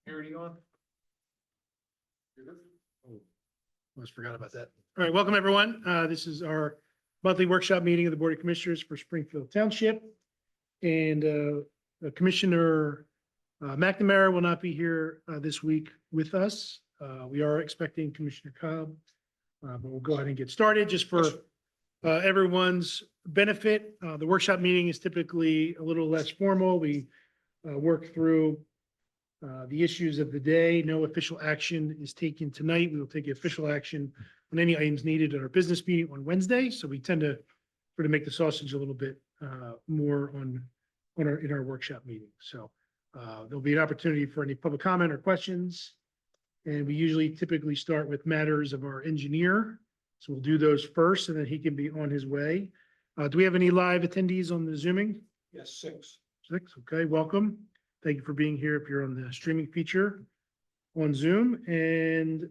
Already on? Oh, almost forgot about that. All right, welcome everyone. This is our monthly workshop meeting of the Board of Commissioners for Springfield Township. And Commissioner McNamara will not be here this week with us. We are expecting Commissioner Cobb, but we'll go ahead and get started just for everyone's benefit. The workshop meeting is typically a little less formal. We work through the issues of the day. No official action is taken tonight. We will take official action on any items needed at our business meeting on Wednesday. So we tend to sort of make the sausage a little bit more in our workshop meeting. So there'll be an opportunity for any public comment or questions. And we usually typically start with matters of our engineer. So we'll do those first and then he can be on his way. Do we have any live attendees on the Zooming? Yes, 6. 6, okay, welcome. Thank you for being here if you're on the streaming feature on Zoom. And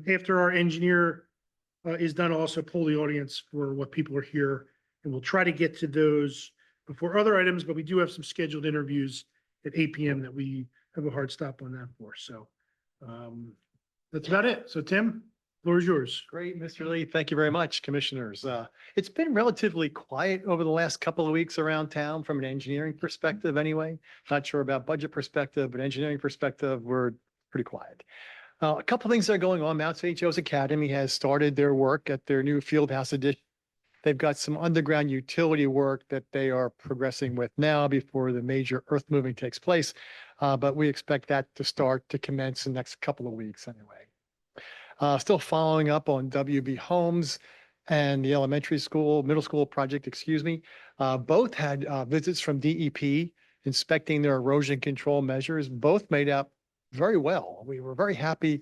after our engineer is done, I'll also poll the audience for what people are here. And we'll try to get to those before other items, but we do have some scheduled interviews at 8 p.m. that we have a hard stop on that for. So that's about it. So Tim, floor is yours. Great, Mr. Lee. Thank you very much, commissioners. It's been relatively quiet over the last couple of weeks around town from an engineering perspective anyway. Not sure about budget perspective, but engineering perspective, we're pretty quiet. A couple of things that are going on. Mount St. Joe's Academy has started their work at their new field house addition. They've got some underground utility work that they are progressing with now before the major earth moving takes place. But we expect that to start to commence in the next couple of weeks anyway. Still following up on WB Homes and the middle school project, excuse me. Both had visits from DEP inspecting their erosion control measures. Both made out very well. We were very happy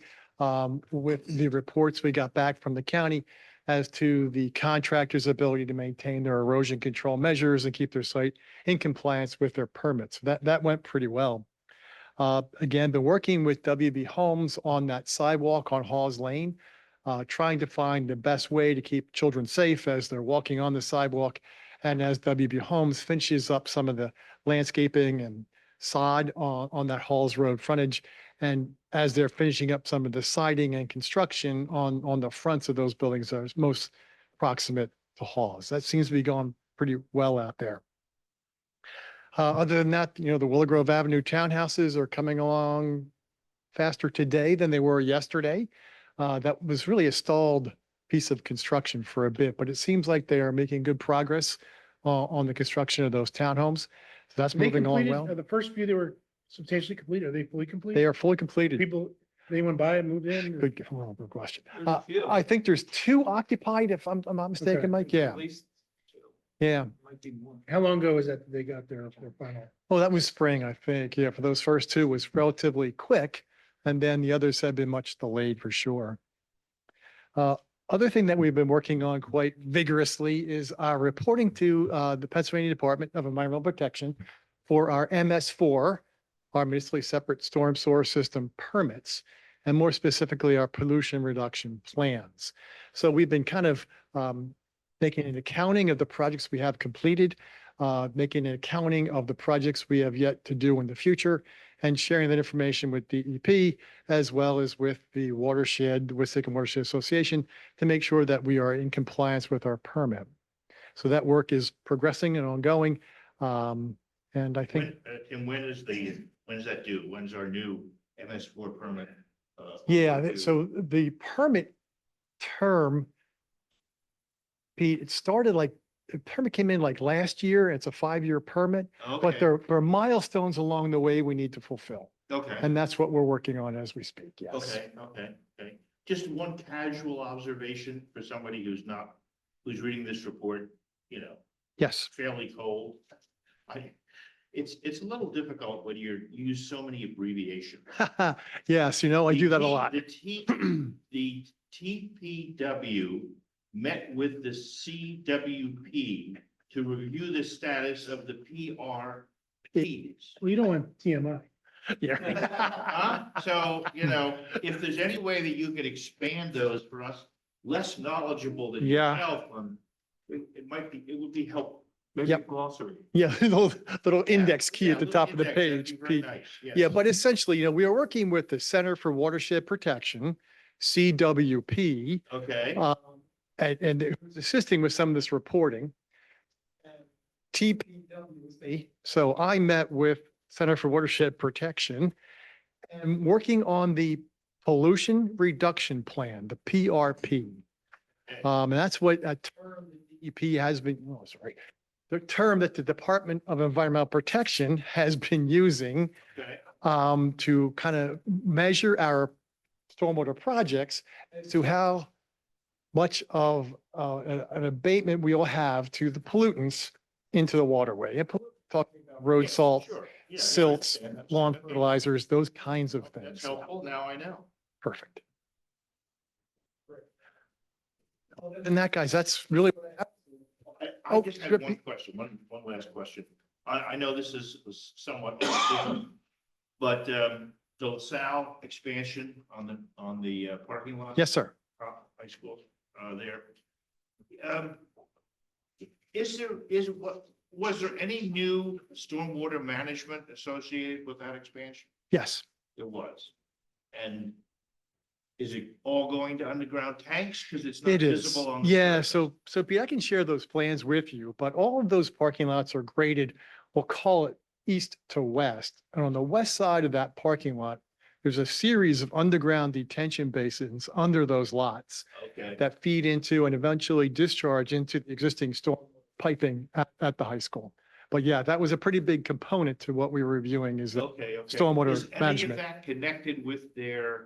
with the reports we got back from the county as to the contractor's ability to maintain their erosion control measures and keep their site in compliance with their permits. That went pretty well. Again, been working with WB Homes on that sidewalk on Hawes Lane, trying to find the best way to keep children safe as they're walking on the sidewalk. And as WB Homes finishes up some of the landscaping and sod on that Halls Road frontage. And as they're finishing up some of the siding and construction on the fronts of those buildings that are most proximate to Halls. That seems to be going pretty well out there. Other than that, the Willow Grove Avenue townhouses are coming along faster today than they were yesterday. That was really a stalled piece of construction for a bit, but it seems like they are making good progress on the construction of those townhomes. So that's moving along well. The first few, they were substantially complete. Are they fully complete? They are fully completed. People, anyone buy and move in? or- Good question. There's a few. I think there's 2 occupied, if I'm not mistaken, Okay. Mike. Yeah, At least 2. yeah. Might be more. How long ago was that they got their final? Oh, that was spring, I think. Yeah, for those first 2 was relatively quick. And then the others have been much delayed for sure. Other thing that we've been working on quite vigorously is reporting to the Pennsylvania Department of Environmental Protection for our MS4, our municipally separate storm sewer system permits, and more specifically, our pollution reduction plans. So we've been kind of making an accounting of the projects we have completed, making an accounting of the projects we have yet to do in the future, and sharing that information with DEP as well as with the watershed, Wissahickon Watershed Association, to make sure that we are in compliance with our permit. So that work is progressing and ongoing. And I think, And when is that due? When's our new MS4 permit? yeah, due? so the permit term, Pete, it started the permit came in like last year. It's a 5-year permit, but Okay, there are milestones along the way we need to fulfill. okay, And that's what we're working on as we speak. Yes. okay. Just one casual observation for somebody who's reading this report, Yes. fairly cold. It's a little difficult when you use so many abbreviations. Yes, I do that a lot. The TPW met with the CWP to review the status of the PRPs. Well, you don't want TMI. Yeah. So, if there's any way that you could expand those for us, less knowledgeable than Yeah. yourself, it would be helpful. Maybe Yep. glossary. Yeah, little index key Yeah, at the little top of the index, that'd page, be very Pete. nice, yes. Yeah, but essentially, we are working with the Center for Watershed Protection, CWP, Okay, and it was assisting with some of this reporting. TPWC. So I met with Center for Watershed Protection and working on the pollution reduction plan, the PRP. Okay. And that's what a term the DEP has been, oh, sorry, the term that the Department of Environmental Protection has been using okay, to kind of measure our stormwater projects as to how much of an abatement we will have to the pollutants into the waterway. And talking about road Yeah, salt, sure. Yeah, yeah, I silts, understand. That's- lawn okay. fertilizers, those kinds of That's things. helpful, now I know. Perfect. Other than that, guys, that's really what I have. I Oh, just sure, had one Pete. question, one last question. I know this is somewhat, but the LaSalle expansion on the parking lot. Yes, sir. High school, there. Was there any new stormwater management associated with that expansion? Yes, There was. And is it all going to underground tanks? Because it's not it is. visible on the. Yeah, surface. so Pete, I can share those plans with you, but all of those parking lots are graded, we'll call it east to west. And on the west side of that parking lot, there's a series of underground detention basins under those lots Okay, that feed into and eventually discharge into the existing storm piping at the high school. But yeah, that was a pretty big component to what we were reviewing is that okay. stormwater Is any management. of that connected with their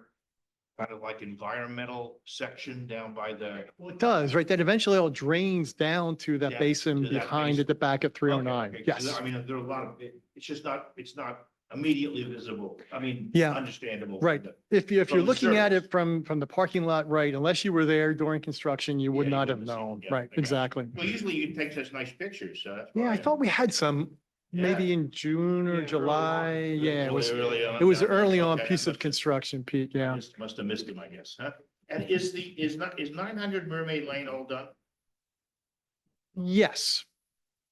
kind of like environmental section down by the? Well, it does, right? That eventually all drains down to that Yeah, basin to that behind at the back of 309. Okay, okay, 'cause Yes, I mean, there are a lot of, it's just not, it's not immediately visible. I mean, Yeah. understandable. right. If you're From the looking at surface. it from the parking lot, right, unless you were there during construction, you would Yeah, you not have wouldn't have seen it. known. Yeah, Right, I got you. exactly. Well, usually you take such nice pictures, so that's. Yeah, why I thought we had some maybe Yeah. in June or Yeah, July. early on. Yeah, Really early on. it was down there. early on Okay, I piece of must have- construction, Pete. Yeah. Must have missed him, I guess, huh? And is 900 Mermaid Lane all done Yes,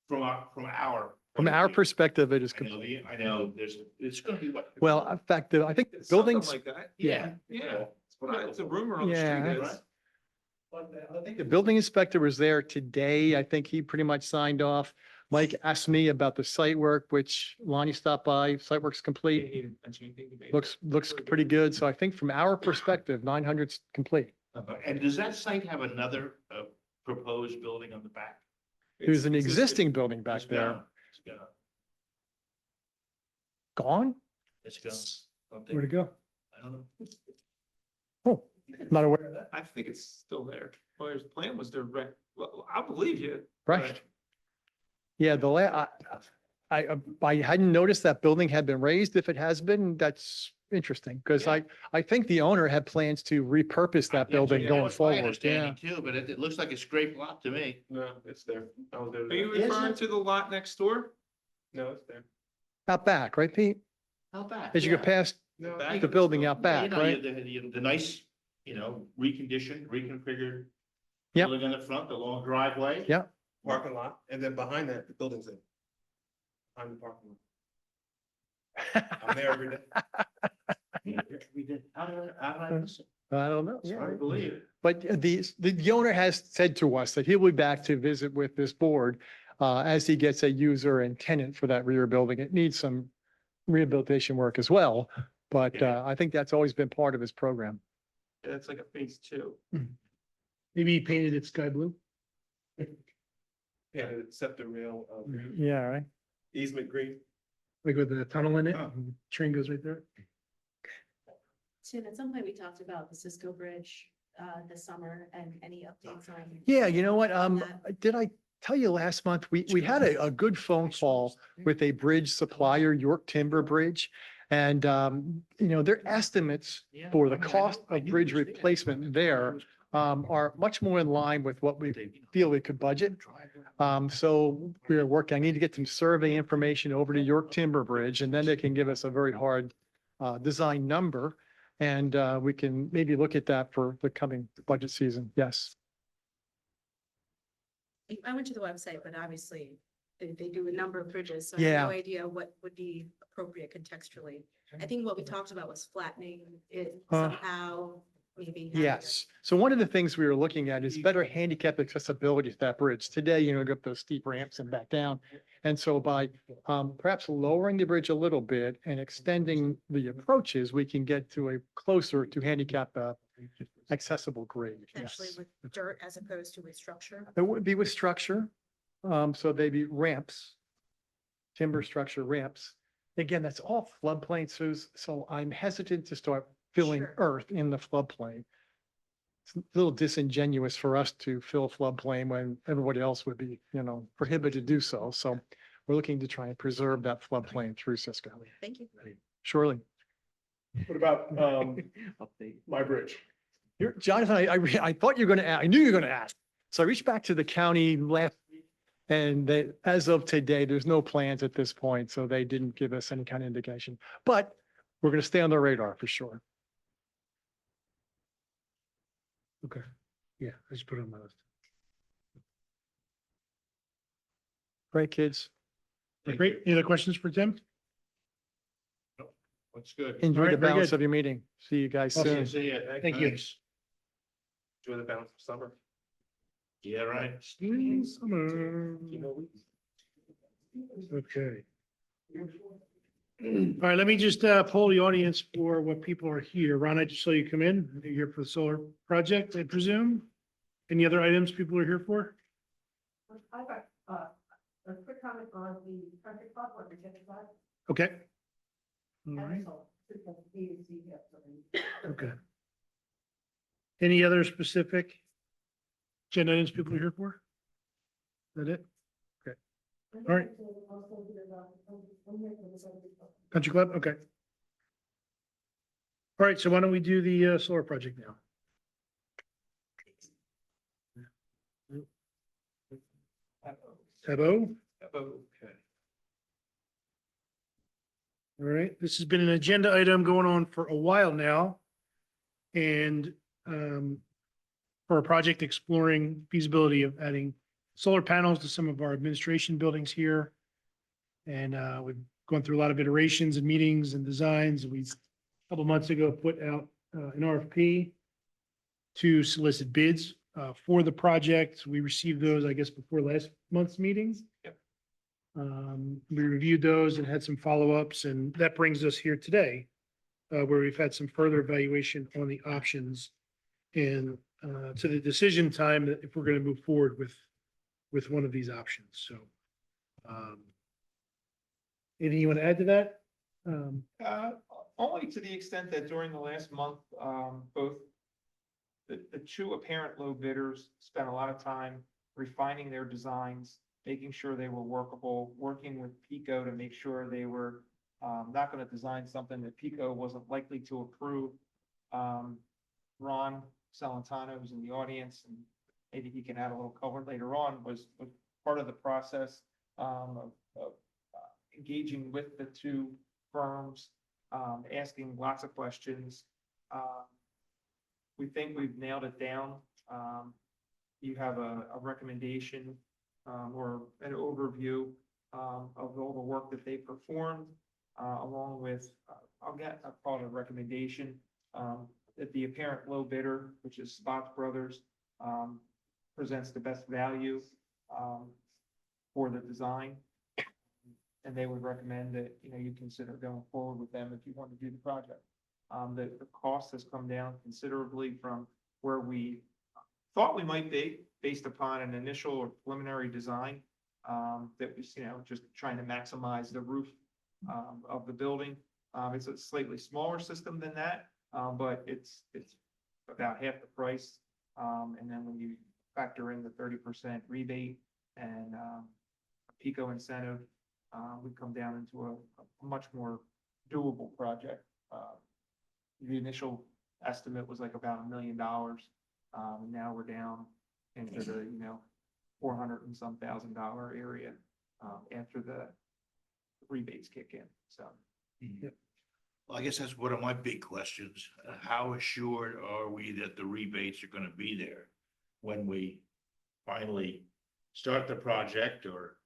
from our from point of our view? perspective, it is. I know, it's gonna be what? Well, in fact, I think the Something buildings, like that. Yeah. Yeah. It's a rumor on the Yeah. street. Right. Is. I think the building inspector was there today. I think he pretty much signed off. Mike asked me about the site work, which Lonnie stopped by. Site work's complete. He didn't mention anything to me. Looks pretty good. So I think from our perspective, 900's complete. And does that site have another proposed building on the back? There's an It's existing building back It's there. gone. It's gone. Gone? It's gone. Something. where'd it go? I don't know. Oh, not aware of that. I think it's still there. Well, his plan was to rent, well, I believe you. Right. Yeah, I hadn't noticed that building had been raised. If it has been, that's interesting because Yeah. I think the owner had plans to repurpose that Yeah, building that going was my forward. Yeah. understanding Too, but it looks like a scraped lot to me. No, it's there. I was there. Are you Is referring it? to the lot next door? No, it's there. Out back, right, Pete? How bad? As you go past No, Back the building out back, right? The nice, reconditioned, reconfigured. Yep. Building in the front, the long driveway. Yep. Parking lot, and then behind that, the building's in. Behind the parking lot. I'm there every day. We did, how did I miss it? I don't know. It's hard to believe. But the owner has said to us that he'll be back to visit with this board as he gets a user and tenant for that rear building. It needs some rehabilitation work as well, but Yeah. I think that's always been part of his program. Yeah, it's like a phase two. Maybe he painted it sky blue. Yeah, except the rail, Yeah, right. easement green. Like with the tunnel in it, Oh. and the train goes right there. Tim, at some point we talked about the Cisco Bridge this summer and any updates on. Yeah, you know what? on that? Did I tell you last month, we had a good phone call with a bridge supplier, York Timber Bridge. And, their estimates for the cost of bridge replacement there are much more in line with what we feel we could budget. So we are working, I need to get some survey information over to York Timber Bridge, and then they can give us a very hard design number. And we can maybe look at that for the coming budget season. Yes. I went to the website, but obviously they do a number of bridges, so I have Yeah. no idea what would be appropriate contextually. I think what we talked about was flattening it somehow, maybe. having a- Yes. So one of the things we were looking at is better handicap accessibility to that bridge. Today, go up those steep ramps and back down. And so by perhaps lowering the bridge a little bit and extending the approaches, we can get to a closer to handicap accessible grade. Potentially Yes. with dirt as opposed to with structure. It would be with structure. So they'd be ramps, timber structure ramps. Again, that's all floodplain, Suze. So I'm hesitant to start filling Sure. earth in the floodplain. It's a little disingenuous for us to fill floodplain when everybody else would be, prohibited to do so. So we're looking to try and preserve that floodplain through Cisco. Thank you. Surely. What about, my bridge? Jonathan, I thought you were going to, I knew you were going to ask. So I reached back to the county last week and they, as of today, there's no plans at this point. So they didn't give us any kind of indication, but we're going to stay on their radar for sure. Okay. Yeah, I just put it on my list. Great, kids. Great. Any other questions for Tim? What's good? Enjoy right, the very balance good. of your meeting. See you guys Awesome. soon. See ya. Thank you. Thanks. Enjoy the balance of summer. Yeah, right. Summer. Okay. All right, let me just poll the audience for what people are here. Ron, I just saw you come in. You're here for the solar project, I presume. Any other items people are here for? I got, a quick comment on the project plot, what we just got. Okay. All right, Right. okay. Any other specific agenda items people are here for? Is that it? All right. Country Club, okay. All right, so why don't we do the solar project now? Tab O. Okay. All right, this has been an agenda item going on for a while now. And for a project exploring feasibility of adding solar panels to some of our administration buildings here. And we've gone through a lot of iterations and meetings and designs. We, a couple months ago, put out an RFP to solicit bids for the project. We received those, I guess, before last month's meetings. Yep. We reviewed those and had some follow-ups, and that brings us here today, where we've had some further evaluation on the options and to the decision time that if we're going to move forward with one of these options. So anything you want to add to that? Only to the extent that during the last month, both the two apparent low bidders spent a lot of time refining their designs, making sure they were workable, working with Pico to make sure they were not going to design something that Pico wasn't likely to approve. Ron Salentano, who's in the audience, and maybe he can add a little color later on, was part of the process of engaging with the two firms, asking lots of questions. We think we've nailed it down. You have a recommendation or an overview of all the work that they performed, along with, I'll call it a recommendation, that the apparent low bidder, which is Spots Brothers, presents the best value for the design. And they would recommend that, you consider going forward with them if you want to do the project. The cost has come down considerably from where we thought we might be based upon an initial or preliminary design that was, just trying to maximize the roof of the building. It's a slightly smaller system than that, but it's about half the price. And then when you factor in the 30% rebate and Pico incentive, we come down into a much more doable project. The initial estimate was like about $1 million. Now we're down into the, $400 and some thousand area after the rebates kick in. So. Well, I guess that's one of my big questions. How assured are we that the rebates are gonna be there when we finally start the project or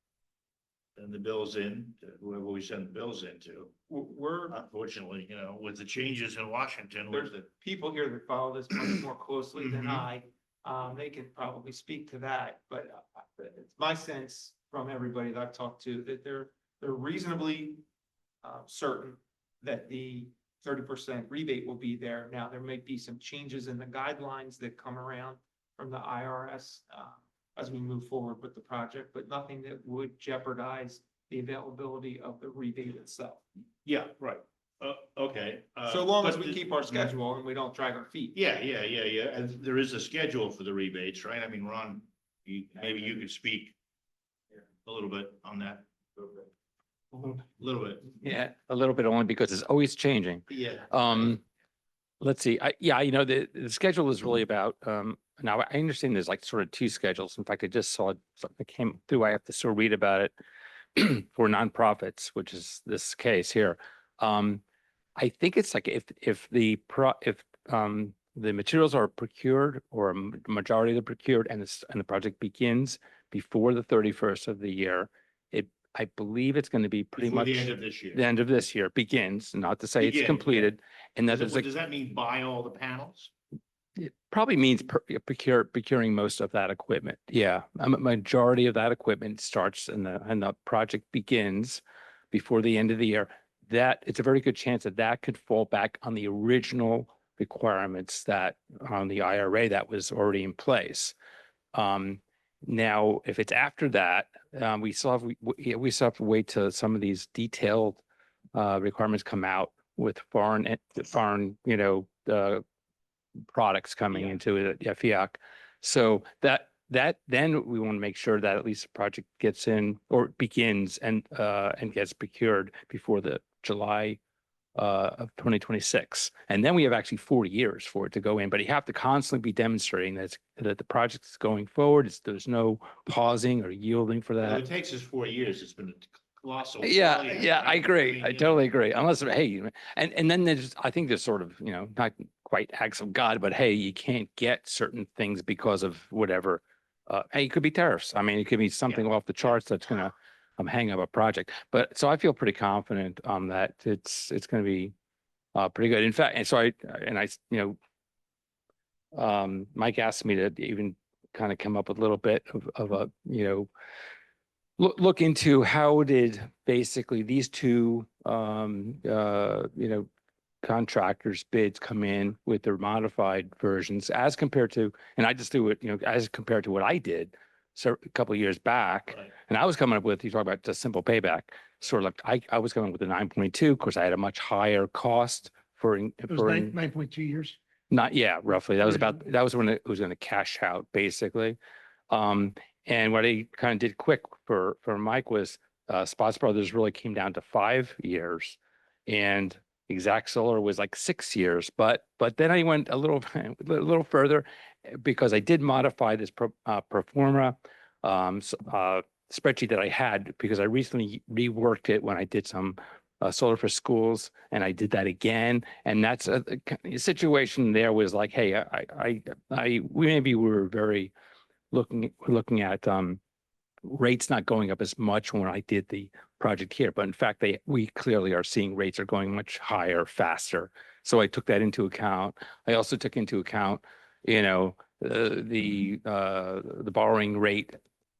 send the bills in, to whoever we send the bills into. We're, Unfortunately, you know, with the changes in Washington, there's with the, people here that follow this much more closely than Mhm. I. They can probably speak to that, but it's my sense from everybody that I've talked to that they're reasonably certain that the 30% rebate will be there. Now, there may be some changes in the guidelines that come around from the IRS as we move forward with the project, but nothing that would jeopardize the availability of the rebate itself. yeah, right. Okay. So long as but we the- keep our schedule and we don't drag our feet. Yeah, and there is a schedule for the rebates, right? I mean, Ron, maybe you could speak a little bit on that. A little bit, Yeah, a little bit only because it's always changing. yeah. Let's see. The schedule is really about, now I understand there's like sort of two schedules. In fact, I just saw something that came through. I have to sort of read about it for nonprofits, which is this case here. I think it's like if the materials are procured or a majority of them procured and the project begins before the 31st of the year, I believe it's going to be pretty Before much the end of this year. the end of this year begins, not to say it's Begin, yeah. completed. And that Does is does that mean buy all the panels? it probably means procuring most of that equipment. Yeah, a majority of that equipment starts and the project begins before the end of the year. That it's a very good chance that that could fall back on the original requirements that on the IRA that was already in place. Now, if it's after that, we still have to wait till some of these detailed requirements come out with foreign, products coming Yeah. into it, FIAC. So that then we want to make sure that at least the project gets in or begins and gets procured before the July of 2026. And then we have actually 4 years for it to go in, but you have to constantly be demonstrating that the project is going forward. There's no pausing or yielding for Well, that. it takes us 4 years. It's been a colossal. Yeah, failure, yeah, I right? agree. mean, I you know, totally agree. Unless, hey, and then I think there's sort of, not quite acts of God, but hey, you can't get certain things because of whatever. Hey, it could be tariffs. I mean, it could be something off the charts that's gonna hang up a project. But so I feel pretty confident that it's gonna be pretty good. In fact, and so Mike asked me to even kind of come up with a little bit of a, look into how did basically these two, contractors' bids come in with their modified versions as compared to, and I just do it, as compared to what I did a couple of years back. Right. And I was coming up with, you talk about just simple payback, sort of like I was coming with a 9.2 because I had a much higher cost for, It was 9.2 years. not, yeah, roughly. That was when it was going to cash out basically. And what I kind of did quick for Mike was Spots Brothers really came down to 5 years and Exact Solar was like 6 years. But then I went a little further because I did modify this pro forma spreadsheet that I had because I recently reworked it when I did some solar for schools, and I did that again. And that's a situation there was like, hey, we were very looking at rates not going up as much when I did the project here, but in fact, we clearly are seeing rates are going much higher, faster. So I took that into account. I also took into account, the borrowing rate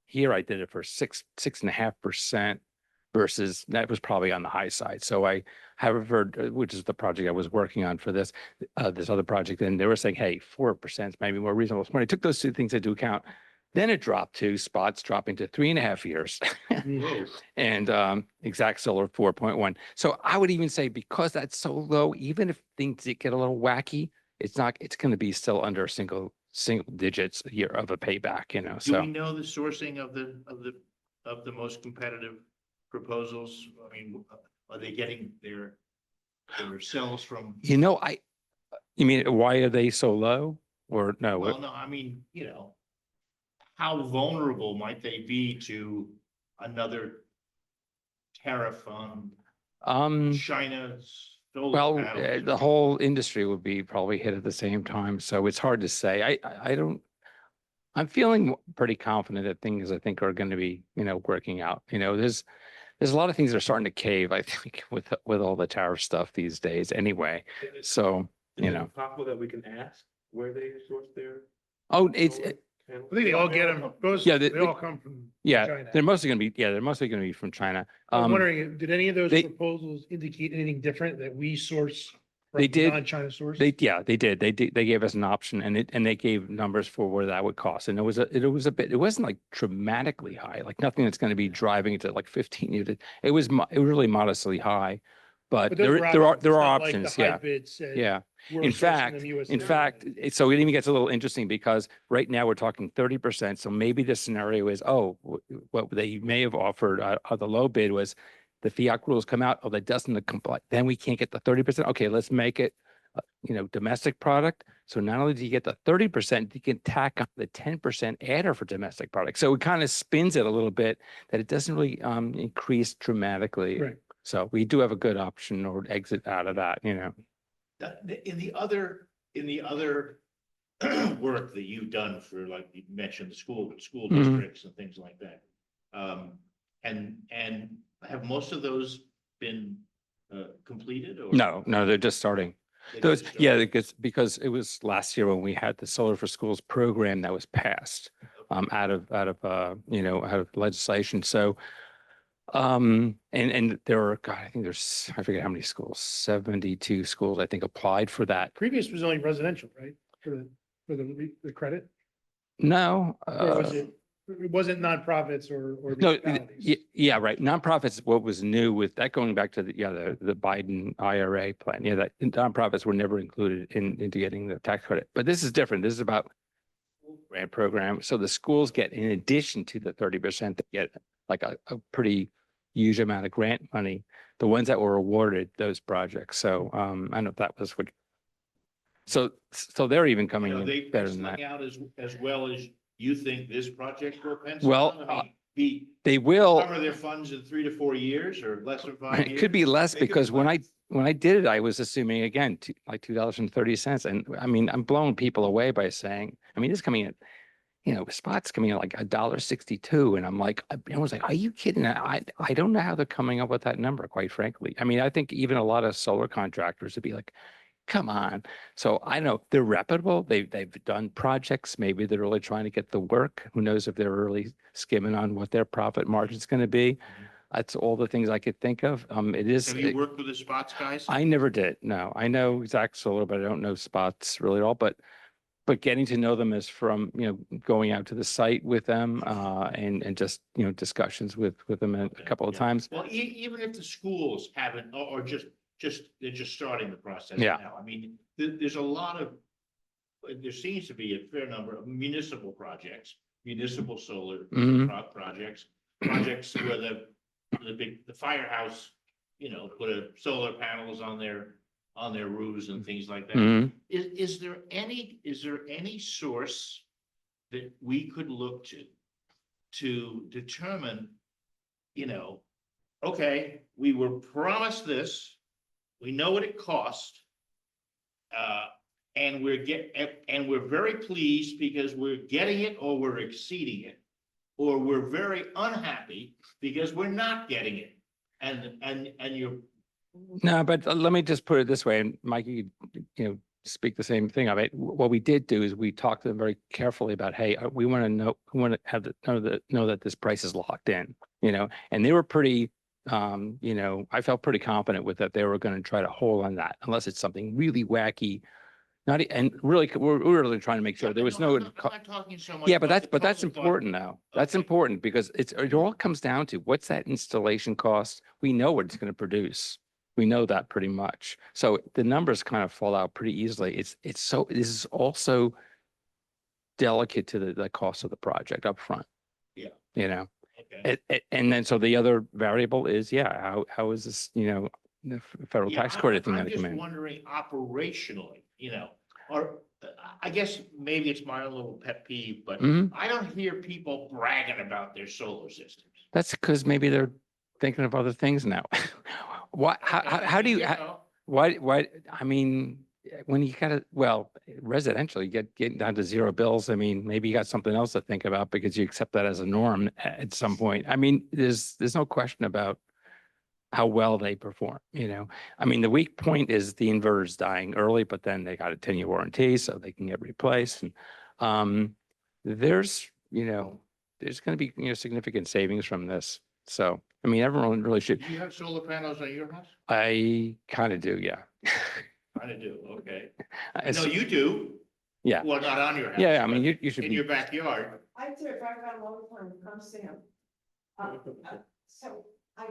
here. I did it for 6.5%. Versus that was probably on the high side. So I have heard, which is the project I was working on for this other project, and they were saying, hey, 4% is maybe more reasonable. So when I took those two things into account, then it dropped to Spots dropping to 3.5 years Whoa. and Exact Solar 4.1. So I would even say because that's so low, even if things get a little wacky, it's going to be still under single digits a year of a payback, Do so. we know the sourcing of the most competitive proposals? I mean, are they getting their cells from? You mean, why are they so low or no? Well, no, I mean, how vulnerable might they be to another tariff on China's solar Well, panels? the whole industry would be probably hit at the same time. So it's hard to say. I'm feeling pretty confident that things I think are going to be, working out. There's a lot of things that are starting to cave, I think, with all the tariff stuff these days anyway. So, Possible that we can ask where they source their. oh, it's, solar I panels? think they all get them, those, Yeah, they they- all come from yeah, China. they're mostly going to be from China. I'm wondering, did any of those they- proposals indicate anything different that we source? from They did. Non-China source? They did. They gave us an option and they gave numbers for where that would cost. And it was a bit, it wasn't like dramatically high, like nothing that's going to be driving it to like 15 units. It was really modestly high, but But those there were are options. It's not like the options. Yeah. high bid said, Yeah. we're In sourcing fact, them US in and fact, Canada. so it even gets a little interesting because right now we're talking 30%. So maybe the scenario is, what they may have offered, the low bid was the fiat rules come out, that doesn't comply. Then we can't get the 30%. Okay, let's make it, domestic product. So not only do you get the 30%, you can tack on the 10% adder for domestic product. So it kind of spins it a little bit that it doesn't really increase dramatically. Right. So we do have a good option or exit out of that. In the other work that you've done for, like you mentioned, the school Mhm. districts and things like that. And have most of those been completed or? No, they're just starting. They Those, just yeah, started? because it was last year when we had the Solar for Schools program that was passed out of legislation. So and there were, God, I think there's, I forget how many schools, 72 schools, I think, applied for that. Previous was only residential, right? For the credit? No. Or was it wasn't nonprofits or No, municipalities? yeah, right. Nonprofits, what was new with that, going back to the Biden IRA plan, that nonprofits were never included into getting the tax credit. But this is different. This is about grant program. So the schools get, in addition to the 30%, they get like a pretty huge amount of grant money, the ones that were awarded those projects. So I don't know if that was what. So they're even coming in They better than that. penciling out as well as you think this project will pencil Well, out? I mean, They will. cover their funds in 3 to 4 years or less than 5 years? It could be less They could be because when less. I did it, I was assuming again, like $2.30. And I mean, I'm blowing people away by saying, I mean, it's coming at, spots coming at like $1.62. And I'm like, I was like, are you kidding? I don't know how they're coming up with that number, quite frankly. I mean, I think even a lot of solar contractors would be like, come on. So I know they're reputable. They've done projects. Maybe they're really trying to get the work. Who knows if they're really skimming on what their profit margin is going to be. That's all the things I could think of. It is. Have you worked with the spots guys? I never did. No, I know exact solar, but I don't know spots really at all. But getting to know them is from, going out to the site with them and just, discussions with them a couple of Yeah. times. Well, even if the schools haven't, or they're just starting the process Yeah. now. I mean, there's a lot of, there seems to be a fair number of municipal projects, municipal solar Mhm. projects where the firehouse, put solar panels on their roofs and things like that. Mhm. Is there any source that we could look to determine, okay, we were promised this, we know what it cost. And we're very pleased because we're getting it or we're exceeding it. Or we're very unhappy because we're not getting it. And you're, No, but let me just put it this way, and Mike, you speak the same thing of it. What we did do is we talked to them very carefully about, hey, we want to know that this price is locked in, and they were pretty, I felt pretty confident with that they were going to try to hold on that unless it's something really wacky. And really, we're really trying to make sure there was no. I'm not talking so much. Yeah, but about the that's total important though. That's Okay. important because it all comes down to what's that installation cost? We know what it's going to produce. We know that pretty much. So the numbers kind of fall out pretty easily. This is also delicate to the cost of the project up front. Yeah. Okay. And then so the other variable is, how is this, the federal Yeah, tax credit thing I'm going to come just in? wondering operationally, or I guess maybe it's my own little pet peeve, but Mhm. I don't hear people bragging about their solar systems. That's because maybe they're thinking of other things now. What, how do you, know, why, I mean, when you gotta, well, residential, you getting down to zero bills. I mean, maybe you got something else to think about because you accept that as a norm at some point. I mean, there's no question about how well they perform, you know? I mean, the weak point is the inverter's dying early, but then they got a 10-year warranty, so they can get replaced. And there's, there's going to be, significant savings from this. So, I mean, everyone really should. Do you have solar panels on your house? I kind of do, yeah. I do, okay. I No, you do. Yeah. Well, not on your house. Yeah, I mean, but you should in be. your backyard. I do it right around all the time, come see him. So I.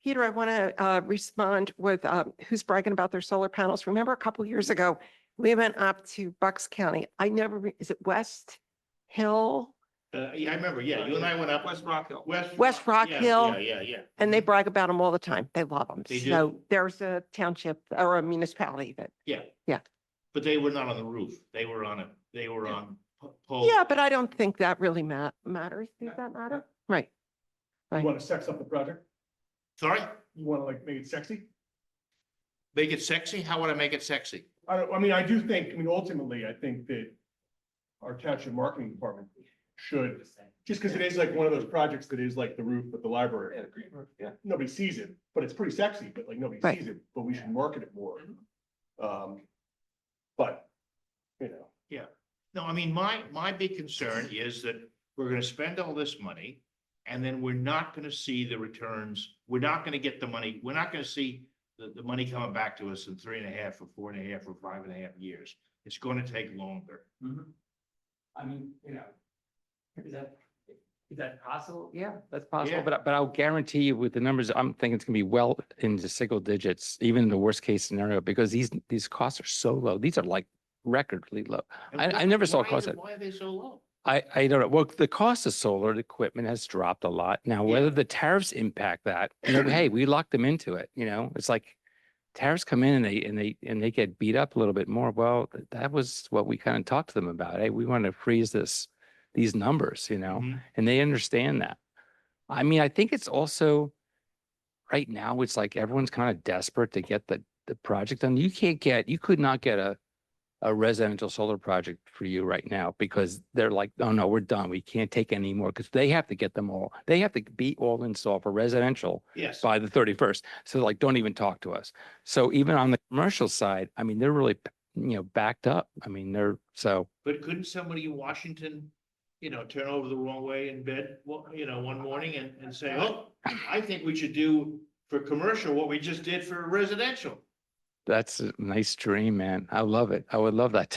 Peter, I want to respond with who's bragging about their solar panels. Remember a couple years ago, we went up to Bucks County. Is it West Hill? Yeah, I remember, yeah, you and I went up. West Rock Hill. West Rock yeah, Hill. Yeah. And they brag about them all the time. They love them. They do. So there's a township or a municipality that, But they were not on the roof. They were on poles. yeah, but I don't think that really matters. Does that matter? Right. You Right. want to sex up the project? Sorry? You want to like make it sexy? Make it sexy? How would I make it sexy? I do think, ultimately, I think that our township marketing department should, just because it is like one of those projects that is like the roof of the library. Yeah, the green roof, yeah. Nobody sees it, but it's pretty sexy, but like nobody Right. sees it, but we should market it more. But, No, I mean, my big concern is that we're gonna spend all this money and then we're not gonna see the returns. We're not gonna get the money. We're not gonna see the money coming back to us in 3.5 or 4.5 or 5.5 years. It's gonna take longer. I mean, is that possible? Yeah, that's possible. Yeah. But I'll guarantee you with the numbers, I'm thinking it's gonna be well into single digits, even in the worst case scenario, because these costs are so low. These are like recordly low. I never saw a cost. Why are they so low? I don't know. Well, the cost of solar equipment has dropped a lot. Now, whether Yeah. the tariffs impact that, hey, we locked them into it, it's like tariffs come in and they get beat up a little bit more. Well, that was what we kind of talked to them about. Hey, we want to freeze these numbers, Mhm. and they understand that. I mean, I think it's also right now, it's like everyone's kind of desperate to get the project done. You could not get a residential solar project for you right now because they're like, oh no, we're done. We can't take any more because they have to get them all. They have to be all installed for residential Yes. by the 31st. So like, don't even talk to us. So even on the commercial side, I mean, they're really, backed up. I mean, But couldn't somebody in Washington, turn over the wrong way in bed, one morning and say, oh, I think we should do for commercial what we just did for residential. that's a nice dream, man. I love it. I would love that.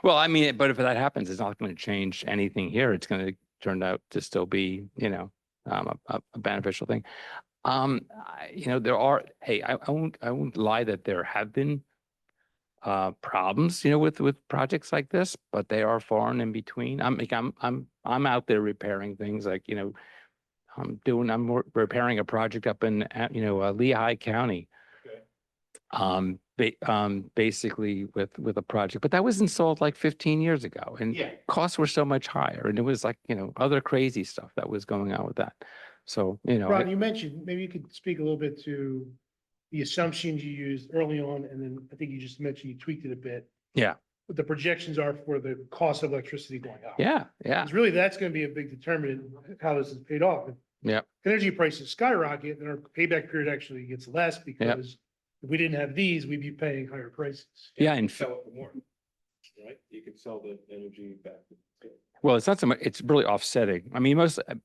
Well, I mean, but if that happens, it's not going to change anything here. It's going to turn out to still be, a beneficial thing. There are, hey, I won't lie that there have been problems, with projects like this, but they are far and in between. I'm out there repairing things like, I'm repairing a project up in, Lehigh County. Basically with a project, but that was installed like 15 years ago and Yeah. costs were so much higher. And it was like, other crazy stuff that was going on with that. So, Ron, you mentioned, maybe you could speak a little bit to the assumptions you used early on, and then I think you just mentioned you tweaked it a bit. Yeah. What the projections are for the cost of electricity going up. yeah. Because really, that's going to be a big determinant of how this is paid off. If Yeah. energy prices skyrocket, then our payback period actually gets less because if we didn't have these, we'd be paying higher prices. Yeah. it for more, right? You can sell the energy back. Well, it's not so much, it's really offsetting. I mean,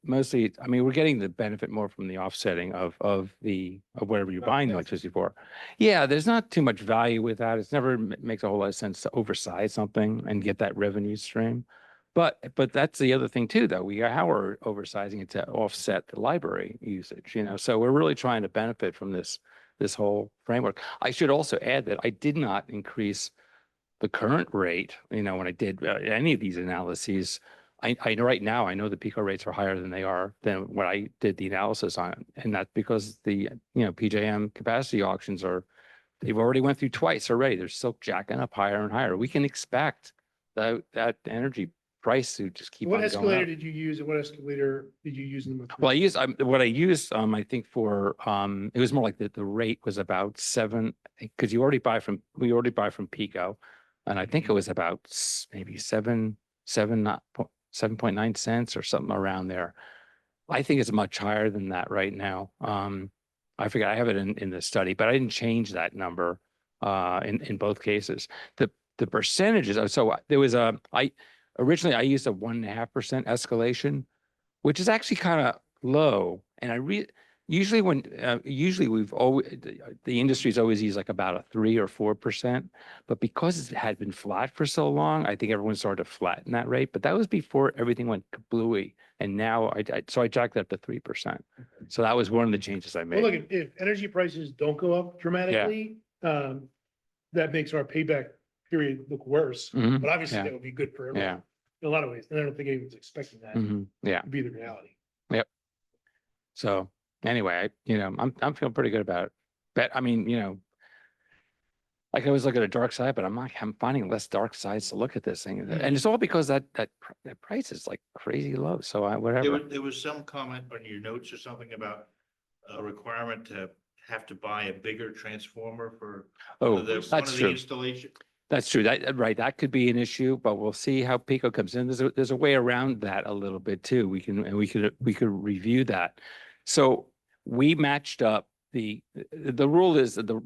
mostly, I mean, we're getting the benefit more from the offsetting of whatever you're buying the electricity for. Yeah, there's not too much value with that. It's never makes a whole lot of sense to oversize something and get that revenue stream. But that's the other thing too, though. How we're oversizing it to offset the library usage, so we're really trying to benefit from this whole framework. I should also add that I did not increase the current rate, when I did any of these analyses. I know right now, I know the PICO rates are higher than than what I did the analysis on. And that's because the, PJM capacity auctions they've already went through twice already. They're still jacking up higher and higher. We can expect that energy price to just keep What on going escalator up. did you use and what escalator did you use in the? Well, what I used, I think for, it was more like the rate was about 7, because we already buy from Pico. And I think it was about maybe 7.9 cents or something around there. I think it's much higher than that right now. I forget, I have it in the study, but I didn't change that number in both cases. The percentages, so there was originally I used a 1.5% escalation, which is actually kind of low. And usually we've always, the industry's always used like about a 3 or 4%, but because it had been flat for so long, I think everyone started to flatten that rate, but that was before everything went kablooey. And now so I jacked it up to 3%. So that was one of the changes I Well, look, made. if energy prices don't go up dramatically, that makes our payback period look worse. Mhm, But obviously yeah. that would be good for Yeah. everyone in a lot of ways. And I don't think anyone's expecting that Yeah. to be the reality. So anyway, I'm feeling pretty good about it. But I mean, I can always look at a dark side, but I'm finding less dark sides to look at this thing. And it's all because that price is like crazy low. So whatever. There was some comment on your notes or something about a requirement to have to buy a bigger transformer for Oh, one of the that's true. installation. That's true. Right. That could be an issue, but we'll see how Pico comes in. There's a way around that a little bit too. We could review that. So we matched up the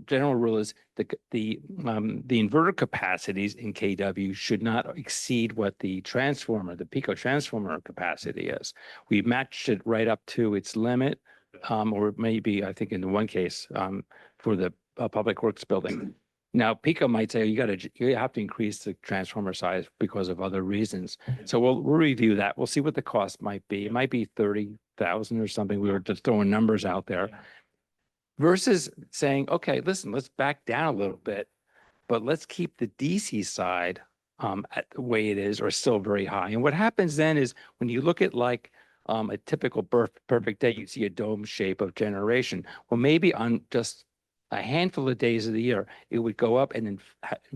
general rule is the inverter capacities in KW should not exceed what the Pico transformer capacity is. We matched it right up to its limit, or maybe I think in one case, for the Public Works building. Now, Pico might say you have to increase the transformer size because of other reasons. So we'll review that. We'll see what the cost might be. It might be 30,000 or something. We were just throwing numbers out there. Versus saying, okay, listen, let's back down a little bit, but let's keep the DC side at the way it is or still very high. And what happens then is when you look at like a typical perfect day, you see a dome shape of generation. Well, maybe on just a handful of days of the year, it would go up and then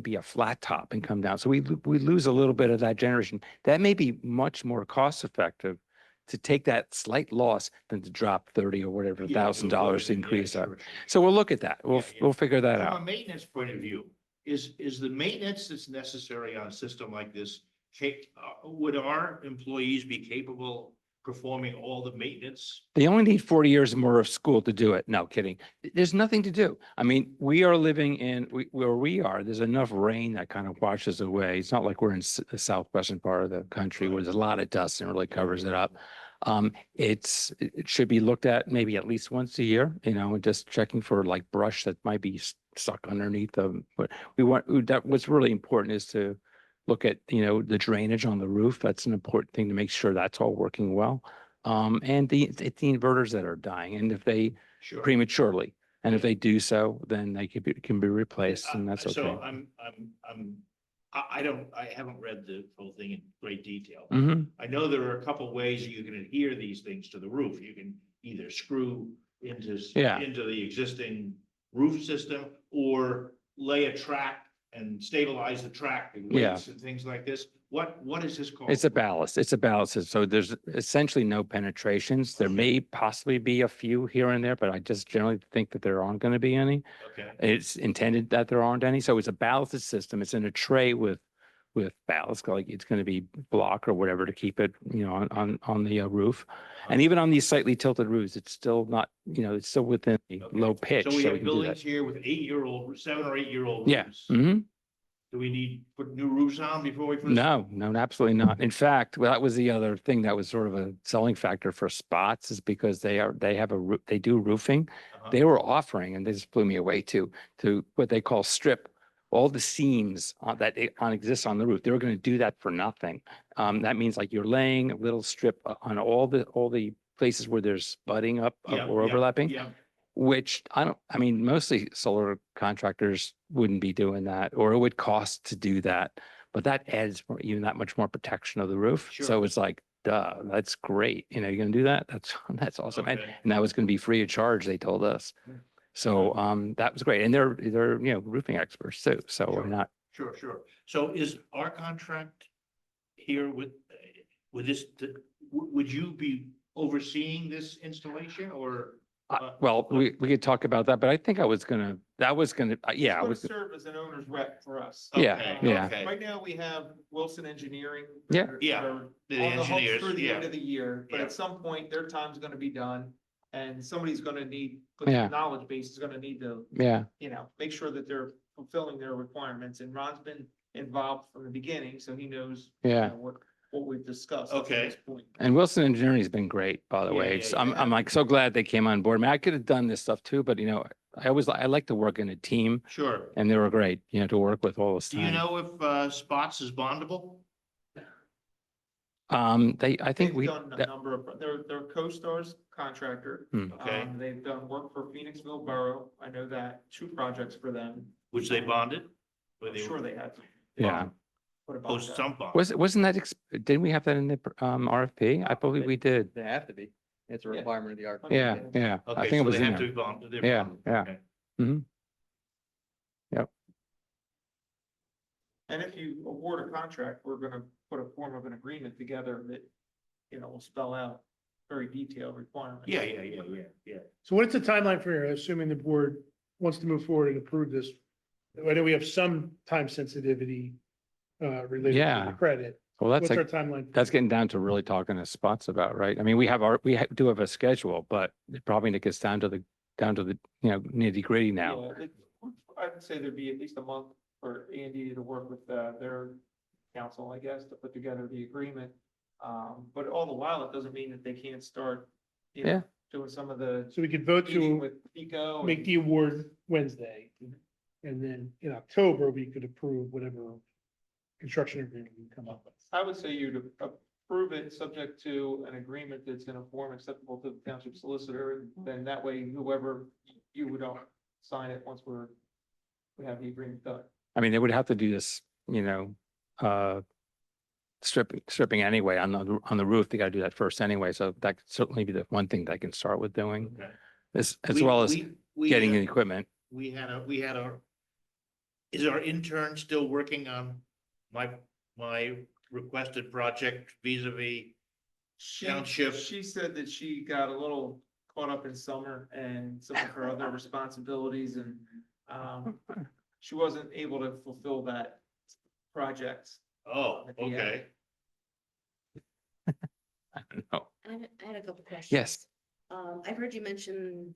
be a flat top and come down. So we lose a little bit of that generation. That may be much more cost effective to take that slight loss than to drop 30 or whatever $1,000 to increase that. So we'll look at that. We'll figure that From a out. maintenance point of view, is the maintenance that's necessary on a system like this, would our employees be capable of performing all the maintenance? They only need 40 years more of school to do it. No kidding. There's nothing to do. I mean, we are living where we are. There's enough rain that kind of washes away. It's not like we're in the southwestern part of the country where there's a lot of dust and it really covers it up. It should be looked at maybe at least once a year, and just checking for like brush that might be stuck underneath them. But what's really important is to look at, the drainage on the roof. That's an important thing to make sure that's all working well. And it's the inverters that are dying, and if they prematurely, and if they do so, then they can be replaced, and that's okay. So I haven't read the whole thing in great detail. Mhm. I know there are a couple ways you can adhere these things to the roof. You can either screw into the existing roof system or lay a track and stabilize the track with weights and things like this. What is this called? It's a ballast. So there's essentially no penetrations. There may possibly be a few here and there, but I just generally think that there aren't going to be any. Okay. It's intended that there aren't any. So it's a ballasted system. It's in a tray with ballast, like it's going to be block or whatever to keep it, on the roof. And even on these slightly tilted roofs, it's still not, it's still within the low pitch. So we we have can do that. buildings here with 7 or 8 year old Yeah. roofs. Mhm. Do we need to put new roofs on before we? No, absolutely not. In fact, well, that was the other thing that was sort of a selling factor for Spots, is because they do roofing. Uh-huh. They were offering, and this blew me away too, to what they call strip all the seams that exist on the roof. They were going to do that for nothing. That means like you're laying a little strip on all the places where there's budding up or overlapping. Yeah. Which mostly solar contractors wouldn't be doing that, or it would cost to do that. But that adds even that much more protection of the roof. Sure. So it's like, duh, that's great. You're going to do that? That's awesome. Okay. And that was going to be free of charge, they told us. So that was great. And they're roofing experts too. So Sure. we're not. Sure. So is our contract here with Would this, would you be overseeing this installation or? Well, we could talk about that, but I think that was gonna, yeah, I It's was, gonna serve as an owner's rep for us. Yeah, Okay, yeah. okay. Right now, we have Wilson Engineering. Yeah. that are- Yeah, that are the on the hook engineers, through the yeah. end of the year, but Yeah. at some point, their time's gonna be done. And somebody's gonna need, Yeah. with knowledge base is gonna need to, yeah, make sure that they're fulfilling their requirements. And Ron's been involved from the beginning, so he knows. Yeah. What we've discussed. up to Okay. this point. and Wilson Engineering has been great, by the Yeah, way. yeah, It's, yeah. I'm like so glad they came on board. I mean, I could have done this stuff too, but I like to work in a team Sure. and they were great, to work with all this Do you time. know if Spots is bondable? I think They've we, done a number of, they're Co-Star's contractor. Okay, They've done work for Phoenixville Borough. I know that, 2 projects for them. which they bonded? Or I'm they sure they had to. yeah. Put a bond post down. some bond? Wasn't that, didn't we have that in the RFP? I believe we did. They have to be. It's a Yeah. requirement of the RFP. Yeah, yeah. I Okay, think it so was they in have to there. be bonded. they're Yeah, bonded, yeah. okay. And if you award a contract, we're gonna put a form of an agreement together that, will spell out very detailed requirements. Yeah. So what's the timeline for, assuming the board wants to move forward and approve this? I know we have some time sensitivity related to Yeah. the credit. Well, that's What's our like, timeline? that's getting down to really talking to Spots about, right? I mean, do have a schedule, but it probably gets down to the, nitty gritty now. Yeah, I'd say there'd be at least a month for Andy to work with their council, I guess, to put together the agreement. But all the while, it doesn't mean that they can't start, Yeah. doing some of the So we could vote meeting to with Pico. make the award Wednesday. And then in October, we could approve whatever construction agreement we come up with. I would say you to approve it subject to an agreement that's in a form acceptable to the township solicitor, and then that way whoever you would sign it once we have the agreement done. I mean, they would have to do this, stripping anyway on the roof. They gotta do that first anyway. So that could certainly be the one thing that I can start with doing, Okay. as We- well as we, getting the uh, equipment. We had our, is our intern still working on my requested project vis-a-vis? Township. She said that she got a little caught up in summer and some of her other responsibilities and, she wasn't able to fulfill that project. Oh, At the end. okay. I don't know. I had a couple questions. Yes. I've heard you mention,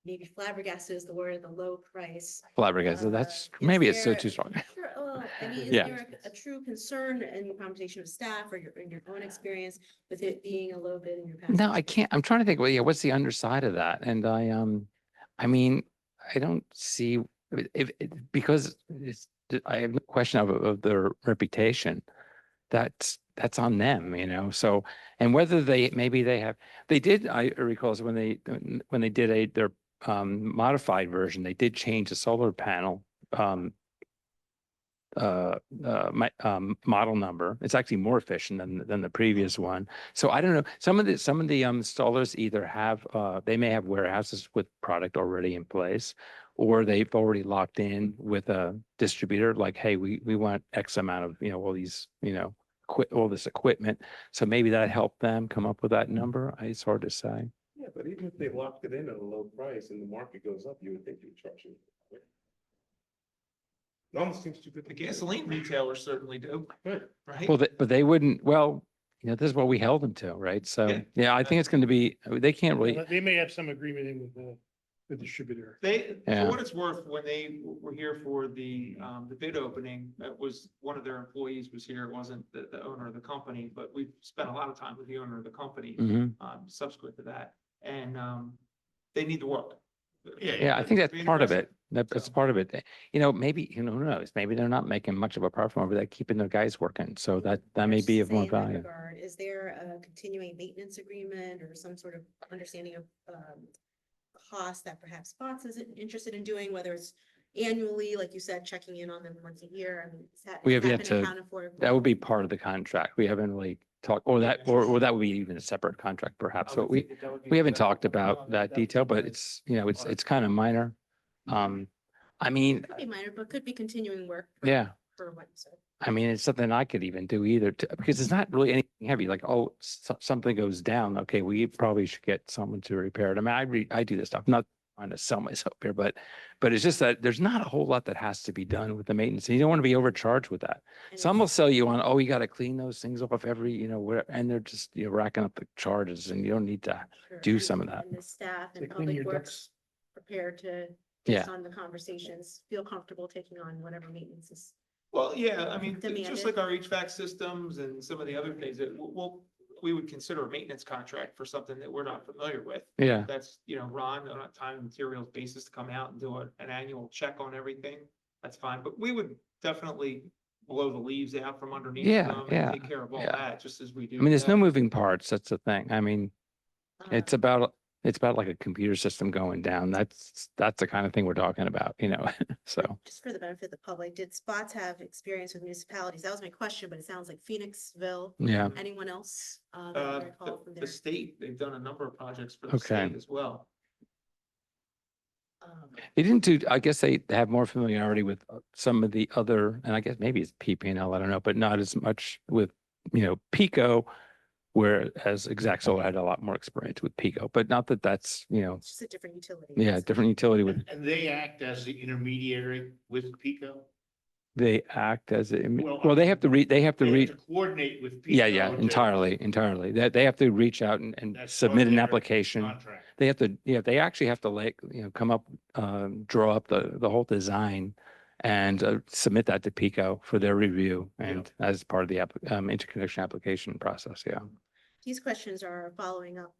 maybe flabbergasted is the word, the low price. Flabbergasted, that's, Is maybe it's there- too strong. Sure, well, I mean, is Yeah. there a true concern in your conversation with staff or in your own experience with it being a low bid in your past? No, I can't, I'm trying to think, well, yeah, what's the underside of that? And I mean, I don't see, because I have no question of their reputation. That's on them, so, and whether they did, I recall is when they did their modified version, they did change the solar panel model number. It's actually more efficient than the previous one. So I don't know, some of the installers either have, they may have warehouses with product already in place, or they've already locked in with a distributor, like, hey, we want X amount of, all these, all this equipment. So maybe that helped them come up with that number. It's hard to say. Yeah, but even if they locked it in at a low price and the market goes up, you would think you'd charge it. It almost seems too good. The gasoline retailers certainly do, Right. right? Well, but they wouldn't, well, this is what we held them to, right? So, Yeah. yeah, I think it's going to be, they can't really, They may have some agreement in with the distributor. They, Yeah. for what it's worth, when they were here for the bid opening, that was, one of their employees was here. It wasn't the owner of the company, but we spent a lot of time with the owner of the company, Mhm. subsequent to that. And, they need to work. Yeah, I think that's Being part of aggressive. it. That's So- part of it. Maybe, who knows? Maybe they're not making much of a profit over that, keeping their guys working. So that may be of Say more in that value. regard, is there a continuing maintenance agreement or some sort of understanding of cost that perhaps Spots is interested in doing, whether it's annually, like you said, checking in on them once a year? I mean, We has have that yet been to- accounted for? That would be part of the contract. We haven't really talked, or that would be even a separate contract perhaps, but we haven't talked about that detail, but it's, it's kind of minor. I mean, Could be minor, but could be continuing work. yeah. For what you said. I mean, it's something I could even do either, because it's not really anything heavy, like, oh, something goes down. Okay, we probably should get someone to repair it. I mean, I do this stuff, not trying to sell myself here, but it's just that there's not a whole lot that has to be done with the maintenance. And you don't want to be overcharged with that. And Some will it's- sell you on, oh, you got to clean those things off every, whatever, and they're just, racking up the charges, and you don't need to Sure, do and- some of that. And the staff To and clean your public ducts. works prepared to, Yeah. based on the conversations, feel comfortable taking on whatever maintenance is. Well, yeah, I mean, Demanded. just like our HVAC systems and some of the other things that we would consider a maintenance contract for something that we're not familiar with. Yeah. That's, Ron, on a time and materials basis to come out and do an annual check on everything. That's fine, but we would definitely blow the leaves out from underneath Yeah, them yeah, and take care of all yeah. that, just as we do. I mean, there's no them. moving parts. That's the thing. I mean, it's Uh, about like a computer system going down. That's the kind of thing we're talking about, so. Just for the benefit of the public, did Spots have experience with municipalities? That was my question, but it sounds like Phoenixville. Yeah. Anyone else? That you recall from The there? state, they've done a number of projects for the Okay. state as well. They didn't do, I guess they have more familiarity with some of the other, and I guess maybe it's PP&L, I don't know, but not as much with, Pico, whereas Exact Solar had a lot more experience with Pico, but not that that's, It's just a different utility. yeah, different utility with, And they act as the intermediary with Pico? they act as, Well, well, they have to They have to reach, coordinate with. yeah, Pico to- entirely. They have to reach out and That's submit part of an their application. Contract. They have to, they actually have to come up, draw up the whole design and submit that to Pico for their review and as part of the interconnection application process, yeah. These questions are following up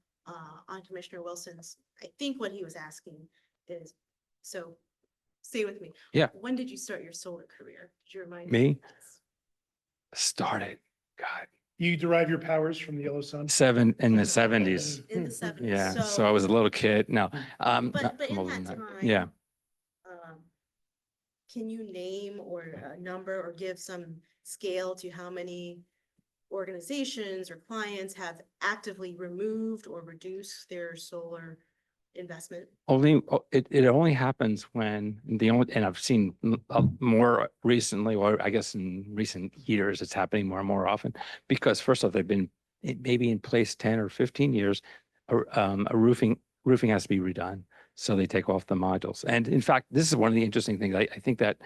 on Commissioner Wilson's. I think what he was asking is, so stay with me. Yeah. When did you start your solar career? Could you remind Me? Yes. Started, God, You derive your powers from the yellow sun. in the 70s. In the 70s. Yeah, so I was a little kid. No, But I'm in older than that that. time. Yeah. Can you name or a number or give some scale to how many organizations or clients have actively removed or reduced their solar investment? It only happens when and I've seen more recently, or I guess in recent years, it's happening more and more often. Because first off, they've been maybe in place 10 or 15 years, a roofing has to be redone. So they take off the modules. And in fact, this is one of the interesting things. I think that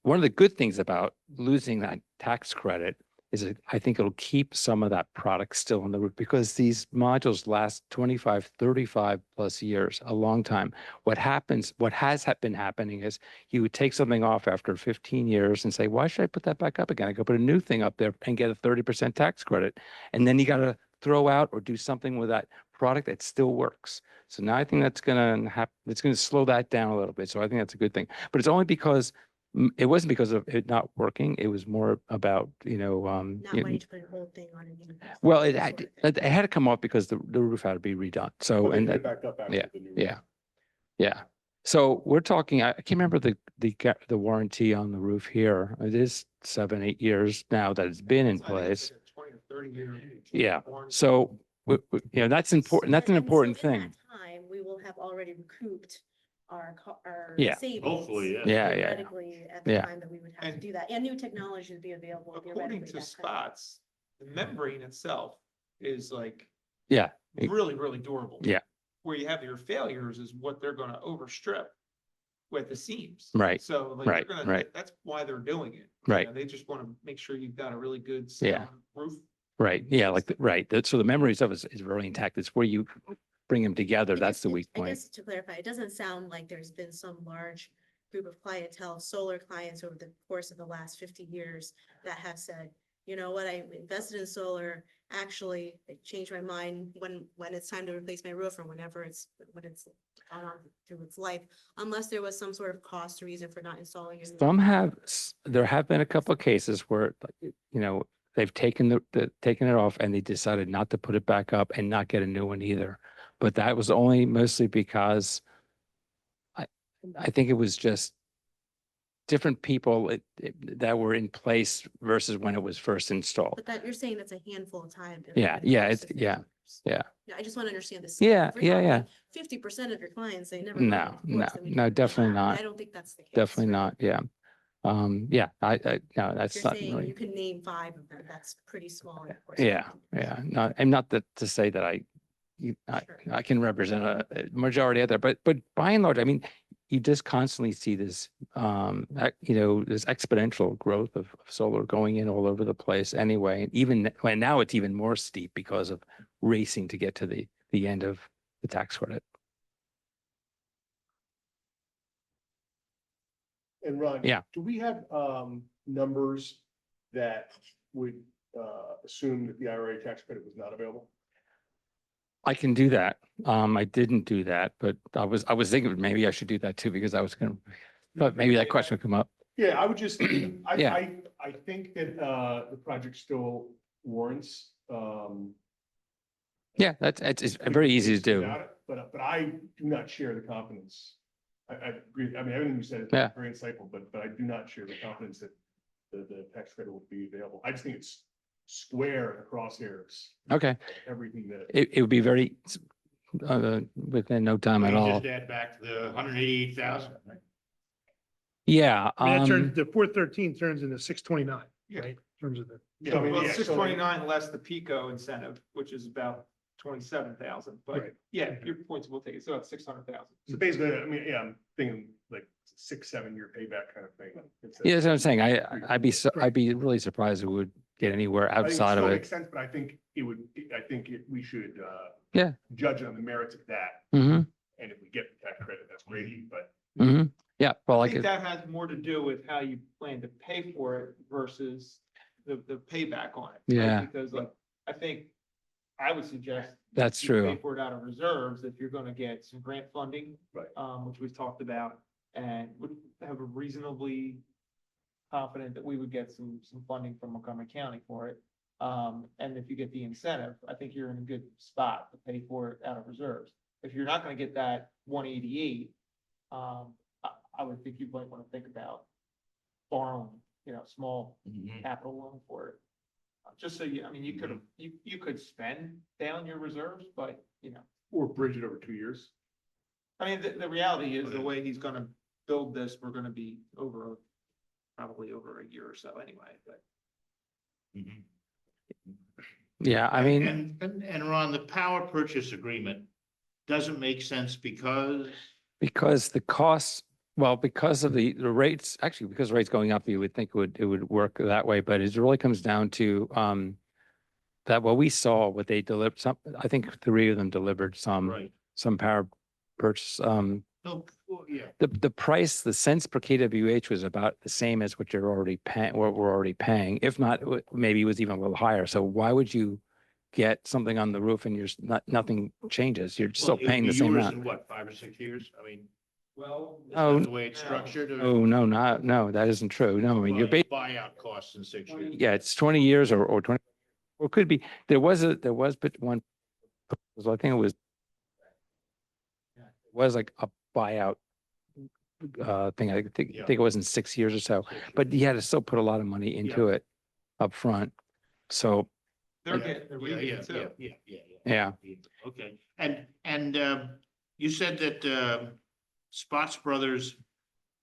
one of the good things about losing that tax credit is that I think it'll keep some of that product still on the roof, because these modules last 25, 35 plus years, a long time. What has been happening is you would take something off after 15 years and say, why should I put that back up again? I go put a new thing up there and get a 30% tax credit. And then you got to throw out or do something with that product that still works. So now I think that's going to happen. It's going to slow that down a little bit. So I think that's a good thing, but it's only because it wasn't because of it not working. It was more about, Not wanting to put a whole thing on a new. well, sort of thing. it had to come off because the roof had to be redone. So, But they and put it that, back up after yeah, the new- yeah. So we're talking, I can't remember the warranty on the roof here. It is 7-8 years now that it's been in I think it's place. like a 20 or 30 year. Yeah. warranty. So, that's important. That's an And so important in thing. that time, we will have already recouped our Yeah. savings. Hopefully, yeah. Yeah, yeah. Theoretically, at the Yeah. time that we would have to And- do that, and new technology would be available. According theoretically, to that kind of- Spots, the membrane itself is like Yeah. really, really durable. Yeah. Where you have your failures is what they're gonna overstrip with the seams. Right, So like, right, they're gonna, right. that's why they're doing it. Right. They just wanna make sure you've got a really good Yeah. sound roof. Right. Yeah. So the memory stuff is really intact. It's where you bring them together. I That's guess the it- weak I point. guess to clarify, it doesn't sound like there's been some large group of clientele, solar clients over the course of the last 50 years that have said, you know what, I invested in solar, actually, I changed my mind when it's time to replace my roof or when it's gone on through its life, unless there was some sort of cost or reason for not installing. a new- There have been a couple of cases where, they've taken taken it off and they decided not to put it back up and not get a new one either. But that was only mostly because I think it was just different people that were in place versus when it was first installed. But that, you're saying that's a handful of time. Yeah, yeah, yeah. Yeah, I just want to understand this. Yeah, yeah. 50% of your clients, they never. No, no, no, definitely not. I don't think that's the case. Definitely right? not. Yeah. Yeah, no, If that's you're not saying really. you can name 5 of them, that's pretty small. of course. Yeah, yeah, not, and not that to say that Sure. I can represent a majority out there, but by and large, I mean, you just constantly see this, this exponential growth of solar going in all over the place anyway. And even when now it's even more steep because of racing to get to the end of the tax credit. And Ron. Yeah. Do we have, numbers that would, assume that the IRA tax credit was not available? I can do that. I didn't do that, but I was thinking maybe I should do that too, because I was gonna, but maybe that question would come up. Yeah, I would just, Yeah. I think that, the project still warrants, Yeah, it's very easy to do. without it, But I do not share the confidence. I agree, I mean, everything you said is Yeah. very insightful, but I do not share the confidence that the tax credit will be available. I just think it's square in the crosshairs, Okay, everything that. it would be very, within no time at You all. just add back the 188,000. Yeah, I mean, that turns, the 413 turns into 629, Yeah. right? In terms of the, Yeah, I mean, Well, yeah, so- 629 less the PICO incentive, which is about 27,000, but Right. yeah, your points will take it, so it's 600,000. So basically, I mean, yeah, I'm thinking like 6-7 year payback kind of thing. yeah, that's what I'm saying. I'd be really surprised if it would get anywhere I think outside of still it. makes sense, but I think it would, we should, Yeah. judge it on the merits of that. Hmm. And if we get the tax credit, that's great, but Hmm. Yeah, well, I like, think that has more to do with how you plan to pay for it versus the payback on it. right? Yeah. Because like, I think I would suggest. that's you true. Pay for it out of reserves if you're gonna get some grant funding. Right. Which we've talked about, and would have a reasonably confident that we would get some funding from Montgomery County for it. And if you get the incentive, I think you're in a good spot to pay for it out of reserves. If you're not gonna get that 188, I would think you might wanna think about borrowing, small capital loan for it. Just so you, I mean, you could spend down your reserves, but, or bridge it over 2 years. I mean, the reality is the way he's gonna build this, we're gonna be probably over a year or so anyway, but. Yeah, I mean, And Ron, the power purchase agreement doesn't make sense because. because the costs, well, because of the rates, actually, because rates going up, you would think it would work that way, but it really comes down to, that what we saw, what they delivered, I think 3 of them delivered some power purchase, No, well, yeah. the price, the cents per kWh was about the same as what you're already paying, what we're already paying. If not, maybe it was even a little higher. So why would you get something on the roof and nothing changes? You're still Well, paying the it'll be same yours amount. in what, 5 or 6 years? I mean, Well. is Oh, that the way it's structured? or- Oh, no, that isn't true. No, I mean, you're Well, buyout costs in 6 years. yeah, it's 20 years or 20, or it could be, there was but one, I think it was like a buyout thing. I think Yeah. it was in 6 years or so, but you had to still put a lot of money into it up front. So, They're getting the Yeah, rebate too. yeah. Okay, and you said that Spots Brothers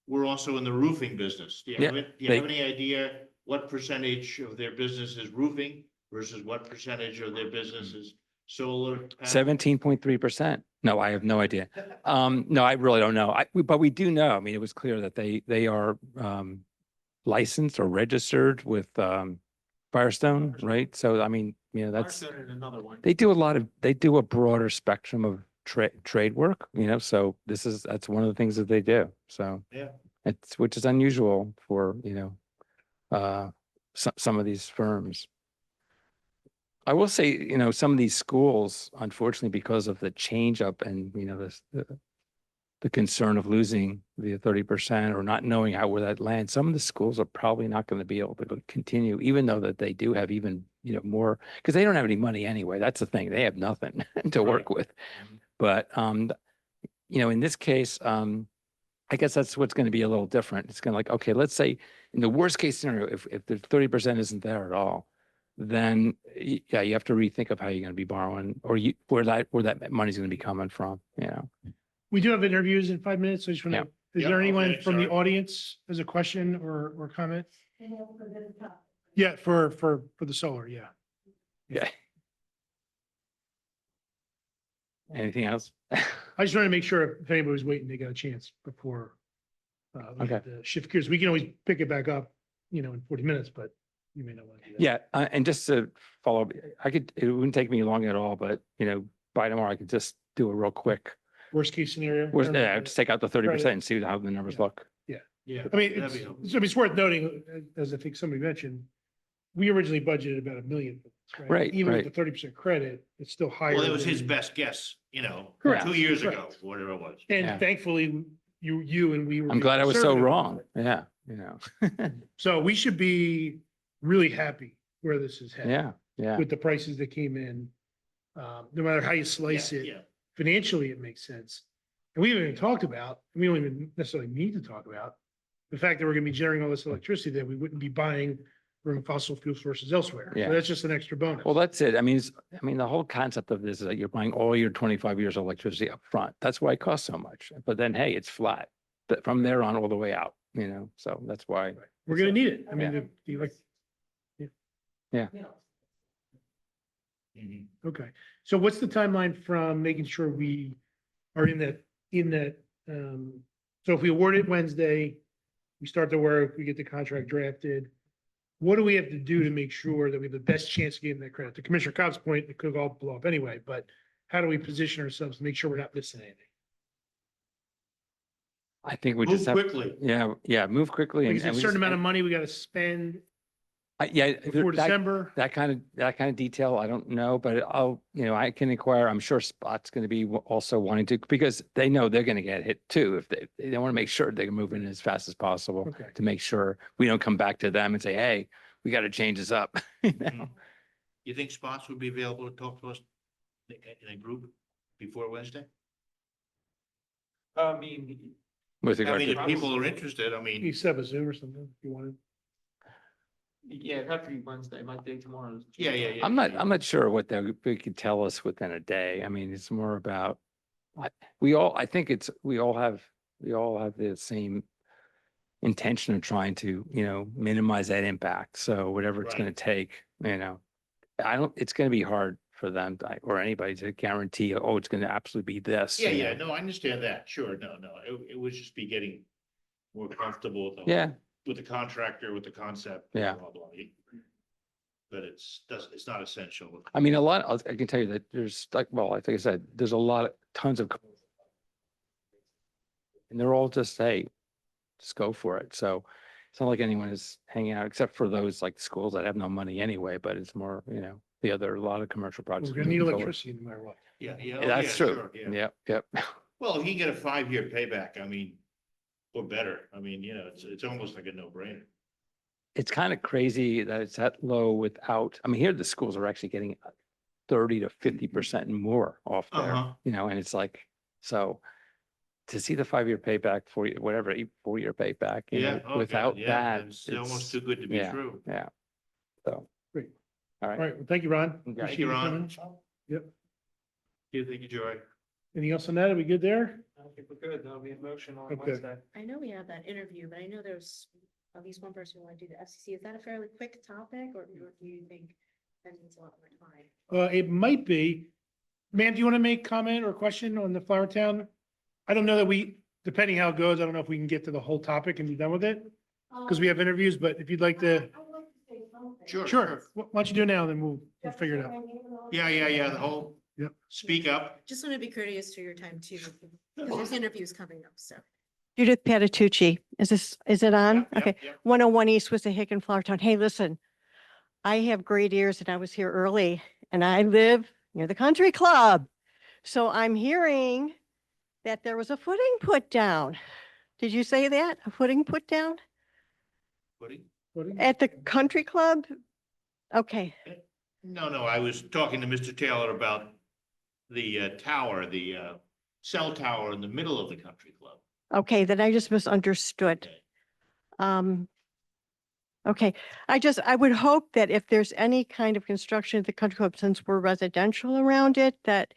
were also in the roofing business. Do you have it? Do you have any idea what percentage of their business is roofing versus what percentage of their business is solar panel? 17.3%. No, I have no idea. No, I really don't know. But we do know, I mean, it was clear that they are licensed or registered with Firestone, right? So, I mean, that's, Firestone and another one. they do a broader spectrum of trade work, so that's one of the things that they do. So Yeah. which is unusual for, some of these firms. I will say, some of these schools, unfortunately, because of the change up and, the concern of losing the 30% or not knowing where that lands, some of the schools are probably not going to be able to continue, even though that they do have even, more, because they don't have any money anyway. That's the thing. They have nothing to work with. But, in this case, I guess that's what's going to be a little different. It's going to like, okay, let's say in the worst case scenario, if the 30% isn't there at all, then yeah, you have to rethink of how you're going to be borrowing where that money's going to be coming from, we do have interviews in 5 minutes. So I just want Yeah. to Is Yeah, there anyone okay, from the sorry. audience as a question or comment? And then for the top. Yeah, for the solar, yeah. Okay. Anything else? I just wanted to make sure if anybody was waiting, they got a chance before we had to shift gears. We can always pick it back up, in 40 minutes, but you may not want to do that. Yeah, and just to follow up, it wouldn't take me long at all, but by tomorrow I could just do a real quick. Worst case scenario. Yeah, just take out the 30% and see how the numbers Yeah. look. Yeah. I mean, that'd be helpful. it's worth noting, as I think somebody mentioned, we originally budgeted about $1 million. for this, Right, Even with right. the 30% credit, it's still higher. Well, it was his than- best guess, Correct, 2 years ago, correct. whatever it was. And Yeah. thankfully, you and we were. I'm being glad I was so conservative wrong. about it. Yeah, So we should be really happy where this is headed. yeah. With the prices that came in. No matter how you slice Yeah, it, yeah. financially, it makes sense. And we haven't even talked about, we don't even necessarily need to talk about the fact that we're gonna be generating all this electricity that we wouldn't be buying from fossil fuel sources elsewhere. Yeah. So that's just an extra bonus. Well, that's it. I mean, the whole concept of this is that you're buying all your 25 years of electricity up front. That's why it costs so much. But then, hey, it's flat. But from there on all the way out, so that's why. We're gonna need it. I mean, Yeah. Mhm. okay. So what's the timeline from making sure we are in that, so if we award it Wednesday, we start the work, we get the contract drafted. What do we have to do to make sure that we have the best chance of getting that credit? To Commissioner Cobb's point, it could all blow up anyway, but how do we position ourselves to make sure we're not missing anything? I think we Move just have. quickly. Yeah, move quickly. Because and a we certain just- amount of money we gotta spend Yeah. before that- December. That kind of detail, I don't know, but I can inquire. I'm sure Spot's going to be also wanting to, because they know they're going to get hit too. If they want to make sure they can move in as fast as possible Okay. to make sure we don't come back to them and say, hey, we got to change this up. You know? Mhm. You think Spots would be available to talk to us in a group before Wednesday? I mean, With I regard mean, to, if people are interested, I You mean, set up a Zoom or something if you wanted. yeah, it'd have to be Wednesday. My day tomorrow is. yeah. I'm not sure what they could tell us within a day. I mean, it's more about, we all have the same intention of trying to, minimize that impact. So whatever it's Right. going to take, it's going to be hard for them or anybody to guarantee, oh, it's going to absolutely be this. Yeah, no, I understand that. Sure, no. It would just be getting more comfortable with Yeah, the contractor, with the concept. Yeah. Blah, blah, blah. But it's not essential. I mean, I can tell you that there's like I said, there's tons of. And they're all just, hey, just go for it. So it's not like anyone is hanging out, except for those like schools that have no money anyway, but it's more, a lot of commercial projects. We're gonna need moving forward. electricity no matter what. Yeah. Yeah, that's true. Sure, yeah. Yep, yep. Well, if you get a 5-year payback, I mean, or better, I mean, it's almost like a no-brainer. It's kind of crazy that it's that low without, I mean, here the schools are actually getting 30 to 50% more off there, Uh-huh. and it's like, so to see the 5-year payback for you, whatever, 4-year payback, Yeah. oh, God, without yeah, that. It's almost it's- too good to be yeah. true. Yeah. So. Great. All All right. right, well, thank you, Ron. Okay. Appreciate Thank you, you Ron. coming. Yep. Thank you, Joy. Anything else on that? Are we good there? I think we're good. There'll be a motion on Okay. Wednesday. I know we have that interview, but I know there's at least one person who want to do the FCC. Is that a fairly quick topic, or do you think that needs a lot more time? It might be. Ma'am, do you want to make comment or question on the Flower Town? I don't know that depending how it goes, I don't know if we can get to the whole topic and be done with it, because we have interviews, but if you'd like to, I'd like to say something. Sure. why don't you do it now, then we'll figure it out. Yeah, the whole. Yep. Speak up. Just want to be courteous to your time too, because there's interviews coming up, so. Judith Patitucci. Is it on? Yep, Okay. yep. 101 East was a Hick and Flower Town. Hey, listen, I have great ears and I was here early and I live near the country club. So I'm hearing that there was a footing put down. Did you say that? A footing put down Woody? at the country club? Okay. No, I was talking to Mr. Taylor about the tower, the cell tower in the middle of the country club. Okay, then I just misunderstood. Okay. Okay, I would hope that if there's any kind of construction at the country club, since we're residential around it, that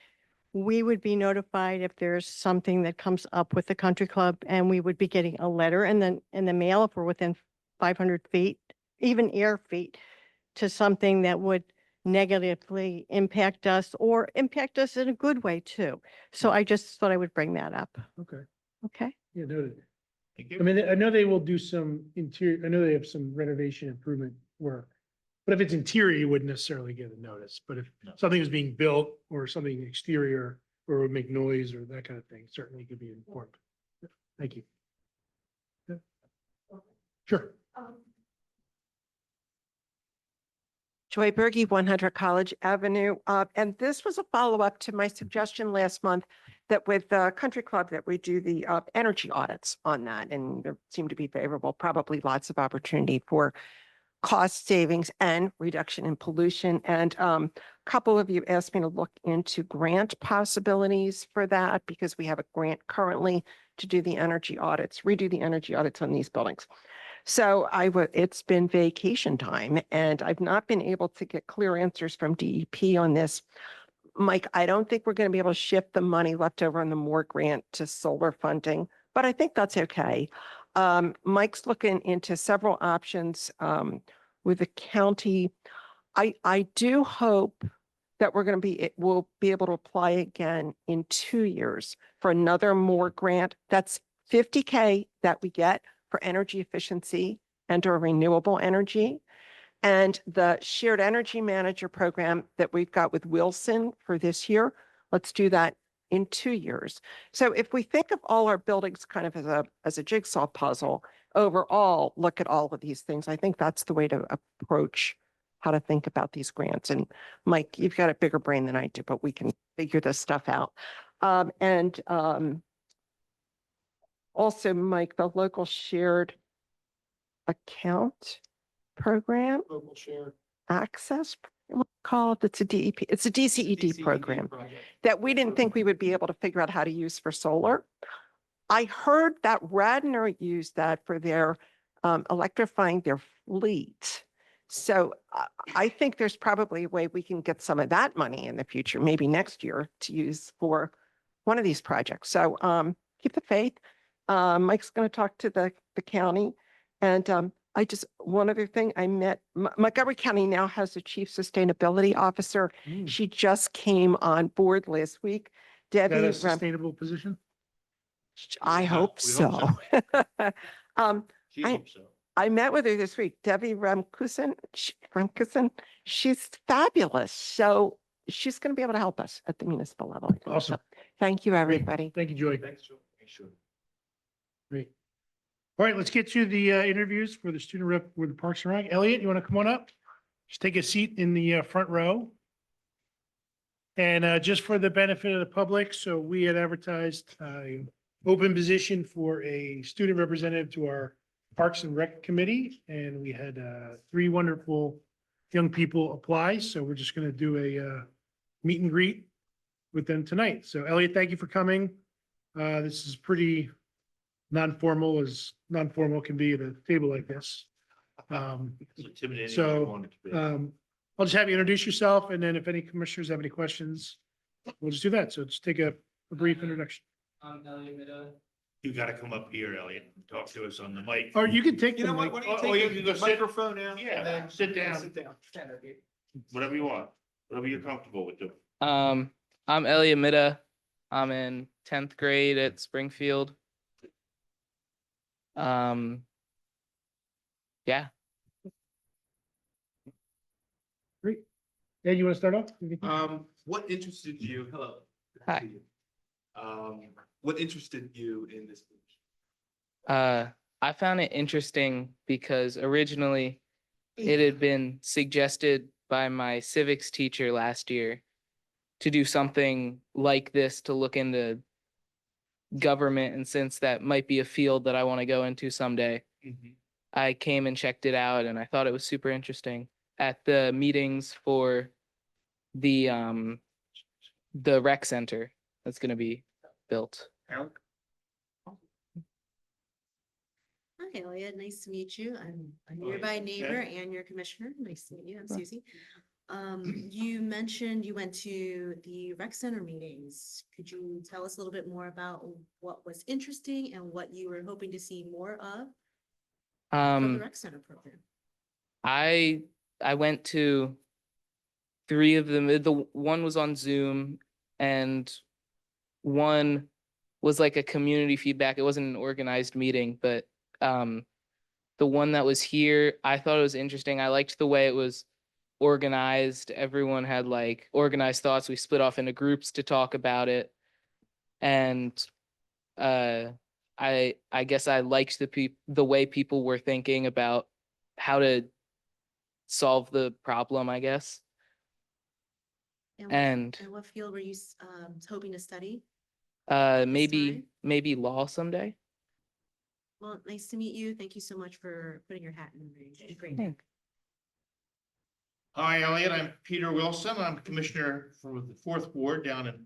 we would be notified if there's something that comes up with the country club, and we would be getting a letter in the mail if we're within 500 feet, even air feet, to something that would negatively impact us or impact us in a good way too. So I just thought I would bring that up. Okay, Okay. yeah, noted. Thank I you. mean, I know they will do some interior, I know they have some renovation improvement work. But if it's interior, you wouldn't necessarily get a notice, but if No. something was being built or something exterior or would make noise or that kind of thing, certainly could be informed. Thank you. Yeah. Sure. Joy Berge, 100 College Avenue. And this was a follow-up to my suggestion last month that with the country club that we do the energy audits on that, and there seemed to be favorable, probably lots of opportunity for cost savings and reduction in pollution. And a couple of you asked me to look into grant possibilities for that because we have a grant currently to do the energy audits, redo the energy audits on these buildings. So it's been vacation time and I've not been able to get clear answers from DEP on this. Mike, I don't think we're going to be able to shift the money left over on the Moore grant to solar funding, but I think that's okay. Mike's looking into several options with the county. I do hope that we'll be able to apply again in 2 years for another Moore grant. That's $50K that we get for energy efficiency and or renewable energy. And the shared energy manager program that we've got with Wilson for this year, let's do that in 2 years. So if we think of all our buildings kind of as a jigsaw puzzle, overall, look at all of these things. I think that's the way to approach how to think about these grants. And Mike, you've got a bigger brain than I do, but we can figure this stuff out. Also, Mike, the local shared account program, Local shared. access, what's it called? It's a DEP, it's a DCED program that we didn't think we would be able to figure out how to use for solar. I heard that Radnor used that for their electrifying their fleet. So I think there's probably a way we can get some of that money in the future, maybe next year, to use for one of these projects. So keep the faith. Mike's going to talk to the county. And one other thing, I met, Montgomery County now has a chief sustainability officer. She just came on board last week. Is that Debbie, a sustainable position? I hope we so. hope She I- hopes so. I met with her this week, Debbie Remkusen, she's fabulous. So she's going to be able to help us at the municipal level. I think. Awesome. So, thank you, Great. everybody. Thank you, Joy. Thanks, Joe. Sure. Great. All right, let's get to the interviews for the student rep with the Parks and Rec. Elliot, you want to come on up? Just take a seat in the front row. And just for the benefit of the public, so we had advertised open position for a student representative to our Parks and Rec Committee, and we had 3 wonderful young people apply. So we're just going to do a meet and greet with them tonight. So Elliot, thank you for coming. This is pretty non-formal, as non-formal can be at a table like this. It's intimidating. So, I don't want it to be. I'll just have you introduce yourself, and then if any commissioners have any questions, we'll just do that. So just take a brief introduction. You gotta come up here, Elliot, and talk to us on the mic. Or you can take You know the what? mic. Why Oh, don't you you can take go the sit. microphone now? Yeah, and then sit down. Sit down. Stand there, Gabe. Whatever you want, whatever you're comfortable with doing. I'm Elliot Mitta. I'm in 10th grade at Springfield. Yeah. Great. Ed, you want to start off? What interested you? Hello. Good to Hi. see you. What interested you in this position? I found it interesting because originally it had been suggested by my civics teacher last year to do something like this, to look into government, and since that might be a field that I want to go into someday, I came and checked it out and I thought it was super interesting. At the meetings for the rec center that's going to be built. Eric? Hi, Elliot. Nice to meet you. I'm a nearby neighbor and your commissioner. Nice to meet you. I'm Susie. You mentioned you went to the rec center meetings. Could you tell us a little bit more about what was interesting and what you were hoping to see more of from the rec center program? I went to 3 of them. The one was on Zoom and one was like a community feedback. It wasn't an organized meeting, but the one that was here, I thought it was interesting. I liked the way it was organized. Everyone had like organized thoughts. We split off into groups to talk about it. And I guess I liked the way people were thinking about how to solve the problem, I guess. And what field were you hoping to study? maybe law someday. Well, nice to meet you. Thank you so much for putting your hat in the ring. It's great. Thanks. Hi, Elliot. I'm Peter Wilson. I'm Commissioner for the 4th Ward down in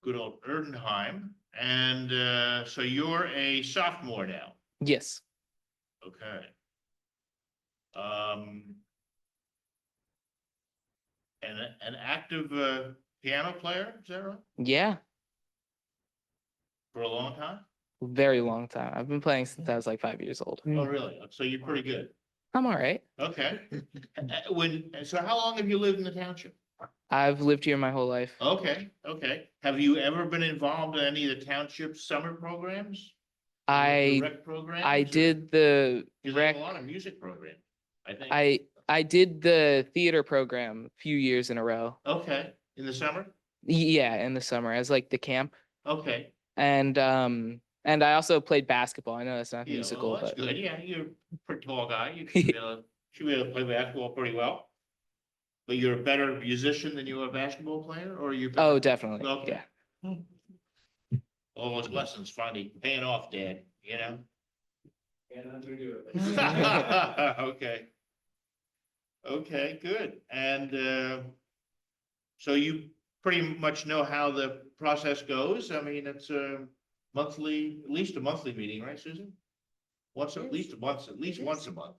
good old Erdenheim. And so you're a sophomore now. Yes. Okay. And an active piano player, is that right? Yeah. For a long time? Very long time. I've been playing since I was like 5 years old. Oh, really? So you're pretty good. I'm all right. Okay. So how long have you lived in the township? I've lived here my whole life. Okay, okay. Have you ever been involved in any of the township summer programs? The I rec programs? I or- did the 'cause they have rec. a lot of music programs, I think. I did the theater program a few years in a row. Okay, in the summer? Yeah, in the summer as like the camp. Okay. And I also played basketball. I know that's not Yeah, musical, well, that's but good. Yeah, you're a pretty tall guy. You should be able to play basketball pretty well. But you're a better musician than you are a basketball player, or you? oh, definitely. Okay. Yeah. All those lessons finally paying off, Dad, you know? Okay. Okay, good. And so you pretty much know how the process goes? I mean, it's a monthly, at least a monthly meeting, right, Susan? At least once a month.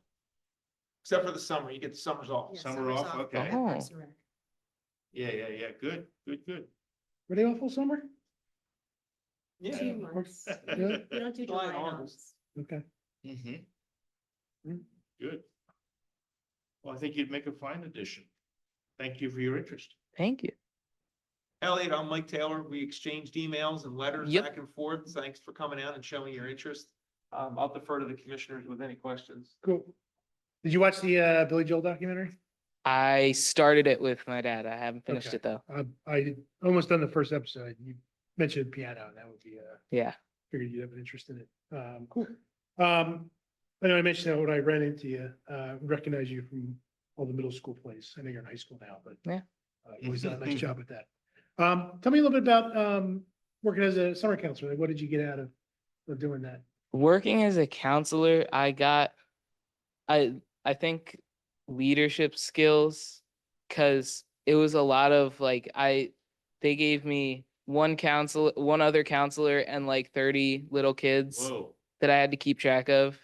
Except for the summer, you get the summers off. Yeah, Summer summer's off, okay. at Oh. Parks and Rec. Yeah, good. Were they off all summer? Yeah. 2 months. Yeah. We don't do July July and and August. August. Okay. Mm-hmm. Good. Well, I think you'd make a fine addition. Thank you for your interest. Thank you. Elliot, I'm Mike Taylor. We exchanged emails and letters Yep. back and forth. Thanks for coming out and showing your interest. I'll defer to the commissioners with any questions. Cool. Did you watch the Billy Joel documentary? I started it with my dad. I haven't finished Okay. it though. I almost done the first episode. You mentioned piano, and that would be Yeah. figured you'd have an interest in it. Cool. I know I mentioned that when I ran into you, recognize you from all the middle school plays. I know you're in high school now, but Yeah. you always done a nice job with that. Tell me a little bit about working as a summer counselor. Like, what did you get out of doing that? Working as a counselor, I think leadership skills, because it was a lot of like they gave me one other counselor and like 30 little kids Whoa. that I had to keep track of.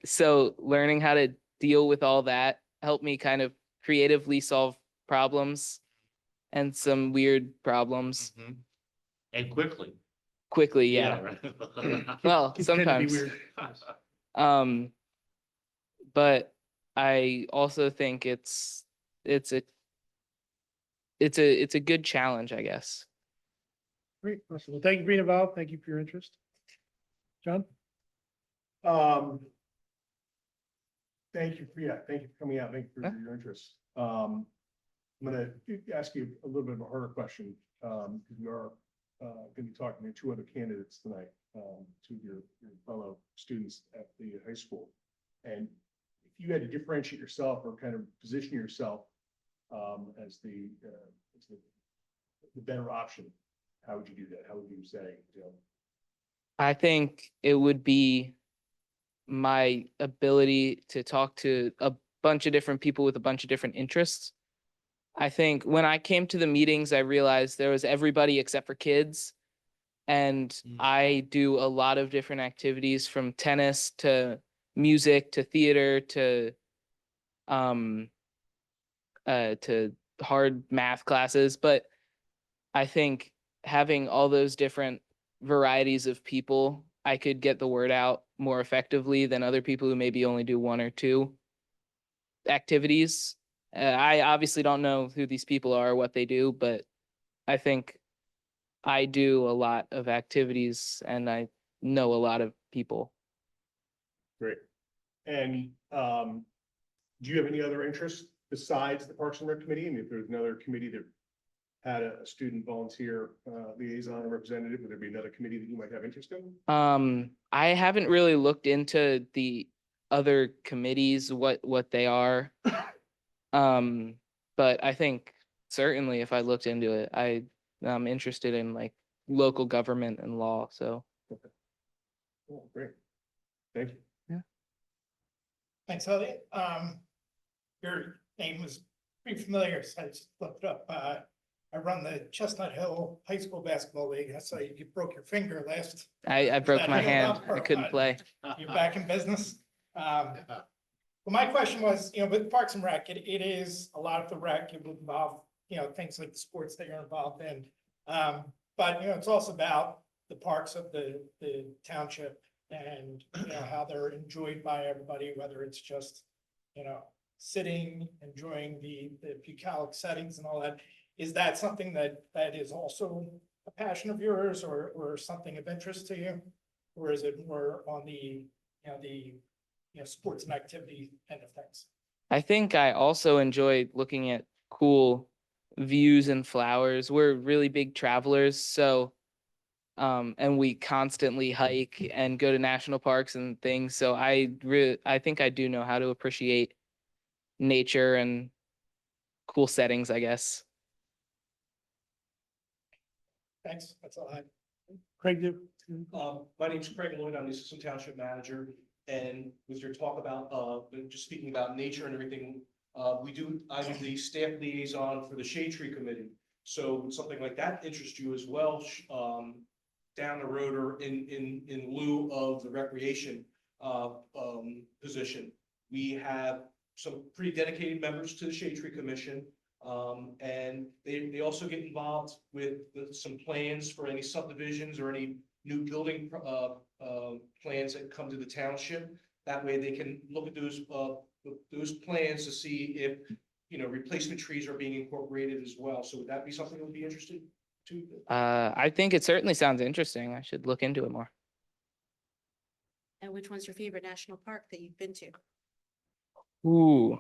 So learning how to deal with all that helped me kind of creatively solve problems and some weird problems Mhm. And quickly. quickly. Yeah. Right. Well, Kids tend to be sometimes. weird. But I also think it's a good challenge, I guess. Great. Awesome. Well, thank you for being involved. Thank you for your interest. John? Thank you for coming out. Thank you for your interest. I'm gonna ask you a little bit of a harder question. We are gonna be talking to 2 other candidates tonight, to your fellow students at the high school. And if you had to differentiate yourself or kind of position yourself as the better option, how would you do that? How would you say, I think it would be my ability to talk to a bunch of different people with a bunch of different interests. I think when I came to the meetings, I realized there was everybody except for kids. And I do a lot of different activities, from tennis to music to theater to to hard math classes, but I think having all those different varieties of people, I could get the word out more effectively than other people who maybe only do one or two activities. I obviously don't know who these people are or what they do, but I think I do a lot of activities and I know a lot of people. Great. And, do you have any other interests besides the Parks and Rec Committee? And if there's another committee that had a student volunteer, liaison or representative, would there be another committee that you might have interest in? I haven't really looked into the other committees, what they are. But I think certainly if I looked into it, I'm interested in like local government and law, so. Oh, great. Thank you. Thanks, Elliot. Your name was pretty familiar, so I just looked it up. I run the Chestnut Hill High School Basketball League. I saw you broke your finger last. I broke that my held hand. up, or I couldn't what? play. You're back in business. Well, my question was, with Parks and Rec, it is a lot of the rec, it would involve, things like the sports that you're involved in. But, it's also about the parks of the township and, how they're enjoyed by everybody, whether it's just, sitting, enjoying the bucolic settings and all that. Is that something that is also a passion of yours or something of interest to you? Or is it more on the sports and activity end of things? I think I also enjoy looking at cool views and flowers. We're really big travelers, so and we constantly hike and go to national parks and things. So I think I do know how to appreciate nature and cool settings, I guess. Thanks, that's all I have. Craig, do. My name's Craig Lloyd. I'm the Assistant Township Manager. And with your talk about, just speaking about nature and everything, I do the staff liaison for the Shade Tree Committee. So would something like that interest you as well, down the road or in lieu of the recreation, position? We have some pretty dedicated members to the Shade Tree Commission. And they also get involved with some plans for any subdivisions or any new building plans that come to the township. That way they can look at those plans to see if, replacement trees are being incorporated as well. So would that be something that would be interesting to? I think it certainly sounds interesting. I should look into it more. And which one's your favorite national park that you've been to? Ooh,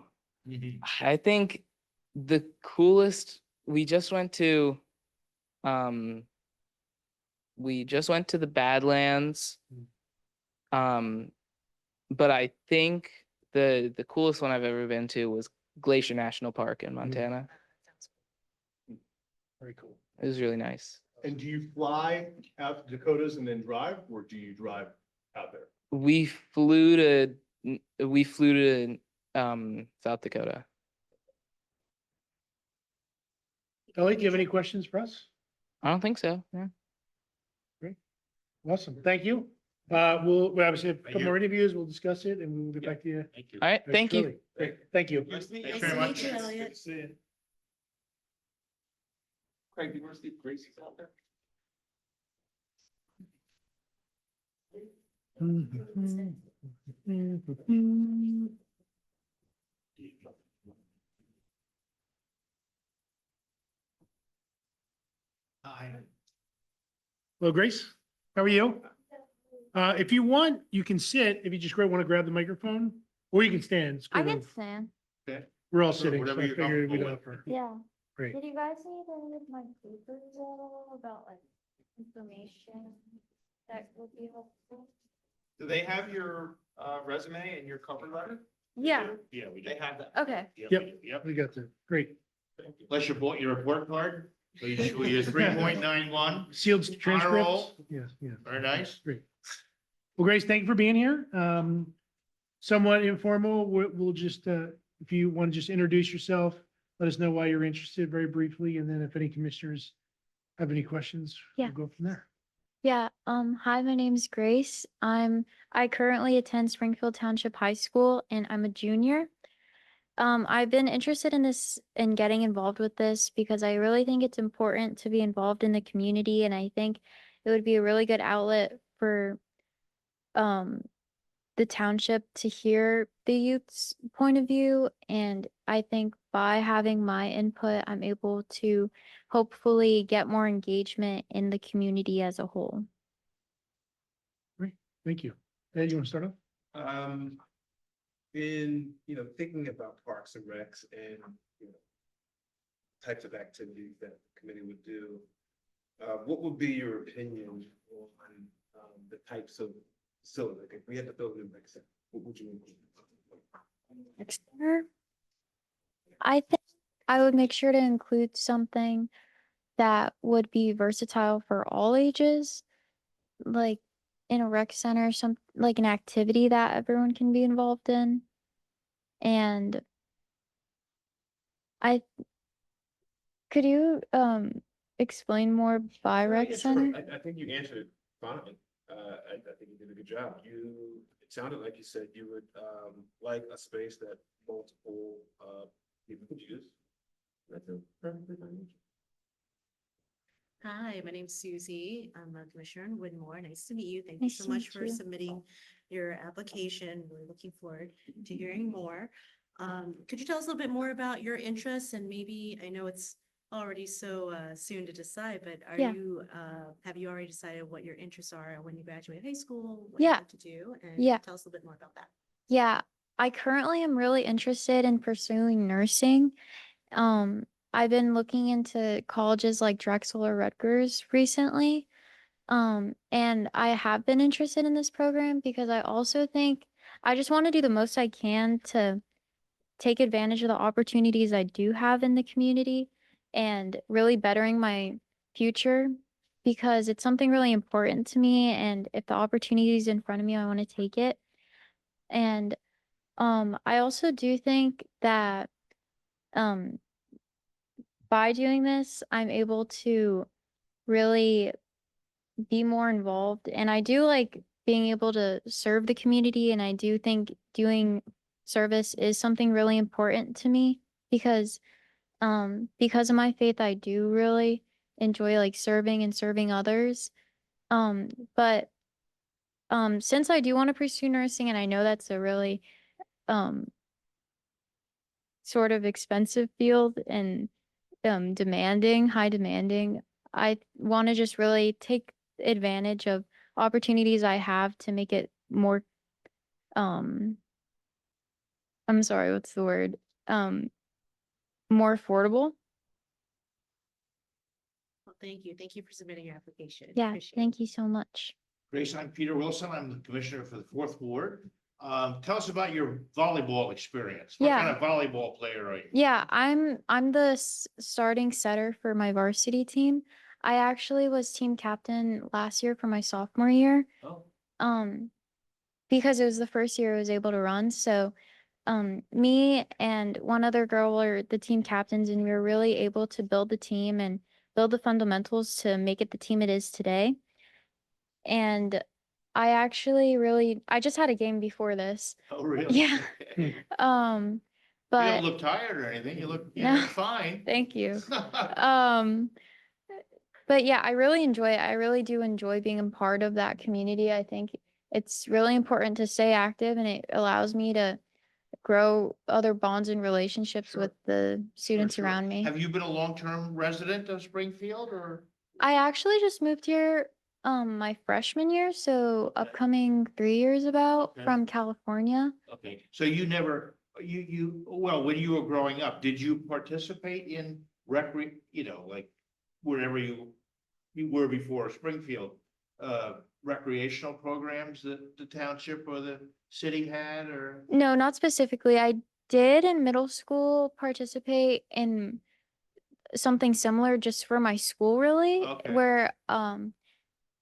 I think the coolest, we just went to the Badlands. But I think the coolest one I've ever been to was Glacier National Park in Montana. Very cool. It was really nice. And do you fly out to Dakotas and then drive, or do you drive out there? We flew to South Dakota. Elliot, do you have any questions for us? I don't think so. Yeah. Awesome. Thank you. We obviously have a couple more interviews. We'll discuss it and we'll get back to you. Thank you. All right. Thank you. shortly. Great. Thank you. Nice to meet Nice you. to meet you, Elliot. Craig, do you want to see if Gracie's out there? Hello, Grace. How are you? If you want, you can sit. If you just want to grab the microphone, or you can stand. It's I good. can stand. We're all Sure, sitting. So whatever I you're figured we'd comfortable offer. Yeah. Great. Did you guys need any of my papers at all about like information that would be helpful? Do they have your resume and your cover letter? Yeah, Yeah, we They have that. okay. Yep. We got that. Great. Plus your report card, so your 3.91, Sealed transcripts. roll. Yes, yes. very nice. Great. Well, Grace, thank you for being here. Somewhat informal. We'll just, if you want to just introduce yourself, let us know why you're interested very briefly. And then if any commissioners have any questions, Yeah. we'll go from there. Yeah, hi, my name's Grace. I currently attend Springfield Township High School and I'm a junior. I've been interested in this and getting involved with this because I really think it's important to be involved in the community, and I think it would be a really good outlet for um the township to hear the youth's point of view. And I think by having my input, I'm able to hopefully get more engagement in the community as a whole. Great, thank you. Ed, you want to start off? Thinking about parks and recs and, types of activities that the committee would do, what would be your opinion on, the types of facilities? Like, if we had to build a new rec center, what would you? Next year, I think I would make sure to include something that would be versatile for all ages, like in a rec center, some like an activity that everyone can be involved in. And I could you explain more by rec Yeah, sure. center? I think you answered it fine. I think you did a good job. It sounded like you said you would, like a space that multiple, people could use. That's a perfectly fine answer. Hi, my name's Susie. I'm a commissioner in Woodmore. Nice to meet you. Thank you Nice so to much meet for you. submitting your application. We're looking forward to hearing more. Could you tell us a little bit more about your interests and maybe, I know it's already so soon to decide, but Yeah. have you already decided what your interests are when you graduate high school? What you Yeah. want to do? And Yeah. tell us a little bit more about that. Yeah, I currently am really interested in pursuing nursing. Um, I've been looking into colleges like Drexel or Rutgers recently. And I have been interested in this program because I also think I just want to do the most I can to take advantage of the opportunities I do have in the community and really bettering my future because it's something really important to me. And if the opportunity is in front of me, I want to take it. And I also do think that um by doing this, I'm able to really be more involved. And I do like being able to serve the community. And I do think doing service is something really important to me because of my faith, I do really enjoy like serving and serving others. But since I do want to pursue nursing and I know that's a really um sort of expensive field and high demanding. I want to just really take advantage of opportunities I have to make it more um I'm sorry, what's the word? Um More affordable. Well, thank you. Thank you for submitting your application. Yeah, Appreciate thank it. you so much. Grace, I'm Peter Wilson. I'm the commissioner for the fourth ward. Tell us about your volleyball experience. What Yeah. kind of volleyball player are you? Yeah, I'm the starting setter for my varsity team. I actually was team captain last year for my sophomore year. Oh, Um because it was the first year I was able to run. So me and one other girl were the team captains, and we were really able to build the team and build the fundamentals to make it the team it is today. And I just had a game before this. oh, really? Yeah. Okay. Um, You don't but look tired or anything. You look, No. fine. thank you. Um, but yeah, I really enjoy it. I really do enjoy being a part of that community. I think it's really important to stay active and it allows me to grow other bonds and relationships Sure. with the students Sure. around me. Have you been a long-term resident of Springfield or? I actually just moved here my freshman year, so Okay. upcoming 3 years about Okay. from California. Okay, so you never, well, when you were growing up, did you participate in like wherever you were before Springfield? Recreational programs that the township or the city had or? No, not specifically. I did in middle school participate in something similar just for my school really, Okay. where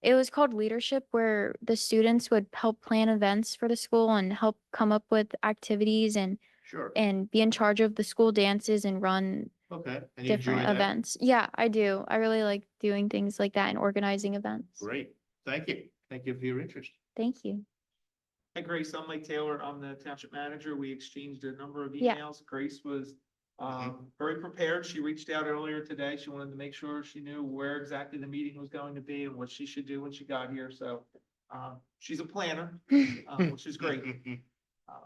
it was called leadership, where the students would help plan events for the school and help come up with activities Sure, and be in charge of the school dances and run okay, and you enjoy different that? events. Yeah, I do. I really like doing things like that and organizing events. Great, thank you for your interest. Thank you. Hi, Grace. I'm Mike Taylor. I'm the township manager. We exchanged a number of Yeah. emails. Grace was very prepared. She reached out earlier today. She wanted to make sure she knew where exactly the meeting was going to be and what she should do when she got here. So she's a planner, which is great.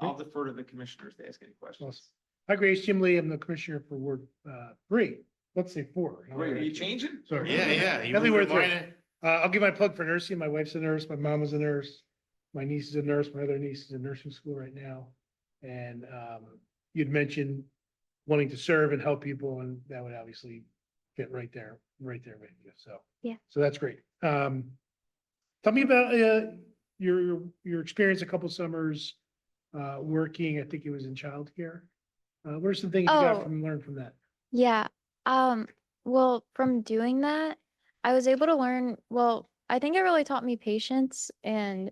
I'll defer to the commissioners to ask any questions. Awesome. Hi, Grace. Jim Lee. I'm the commissioner for Ward 3. Let's say 4. Wait, are you changing? Sorry. Yeah, yeah. you Definitely moved Ward 3. mine. I'll give my plug for nursing. My wife's a nurse. My mom is a nurse. My niece is a nurse. My other niece is in nursing school right now. And you'd mentioned wanting to serve and help people, and that would obviously fit right there with you. So. Yeah. So that's great. Tell me about your experience a couple summers working. I think it was in childcare. What are some things you got Oh. learned from that? Yeah. Well, from doing that, I was able to learn, well, I think it really taught me patience and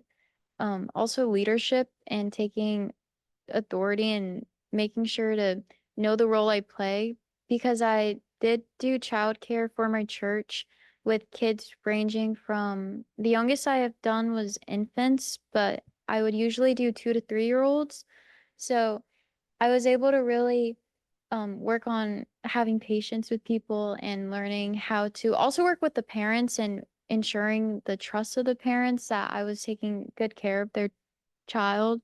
also leadership and taking authority and making sure to know the role I play, because I did do childcare for my church with kids ranging from, the youngest I have done was infants, but I would usually do 2 to 3 year olds. So I was able to really work on having patience with people and learning how to also work with the parents and ensuring the trust of the parents that I was taking good care of their child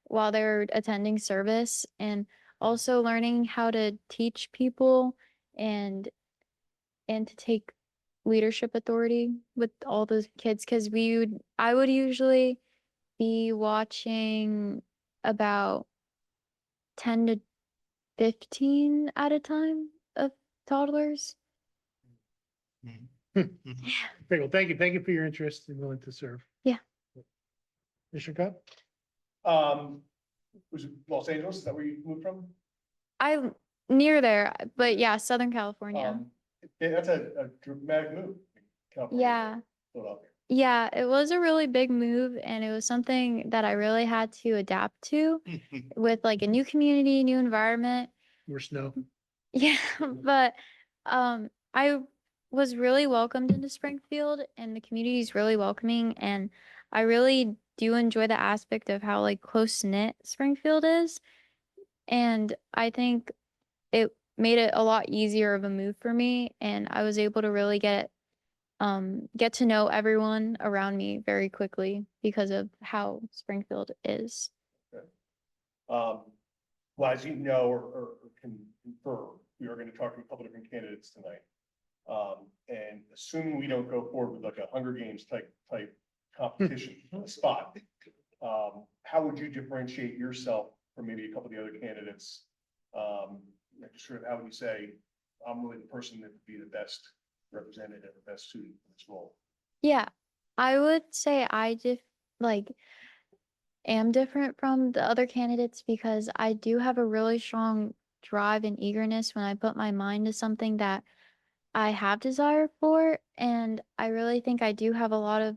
while they're attending service, and also learning how to teach people and to take leadership authority with all the kids, because I would usually be watching about 10 to 15 at a time of toddlers. Very well. Thank you. Thank you for your interest and willing to serve. Yeah. Mr. Cup? Was it Los Angeles? Is that where you moved from? I'm near there, but yeah, Southern California. That's a dramatic move. California, Yeah. Philadelphia. Yeah, it was a really big move, and it was something that I really had to adapt to with like a new community, new environment. More snow. Yeah, but I was really welcomed into Springfield, and the community is really welcoming, and I really do enjoy the aspect of how like close knit Springfield is. And I think it made it a lot easier of a move for me, and I was able to really get to know everyone around me very quickly because of how Springfield is. Well, as you know, or can infer, we are going to talk to a couple different candidates tonight. And assuming we don't go forward with like a Hunger Games type competition spot, how would you differentiate yourself from maybe a couple of the other candidates? Just sort of how would you say, I'm really the person that would be the best representative, the best suited for this role? Yeah, I would say am different from the other candidates because I do have a really strong drive and eagerness when I put my mind to something that I have desire for, and I really think I do have a lot of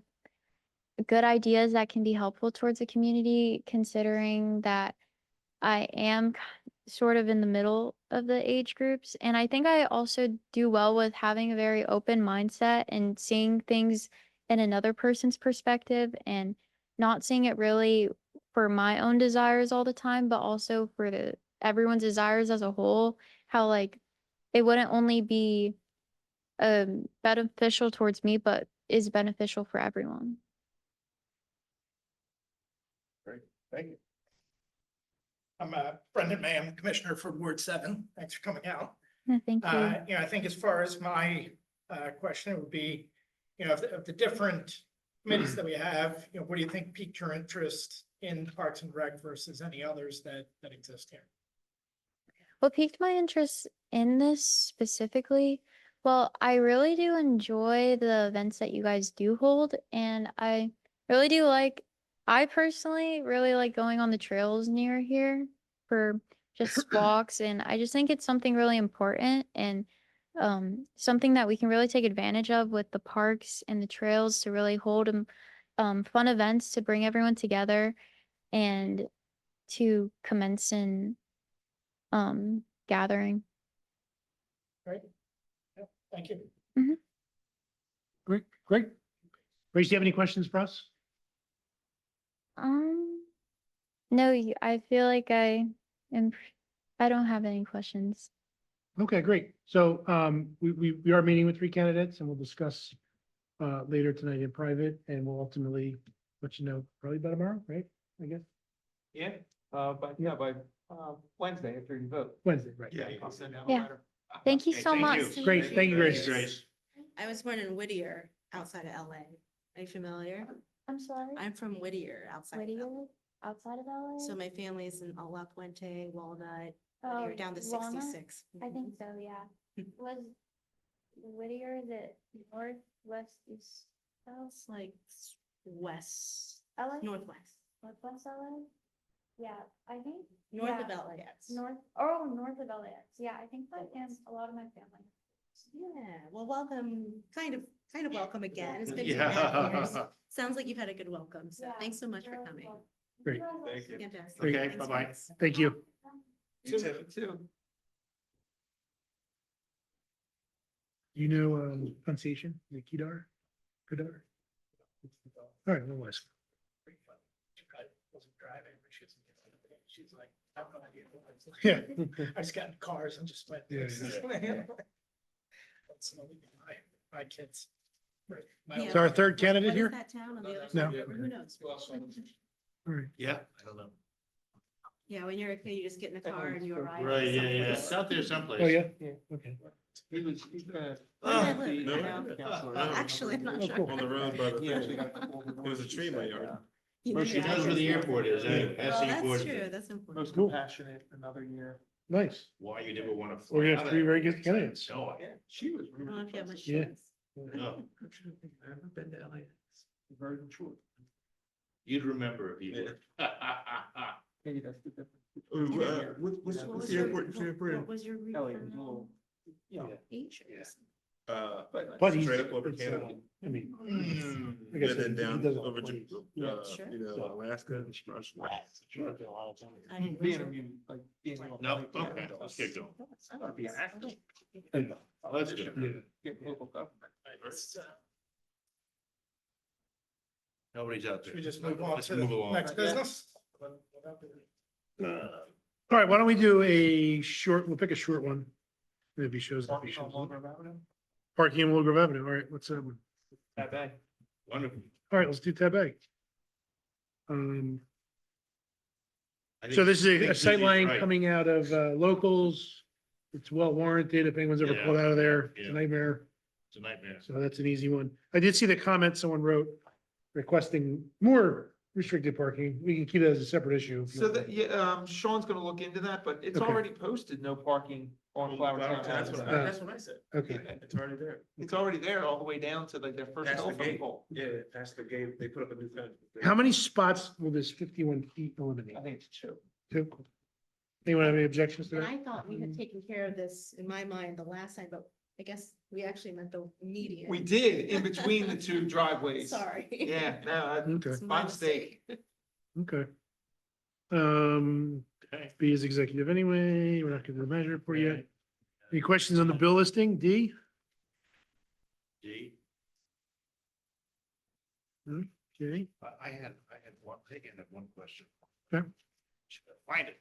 good ideas that can be helpful towards the community, considering that I am sort of in the middle of the age groups. And I think I also do well with having a very open mindset and seeing things in another person's perspective and not seeing it really for my own desires all the time, but also for everyone's desires as a whole. How like it wouldn't only be beneficial towards me, but is beneficial for everyone. Great, thank you. I'm Brendan May. I'm the commissioner for Ward 7. Thanks for coming out. No, thank you. I think as far as my question, it would be, of the different committees that we have, what do you think piqued your interest in Parks and Rec versus any others that exist here? What piqued my interest in this specifically? Well, I really do enjoy the events that you guys do hold, and I really do I personally really like going on the trails near here for just walks, and I just think it's something really important and something that we can really take advantage of with the parks and the trails to really hold fun events to bring everyone together and to commence in gathering. Great. Yeah, thank you. Great. Grace, do you have any questions for us? No, I feel like I don't have any questions. Okay, great. So we are meeting with three candidates and we'll discuss later tonight in private and we'll ultimately let you know probably by tomorrow, right? I guess Yeah, by Wednesday after you vote. Wednesday, right? Yeah. I'll send out a Yeah. letter. Thank you Okay, so thank much. you. Great, thank you, Grace. Grace. I was born in Whittier, outside of LA. Are you familiar? I'm sorry. I'm from Whittier, outside of Whittier, LA. outside of LA? So my family's in La Puente, Walnut, Oh, Whittier, down to Walnut? 66. I think so, yeah. Was Whittier the north, west, east, south? It's like west, LA? northwest, Northwest LA? Yeah, I think. north yeah, of LAX. north of LAX. Yeah, I think a lot of my family. Yeah, well, welcome, kind of welcome again. It's been Yeah. 2.5 years. Sounds like you've had a good welcome, so Yeah, thanks so much for you're coming. welcome. Great. Thank you. Fantastic. Great. Okay, Thanks, bye-bye. guys. Thank you. You too. You know pronunciation, the Kedar? Kedar? All right, no worries. She's like, I have no idea. Yeah. I just got in cars and just went. Yeah, That's my kids. Right, Yeah. So our third What candidate is here? that town on the other No. side of the river? Who knows? All right. Yeah, I don't know. Yeah, when you're a kid, you just get in a car and you arrive. Right, yeah, yeah, someplace. it's out there someplace. Oh, yeah? Okay. He's Where do I live? no. I know. Well, actually, I'm not Oh, sure. cool. On the road by the. He actually got. It was a tree in my yard. You know She your knows where the address. airport is, anyway. Well, That's the that's important true, thing. that's important. Most Cool. compassionate another year. Nice. Why you never want to fly. We're gonna out have of three that. very good candidates. No, Yeah, she was. I don't know if you have much Yeah. choice. no. I haven't been to LA. Very true. You'd remember if you were. Maybe that's the difference. What's What was the your- airport? What was your? LA is a referral? little, you know, Beach or Yeah. something? But he's. Straight up over it's, Canada. I mean. Mm. like I And said, then he down does all over the to, planes. Sure. you know, Alaska. I didn't being a know. mu- like being. a- No, like, yeah, okay, let's get going. I'll be an actor. Let's go. Yeah. Get local government. Nobody's out there. Should we just move on Let's to move the along. next business? All right, why don't we do a short, we'll pick a short one. Maybe shows up. he Parking on shows up. Long Grove Avenue? Parking in Willow Grove Avenue. All right, what's that one? That day. Wonderful. All right, let's do tab A. I So think- this is I a think sight Susie's line right. coming out of Locals. It's well warranted. If anyone's ever Yeah, pulled out of there, it's yeah. a nightmare. It's a nightmare. So that's an easy one. I did see the comment someone wrote requesting more restricted parking. We can keep that as a separate issue. if you So want. that, yeah, Sean's gonna look into that, but it's Okay. already posted, no parking on Flower Town. That's what Avenue. that's what I said. Okay. Yeah, it's already there. It's already there all the way down to like their first Past the telephone gate. pole. Yeah, past the gate. They put up a new fence. How many spots will this 51 feet I eliminate? think it's two. Two? Anyone have any objections to And that? I thought we had taken care of this in my mind the last time, but I guess we actually meant the median. We did, in between the two driveways. Sorry. Yeah, no, Okay, It's my my mistake. okay. Okay. B is executive anyway. We're not gonna do the measure for you. Any questions on the bill listing? D? Gee, Okay. I had one, I think I had one question. Okay. Should I find it?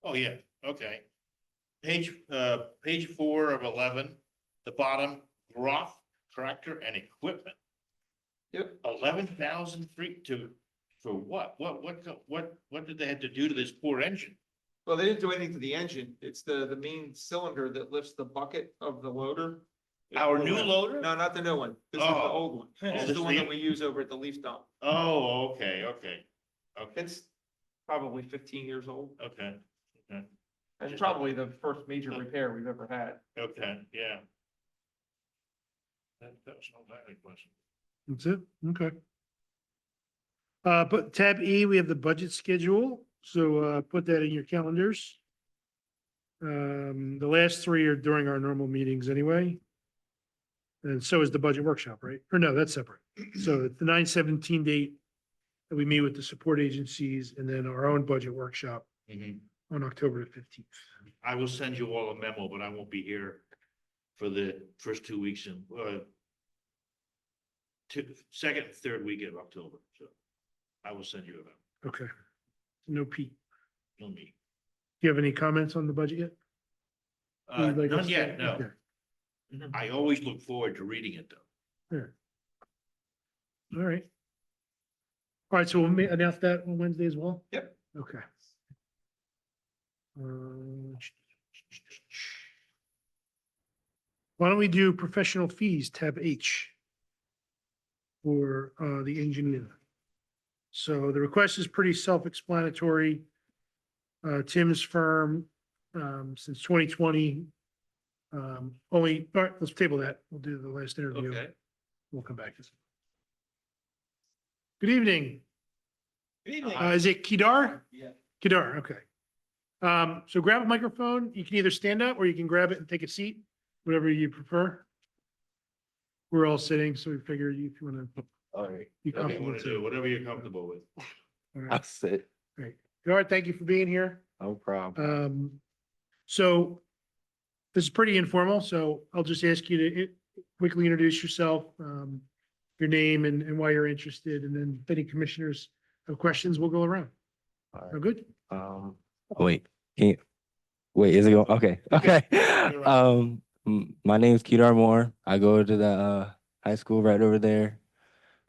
Oh, yeah, okay. Page 4 of 11, the bottom, Groff tractor and equipment. Yep. 11,000 for what? What did they have to do to this poor engine? Well, they didn't do anything to the engine. It's the main cylinder that lifts the bucket of the loader. Our new loader? No, not the new one. This is the Oh. old one. Oh, This is this the one that the- we use over at the leaf dump. Oh, okay. It's probably 15 years old. Okay, And probably the first major repair we've ever had. okay, yeah. That was not my question. That's it? Okay. But tab E, we have the budget schedule, so put that in your calendars. The last three are during our normal meetings anyway. And so is the budget workshop, right? Or no, that's separate. So the 9/17 date that we meet with the support agencies and then our own budget workshop Mhm. on October 15th. I will send you all a memo, but I won't be here for the first 2 weeks in, second, third weekend of October, so I will send you a note. Okay. No Pete. No me. Do you have any comments on the budget yet? You'd like us None to- yet, no. Okay. I always look forward to reading it, though. All right. All right, so we'll announce that on Wednesday as well? Yep. Okay. Why don't we do professional fees, tab H? For the engineer. So the request is pretty self-explanatory. Tim's firm, since 2020. Only, all right, let's table that. We'll do the last interview. Okay. We'll come back. Good evening. Good evening. Is it Kedar? Yeah. Kedar, okay. So grab a microphone. You can either stand up or you can grab it and take a seat, whatever you prefer. We're all sitting, so we figured if you want to All right. be Whatever you comfortable want to do, too. whatever you're comfortable with. All right. I'll sit. Great. Kedar, thank you for being here. No problem. So this is pretty informal, so I'll just ask you to quickly introduce yourself, your name and why you're interested, and then if any commissioners have questions, we'll go around. All All good? Wait, wait, is it going? Okay, okay. My name is Kedar Moore. I go to the high school right over there.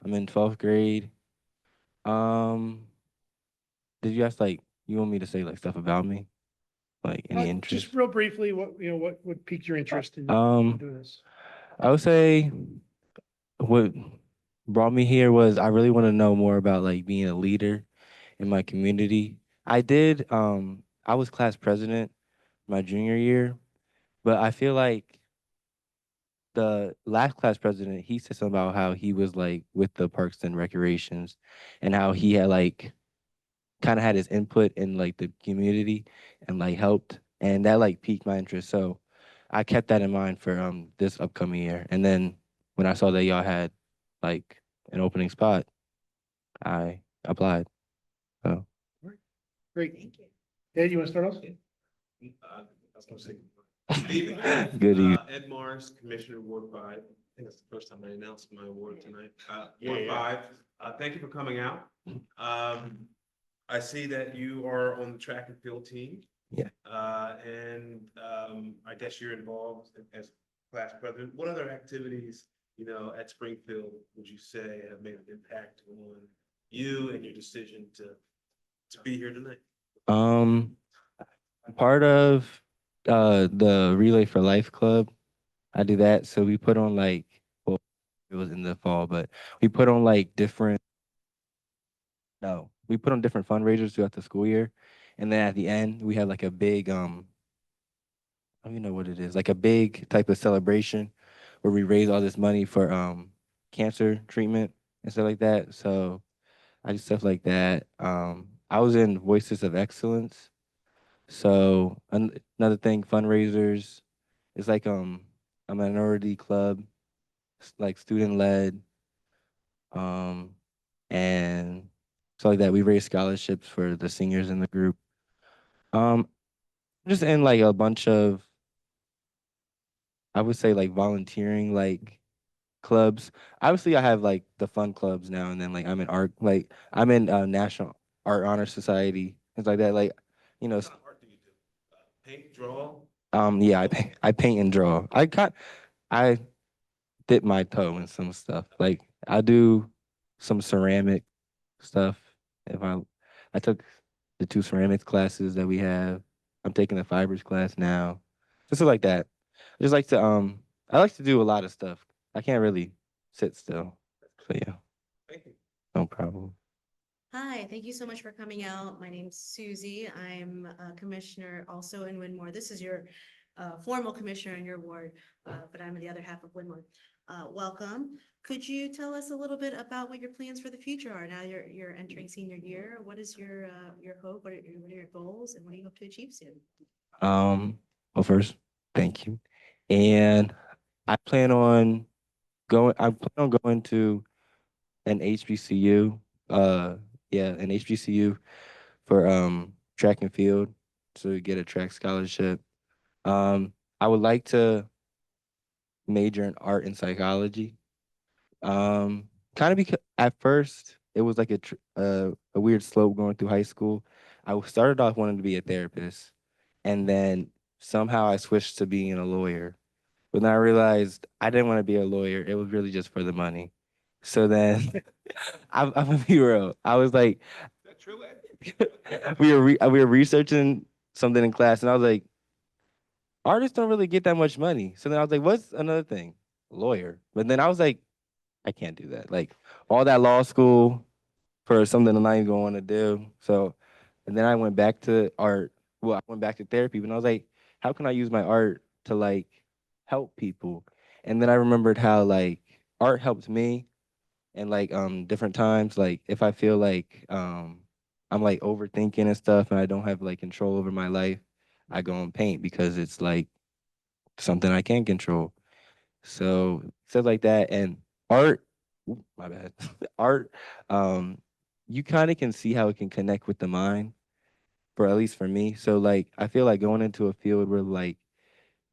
I'm in 12th grade. Did you ask you want me to say stuff about me? Any interest? Just real briefly, what piqued your interest in Um, doing this? I would say what brought me here was I really want to know more about being a leader in my community. I was class president my junior year, but I feel like the last class president, he said something about how he was with the Parks and Recreations and how he had kind of had his input in the community and helped, and that piqued my interest. So I kept that in mind for this upcoming year. And then when I saw that y'all had an opening spot, I applied. So Great. Thank you. Ed, you want to start off? I was gonna say. Good evening. Good evening. Ed Morris, Commissioner Ward 5. I think that's the first time I announced my award tonight. Yeah, Ward yeah. 5, thank you for coming out. I see that you are on the track and field team. Yeah. And I guess you're involved as class president. What other activities, at Springfield would you say have made an impact on you and your decision to be here tonight? Part of the Relay for Life Club, I do that. So we put on well, it was in the fall, but we put on different different fundraisers throughout the school year. And then at the end, we had a big I don't even know what it is, a big type of celebration where we raise all this money for cancer treatment and stuff like that. So I do stuff like that. I was in Voices of Excellence. So another thing, fundraisers, it's a minority club, student led, and so like that. We raise scholarships for the seniors in the group. Just in a bunch of, I would say volunteering clubs. Obviously, I have the fun clubs now and then. I'm in art, I'm in National Art Honor Society, things like that. What kind of art do you do? Paint, draw? Yeah, I paint and draw. I dip my toe in some stuff. I do some ceramic stuff. I took the 2 ceramics classes that we have. I'm taking the fibers class now. Just like that. I like to do a lot of stuff. I can't really sit still. So yeah, Thank you. no problem. Hi, thank you so much for coming out. My name's Susie. I'm a commissioner also in Winmore. This is your formal commissioner in your ward, but I'm in the other half of Winmore. Welcome. Could you tell us a little bit about what your plans for the future are? Now you're entering senior year. What is your hope? What are your goals, and what do you hope to achieve soon? Well, first, thank you. And I plan on going to an HBCU. Yeah, an HBCU for track and field to get a track scholarship. I would like to major in art and psychology. Kind of because at first it was like a weird slope going through high school. I started off wanting to be a therapist, and then somehow I switched to being a lawyer. But then I realized I didn't want to be a lawyer. It was really just for the money. So then I'm gonna be real. I was like, That's true. we were researching something in class, and I was like, artists don't really get that much money. So then I was like, what's another thing? Lawyer. But then I was like, I can't do that. Like all that law school for something I'm not even going to do. So, and then I went back to art. Well, I went back to therapy, and I was like, how can I use my art to like help people? And then I remembered how like art helped me and like different times. Like if I feel like I'm like overthinking and stuff and I don't have like control over my life, I go and paint because it's like something I can control. So stuff like that and art, ooh, my bad. Art, um, you kind of can see how it can connect with the mind, for at least for me. So like I feel like going into a field where like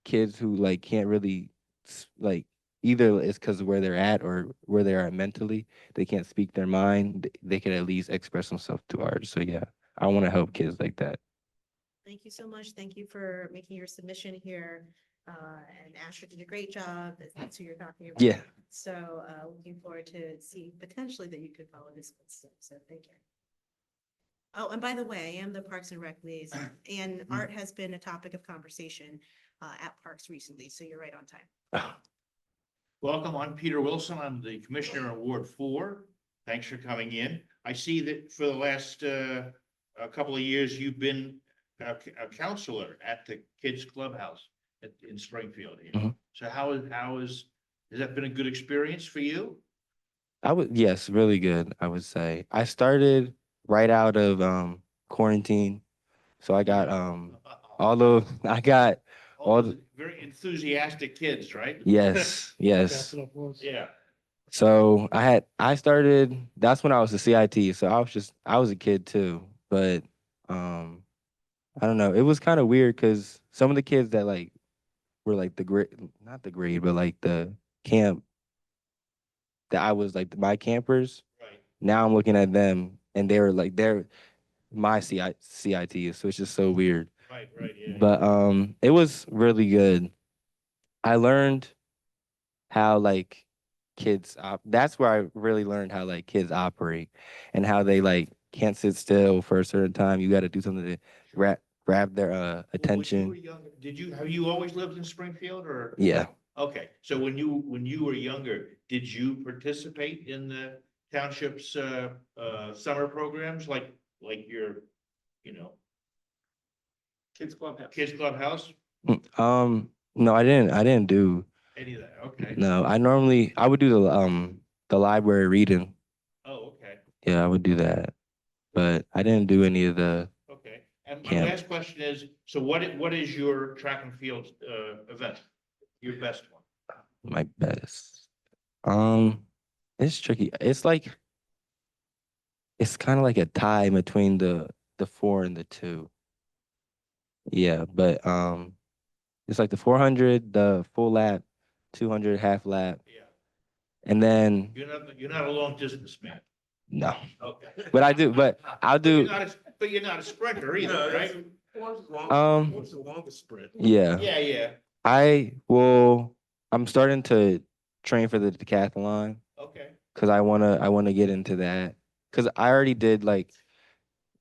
kids who like can't really like either it's because of where they're at or where they are mentally, they can't speak their mind. They can at least express themselves through art. So yeah, I want to help kids like that. Thank you so much. Thank you for making your submission here. And Asher did a great job. That's who you're talking about. Yeah. So, looking forward to see potentially that you could follow this footstep. So thank you. Oh, and by the way, I am the Parks and Rec liaison, and art has been a topic of conversation at Parks recently, so you're right on time. Welcome, I'm Peter Wilson. I'm the Commissioner in Ward 4. Thanks for coming in. I see that for the last a couple of years, you've been a counselor at the Kids Clubhouse in Springfield here. Mhm. So has that been a good experience for you? Yes, really good, I would say. I started right out of quarantine. So I got all those I got all Those the very enthusiastic kids, right? yes, yes. Yeah. So I started that's when I was a CIT. So I was a kid too. But um I don't know. It was kind of weird because some of the kids that like were like the grade not the grade, but like the camp that I was like my campers. Right. Now I'm looking at them and they're my CIT, so it's just so weird. Right, yeah. But it was really good. I learned how like that's where I really learned how like kids operate and how they like can't sit still for a certain time. You got to do something to grab their When you were attention. younger, have you always lived in Springfield or? Yeah. Okay, so when you were younger, did you participate in the township's summer programs like your, you know, Kids Clubhouse. Kids Clubhouse? No, I didn't do Any of that? Okay. no. I would do the library reading. Oh, okay, Yeah, I would do that. But I didn't do any of the okay. And my camp. last question is, so what is your track and field event? Your best one? My best. It's tricky. It's kind of like a tie between the 4 and the 2. Yeah, but it's like the 400, the full lap, 200 half lap, Yeah. and then You're not a long distance man. no. Okay. But I'll do. But you're not a sprinter either, right? What's the longest sprint? Yeah. Yeah. I'm starting to train for the decathlon Okay. because I wanna get into that. Because I already did like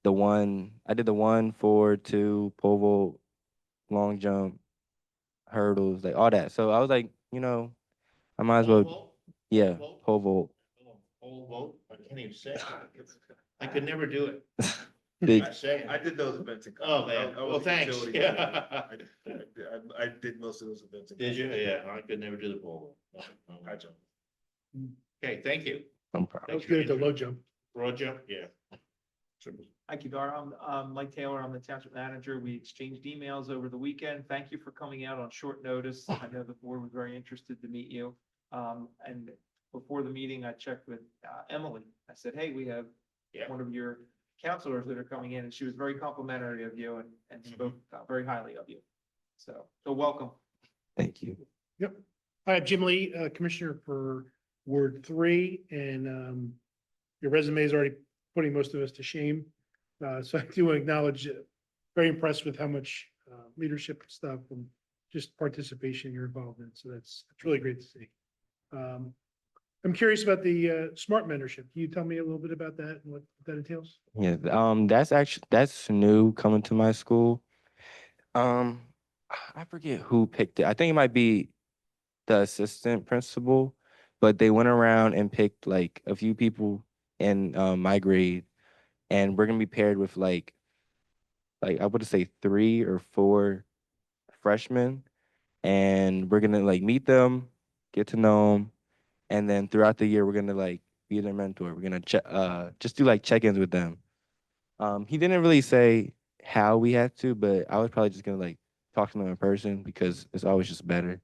I did the 1, 4, 2, pole vault, long jump, hurdles, like all that. So I was like, I might as Pole well, vault? yeah, Pole vault? pole vault. Pole vault? I can't even say it. I could never do it. Did Not saying. I did those events in Oh, college. man. I was Well, a thanks. utility Yeah. I did most of those events. In Did you? college. Yeah, I could never do the pole vault. No. I jumped. Okay, thank you. no problem. That was good at the low jump. Broad jump, yeah. Hi, Kedar. I'm Mike Taylor. I'm the township manager. We exchanged emails over the weekend. Thank you for coming out on short notice. I know the board was very interested to meet you. And before the meeting, I checked with Emily. I said, hey, we have one of your counselors that are coming in, and she was very complimentary of you and spoke very highly of you. So welcome. Thank you. Yep. I have Jim Lee, Commissioner for Ward 3, and your resume is already putting most of us to shame. So I do acknowledge, very impressed with how much leadership stuff and just participation you're involved in. So that's really great to see. I'm curious about the smart mentorship. Can you tell me a little bit about that and what that entails? Yeah, that's new coming to my school. I forget who picked it. I think it might be the assistant principal, but they went around and picked like a few people in my grade, and we're gonna be paired with like I would say 3 or 4 freshmen, and we're gonna like meet them, get to know them, and then throughout the year we're gonna like be their mentor. We're gonna just do like check-ins with them. He didn't really say how we had to, but I was probably just gonna like talk to them in person because it's always just better.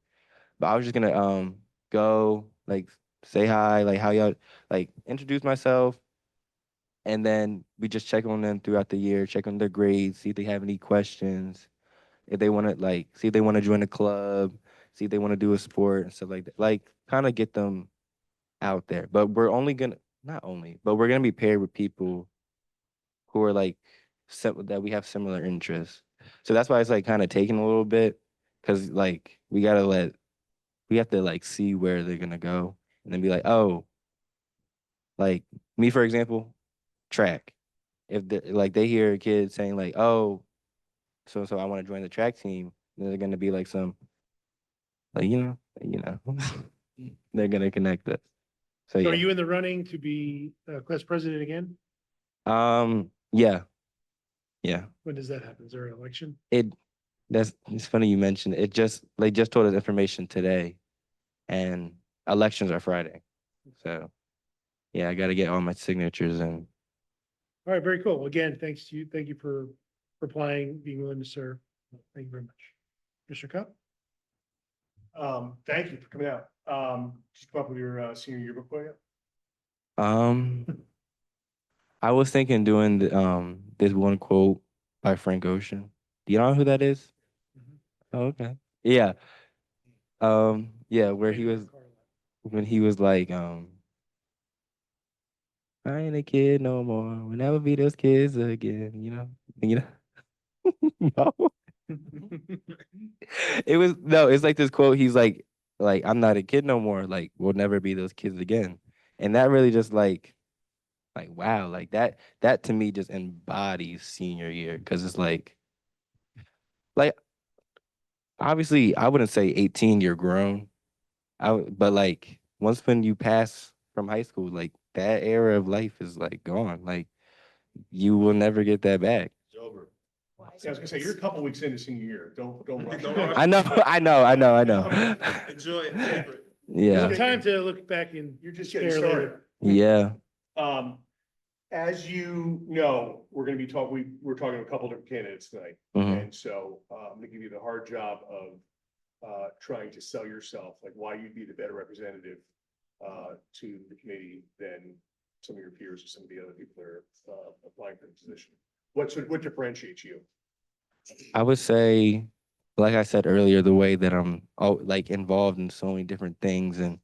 But I was just gonna go like say hi, like how y'all, like introduce myself, and then we just check on them throughout the year, check on their grades, see if they have any questions, if they want to like see if they want to join a club, see if they want to do a sport and stuff like that. Like kind of get them out there. But we're only gonna not only, but we're gonna be paired with people who are like that we have similar interests. So that's why it's like kind of taking a little bit, because like we have to like see where they're gonna go and then be like, oh, like me for example, track. If they hear a kid saying like, oh, so I want to join the track team, then they're gonna be like some like they're gonna connect us. So So are yeah. you in the running to be class president again? Yeah. Yeah. When does that happen? Is there an election? It's funny you mentioned it. They just told us information today, and elections are Friday. So yeah, I got to get all my signatures in. All right, very cool. Well, again, thanks to you. Thank you for applying, being willing to serve. Thank you very much. Mr. Cup? Thank you for coming out. Just come up with your senior yearbook for you. I was thinking doing this one quote by Frank Ocean. Do you know who that is? Oh, okay. Yeah. Yeah, where he was when he was like, I ain't a kid no more. We'll never be those kids again, you know. No. It's like this quote. He's like, I'm not a kid no more. Like, we'll never be those kids again. And that really just like, wow, like that to me just embodies senior year. Cause it's like, obviously I wouldn't say 18, you're grown. But like, once when you pass from high school, like that era of life is like gone. Like, you will never get that back. It's over. Yeah, I was gonna say, you're a couple weeks into senior year. Don't rush. Don't rush. I know. Enjoy it, savor it. Yeah. It's time to look back and You're just getting despair started. later. Yeah. As you know, we're gonna be talking, we're talking to a couple different candidates tonight. Mhm. And so, I'm gonna give you the hard job of, trying to sell yourself, like why you'd be the better representative, to the committee than some of your peers or some of the other people that are, applying for the position. What differentiates you? I would say, like I said earlier, the way that I'm like involved in so many different things, and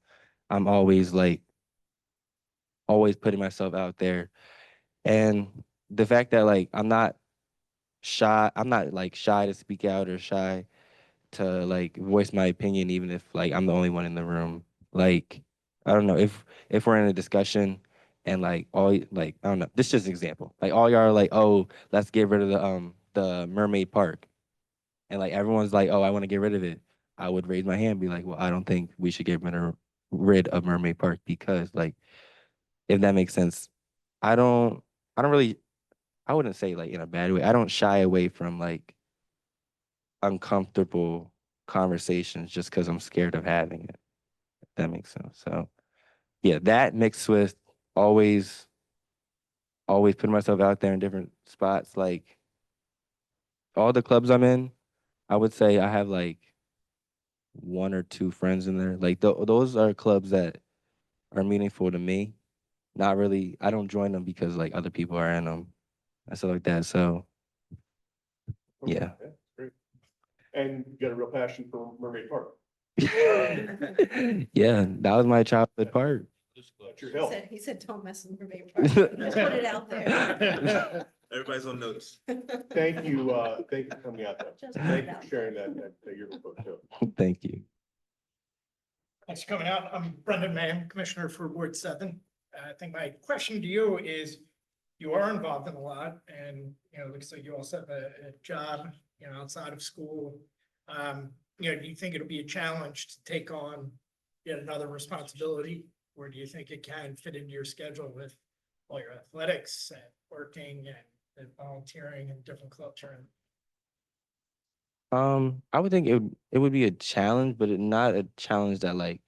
I'm always putting myself out there. And the fact that like I'm not shy to speak out or shy to like voice my opinion, even if like I'm the only one in the room. Like, I don't know, if we're in a discussion and like like I don't know, this is just an example. Like all y'all are like, oh, let's get rid of the Mermaid Park. And like everyone's like, oh, I want to get rid of it. I would raise my hand and be like, well, I don't think we should get rid of Mermaid Park because like, if that makes sense, I don't really, I wouldn't say like in a bad way. I don't shy away from like uncomfortable conversations just because I'm scared of having it. If that makes sense. So yeah, that mixed with always putting myself out there in different spots. Like all the clubs I'm in, I would say I have like 1 or 2 friends in there. Like those are clubs that are meaningful to me. Not really, I don't join them because like other people are in them and stuff like that. So yeah. Great. And you got a real passion for Mermaid Park. Yeah, that was my childhood park. That's your He help. said, he said, don't mess with Mermaid Park. Just put it out there. Everybody's on notice. Thank you for coming out. Though. Just Thank you put it for sharing that your report too. Thank you. Thanks for coming out. I'm Brendan Mann, Commissioner for Ward 7. I think my question to you is, you are involved in a lot and, looks like you also have a job, outside of school. Do you think it'll be a challenge to take on yet another responsibility? Or do you think it can fit into your schedule with all your athletics and working and volunteering and different clubs around? I would think it would be a challenge, but not a challenge that like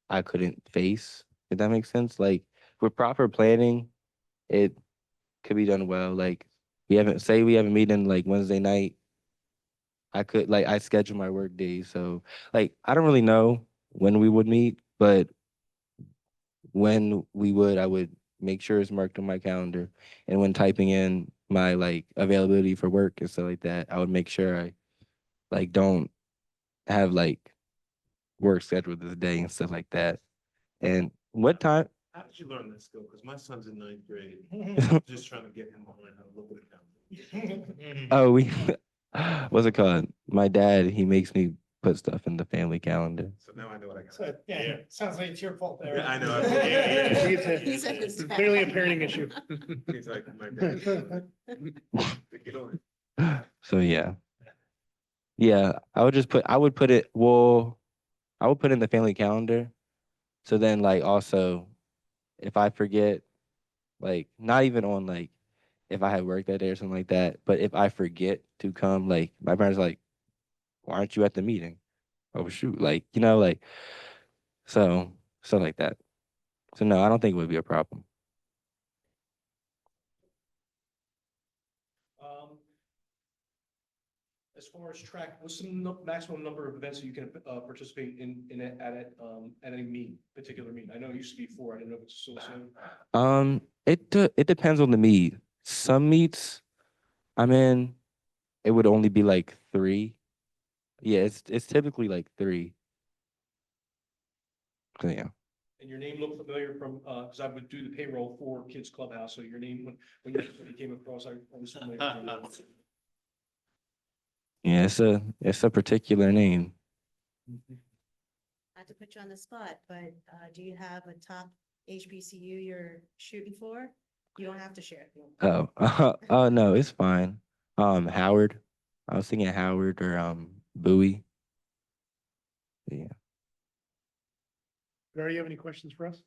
I couldn't face, if that makes sense. Like with proper planning, it could be done well. Like we have a meeting like Wednesday night. I schedule my work days. So like I don't really know when we would meet, but when we would, I would make sure it's marked on my calendar. And when typing in my like availability for work and stuff like that, I would make sure I like don't have like work scheduled this day and stuff like that. And what time? How did you learn that skill? Because my son's in 9th grade. I'm just trying to get him to learn how to look at it. Oh, what's it called? My dad, he makes me put stuff in the family calendar. So now I know what I got. So, yeah, sounds like it's your fault there. I know. He said it's Clearly a parenting issue. He's like, my dad. Get on it. So yeah. Yeah, I would put it, I would put it in the family calendar. So then like also if I forget, like not even on like if I had work that day or something like that, but if I forget to come, like my parents are like, why aren't you at the meeting? Oh shoot, like, like so like that. So no, I don't think it would be a problem. As far as track, what's the maximum number of events that you can participate in at any meet, particular meet? I know it used to be 4. I didn't know if it's still the same. It depends on the meet. Some meets I'm in, it would only be like 3. Yeah, it's typically like 3. So yeah. And your name looked familiar from, because I would do the payroll for Kids Clubhouse, so your name, when you came across, I was familiar. Yeah, it's a particular name. Not to put you on the spot, but do you have a top HBCU you're shooting for? You don't have to share it. Oh, no, it's fine. Howard. I was thinking Howard or Bowie. Yeah. Barry, you have any questions for us?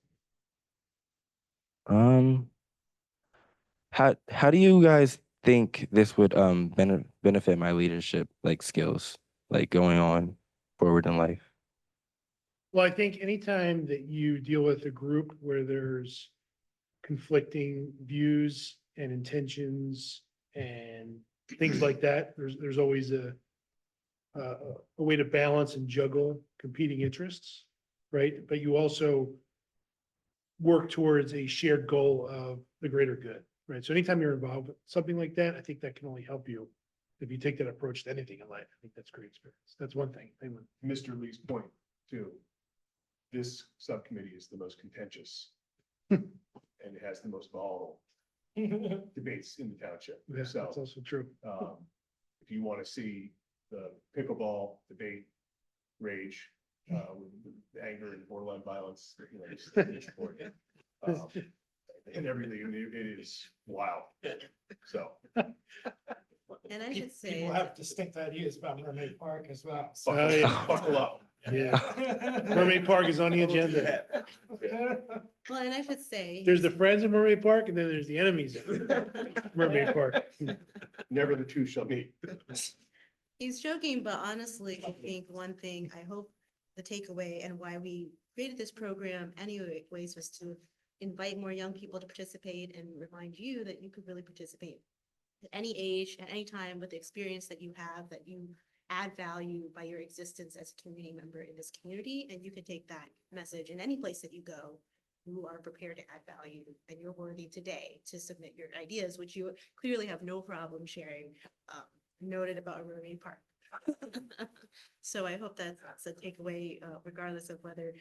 How do you guys think this would benefit my leadership like skills, like going on forward in life? Well, I think anytime that you deal with a group where there's conflicting views and intentions and things like that, there's always a way to balance and juggle competing interests, right? But you also work towards a shared goal of the greater good, right? So anytime you're involved with something like that, I think that can only help you if you take that approach to anything in life. I think that's great experience. That's one thing. Mr. Lee's point too. This subcommittee is the most contentious and it has the most volatile debates in the township. Yeah, So, that's also true. if you want to see the pickleball debate rage, with anger and borderline violence, this support. And everything, it is wild. So. And I should say. People have distinct ideas about Mermaid Park as well. So. Buckle up. Yeah. Mermaid Park is on the agenda. Well, and I should say. There's the friends of Mermaid Park and then there's the enemies of Mermaid Park. Never the two shall meet. He's joking, but honestly, I think one thing I hope the takeaway and why we created this program anyways was to invite more young people to participate and remind you that you could really participate at any age, at any time with the experience that you have, that you add value by your existence as a community member in this community. And you can take that message in any place that you go. You are prepared to add value and you're worthy today to submit your ideas, which you clearly have no problem sharing. Noted about Mermaid Park. So I hope that's a takeaway, regardless of whether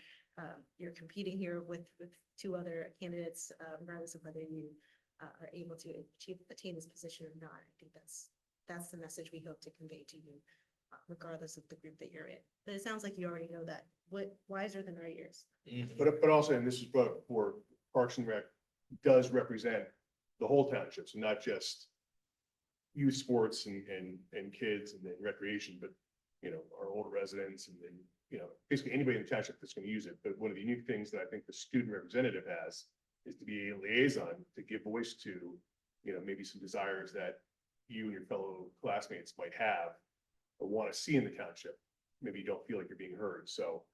you're competing here with two other candidates, regardless of whether you are able to attain this position or not. I think that's the message we hope to convey to you, regardless of the group that you're in. But it sounds like you already know that. What wiser than our years? But also, and this is brought for Parks and Rec, does represent the whole township, so not just youth sports and kids and then recreation, but, you know, our older residents and then, you know, basically anybody in the township that's going to use it. But one of the unique things that I think the student representative has is to be a liaison to give voice to, you know, maybe some desires that you and your fellow classmates might have or want to see in the township. Maybe you don't feel like you're being heard. So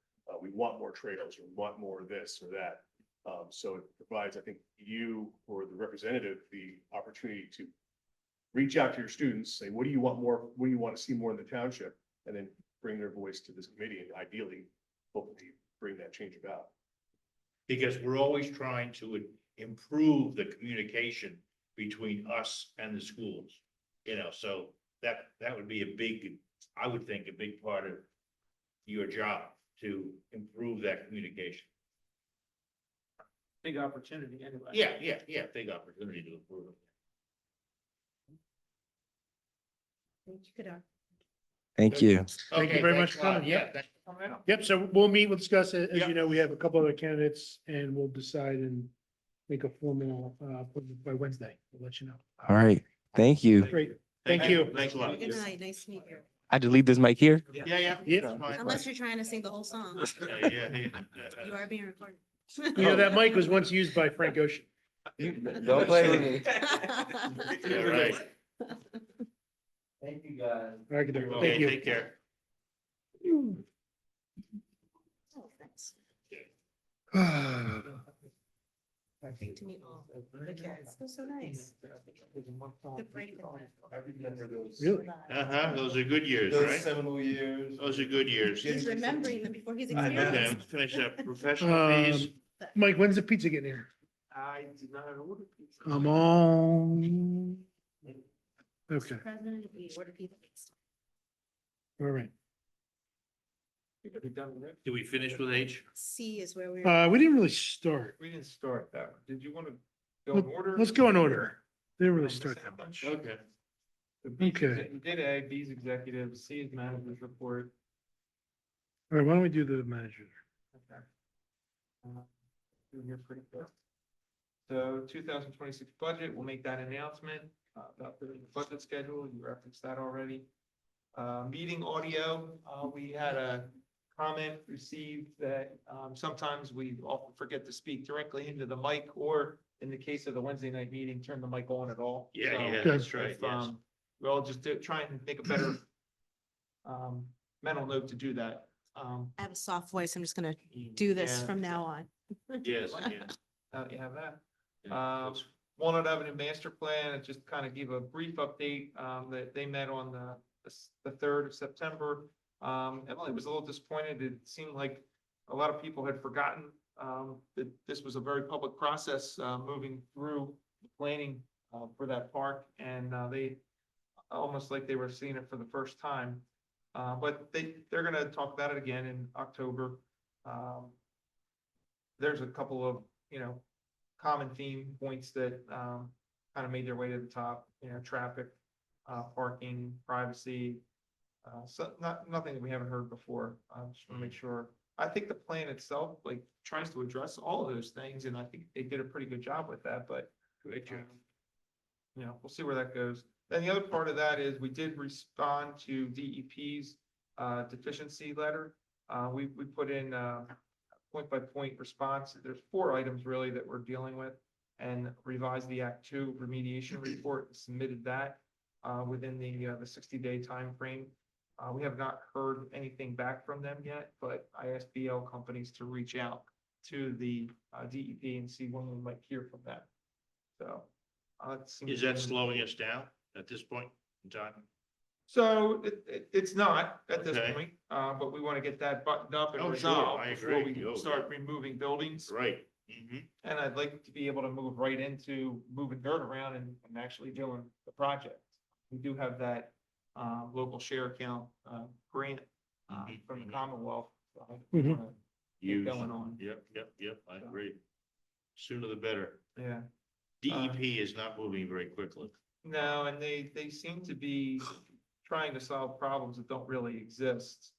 we want more trails, or we want more of this or that. So it provides, I think, you or the representative the opportunity to reach out to your students, say, what do you want more? What do you want to see more in the township? And then bring their voice to this committee and ideally, hopefully bring that change about. Because we're always trying to improve the communication between us and the schools. You know, so that would be a big, I would think, a big part of your job to improve that communication. Big opportunity anyway. Yeah, big opportunity to improve it. Thank you. Thank you Okay, very thanks much a lot. for coming. Yeah, thanks. Yep, so we'll meet, we'll discuss it. As Yep. you know, we have a couple other candidates and we'll decide and make a formal appointment by Wednesday. We'll let you know. All right. Thank you. Great. Thank you. Thanks a lot. Good night, nice to meet you. I just leave this mic here. Yeah. Yep. that's fine. Unless you're trying to sing the whole song. Yeah. You are being recorded. You know, that mic was once used by Frank Ocean. Don't play with me. All right. Thank you, guys. All right, good. Okay, Thank you. take care. Oh, thanks. Great to meet all the kids. It was so nice. Good break. Really? Those are good years, right? seminal years. Those are good years. He's remembering them before he's Okay, experienced. let's finish up. Professional fees. Mike, when's the pizza getting here? I did not order pizza. Come on. Okay, President, we order pizza. all right. We could be done with it. Did we finish with H? C is where we're. We didn't really start. We didn't start that. Did you want to go in order? Let's go in order. Didn't really start that much. Okay. So B is Okay. exe- You did A, B is executive, C is manager's report. All right, why don't we do the manager? Okay. You're pretty good. So 2026 budget, we'll make that announcement about the budget schedule. You referenced that already. Meeting audio, we had a comment received that sometimes we often forget to speak directly into the mic, or in the case of the Wednesday night meeting, turn the mic on at all. So That's right, if, yes. we'll just try and make a better mental note to do that. I have a soft voice. I'm just gonna do this Yeah. from now on. Yes, You have that. Walnut Avenue Master Plan, it just kind of give a brief update, that they met on the 3rd of September. Emily was a little disappointed. It seemed like a lot of people had forgotten, that this was a very public process, moving through the planning, for that park. And, they, almost like they were seeing it for the first time. But they're gonna talk about it again in October. There's a couple of, common theme points that, kind of made their way to the top, traffic, parking, privacy. So nothing that we haven't heard before. Just want to make sure. I think the plan itself, like, tries to address all of those things, and I think they did a pretty good job with that, but we'll see where that goes. Then the other part of that is we did respond to DEP's deficiency letter. We put in point by point response. There's 4 items really that we're dealing with, and revised the Act 2 remediation report and submitted that within the 60-day time frame. We have not heard anything back from them yet, but I asked BL companies to reach out to the DEP and see when we might hear from them. So it seems Is that slowing us down at this point in time? So it's not at this Okay. point, but we want to get that buttoned up and Oh, sure, resolved I before agree. we start removing buildings. Right. And I'd like to be able to move right into moving dirt around and actually doing the project. We do have that local share account, grant, from the Commonwealth. Mhm. Get Use. Going on, Yep, I agree. Sooner the better. yeah. DEP is not moving very quickly. No, and they seem to be trying to solve problems that don't really exist.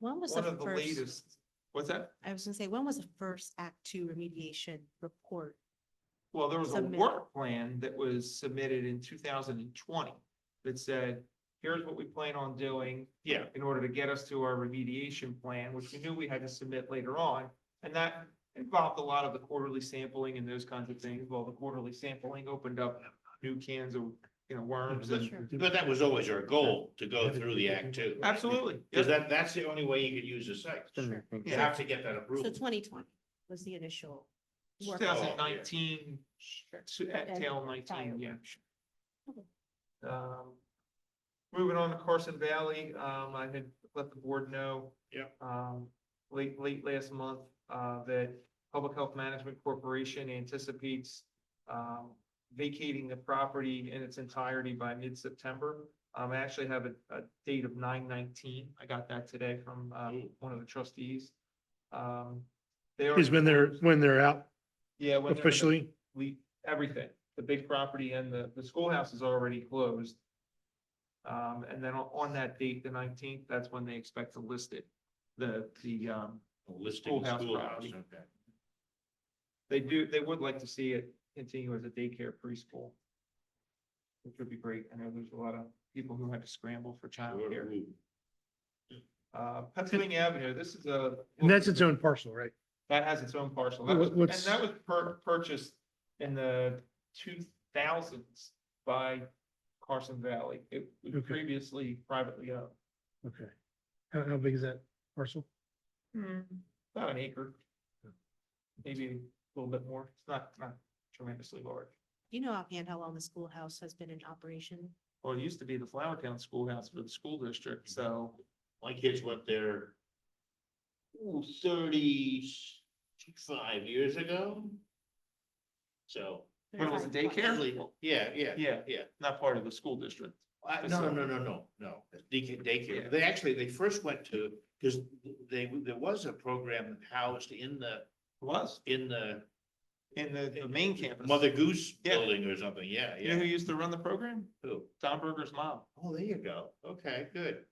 When was One the of the first, latest, what's that? I was gonna say, when was the first Act Two remediation report? Well, there was a Submit. work plan that was submitted in 2020 that said, here's what we plan on doing Yeah, in order to get us to our remediation plan, which we knew we had to submit later on. And that involved a lot of the quarterly sampling and those kinds of things. Well, the quarterly sampling opened up new cans of, worms and. but that was always our goal, to go through the Act Two. Absolutely. Because that's the only way you could use the site. Sure. You have to get that So approval. 2020 was the initial. work. 2019, at And tail prior 19, yeah. Okay. Moving on to Carson Valley, I had let the board know. Yeah. Late last month, that Public Health Management Corporation anticipates, vacating the property in its entirety by mid-September. I actually have a date of 9/19. I got that today from, one of the trustees. They Is already when they're out Yeah. when they're gonna officially. everything, the big property and the schoolhouse is already closed. And then on that date, the 19th, that's when they expect to list it, the Listing the Schoolhouse schoolhouse, property. okay. they would like to see it continue as a daycare preschool. Which would be great. I know there's a lot of people who had to scramble for childcare. Pennsylvania Avenue, this is And that's its own parcel, right? that has its own parcel. What- And what's- that was purchased in the 2000s by Carson Valley. It was Okay. previously privately owned. Okay. How big is that parcel? About an acre. Maybe a little bit more. It's not tremendously large. Do you know offhand how long the schoolhouse has been in operation? Well, it used to be the Flowertown Schoolhouse for the school district, so. My kids went there 35 years ago. So. When it was a daycare? Yeah. Not part of the school district. No. Daycare. They first went to, because there was a program housed in the In the main campus. Mother Goose Yeah. building or something. Yeah, You know who yeah. used to run the program? Who? Tom Berger's mom. Oh, there you go. Okay, good.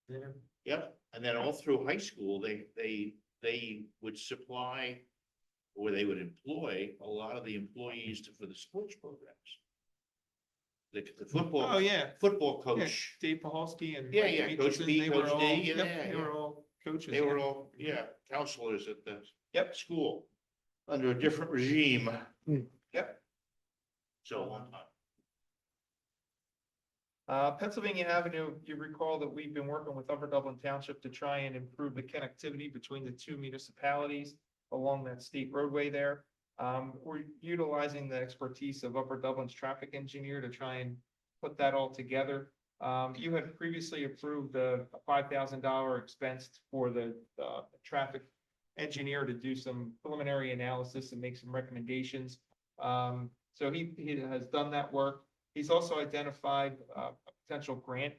Yeah. Yep. And then all through high school, they would supply, or they would employ a lot of the employees for the sports programs. The football. Oh, yeah. Football Yeah, coach. Dave Pahalski and. Yeah, Mike yeah, Coach Peterson, B, they were Coach all- D, yep, yeah, They yeah. were all coaches. They were yeah. all, counselors at the Yep. school under a different regime. Yep. So one time. Pennsylvania Avenue, you recall that we've been working with Upper Dublin Township to try and improve the connectivity between the two municipalities along that state roadway there. We're utilizing the expertise of Upper Dublin's traffic engineer to try and put that all together. You had previously approved a $5,000 expense for the traffic engineer to do some preliminary analysis and make some recommendations. So he has done that work. He's also identified a potential grant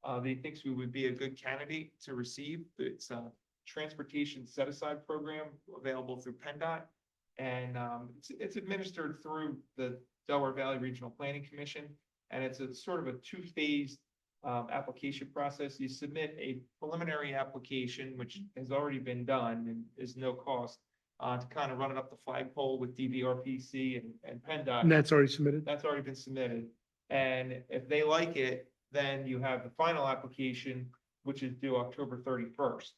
that he thinks we would be a good candidate to receive. It's a transportation set-aside program available through PennDOT. And it's administered through the Delaware Valley Regional Planning Commission. And it's a sort of a two-phase application process. You submit a preliminary application, which has already been done and is no cost, to kind of run it up the flagpole with DVRPC and PennDOT. And that's already submitted? That's already been submitted. And if they like it, then you have the final application, which is due October 31st.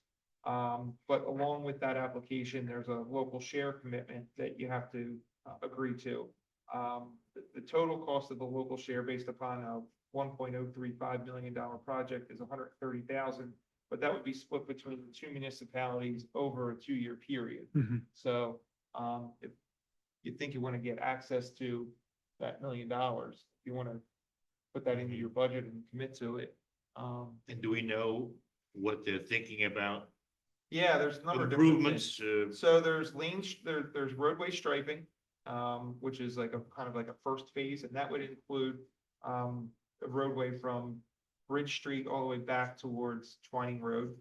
But along with that application, there's a local share commitment that you have to agree to. The total cost of the local share based upon a $1.035 million project is $130,000, but that would be split between the two municipalities over a 2-year period. Mhm. So, if you think you want to get access to that $1 million, if you want to put that into your budget and commit to it. And do we know what they're thinking about? Yeah, there's a number of different Improvements, things. So there's there's roadway striping, which is like a kind of like a first phase, and that would include a roadway from Bridge Street all the way back towards Twining Road.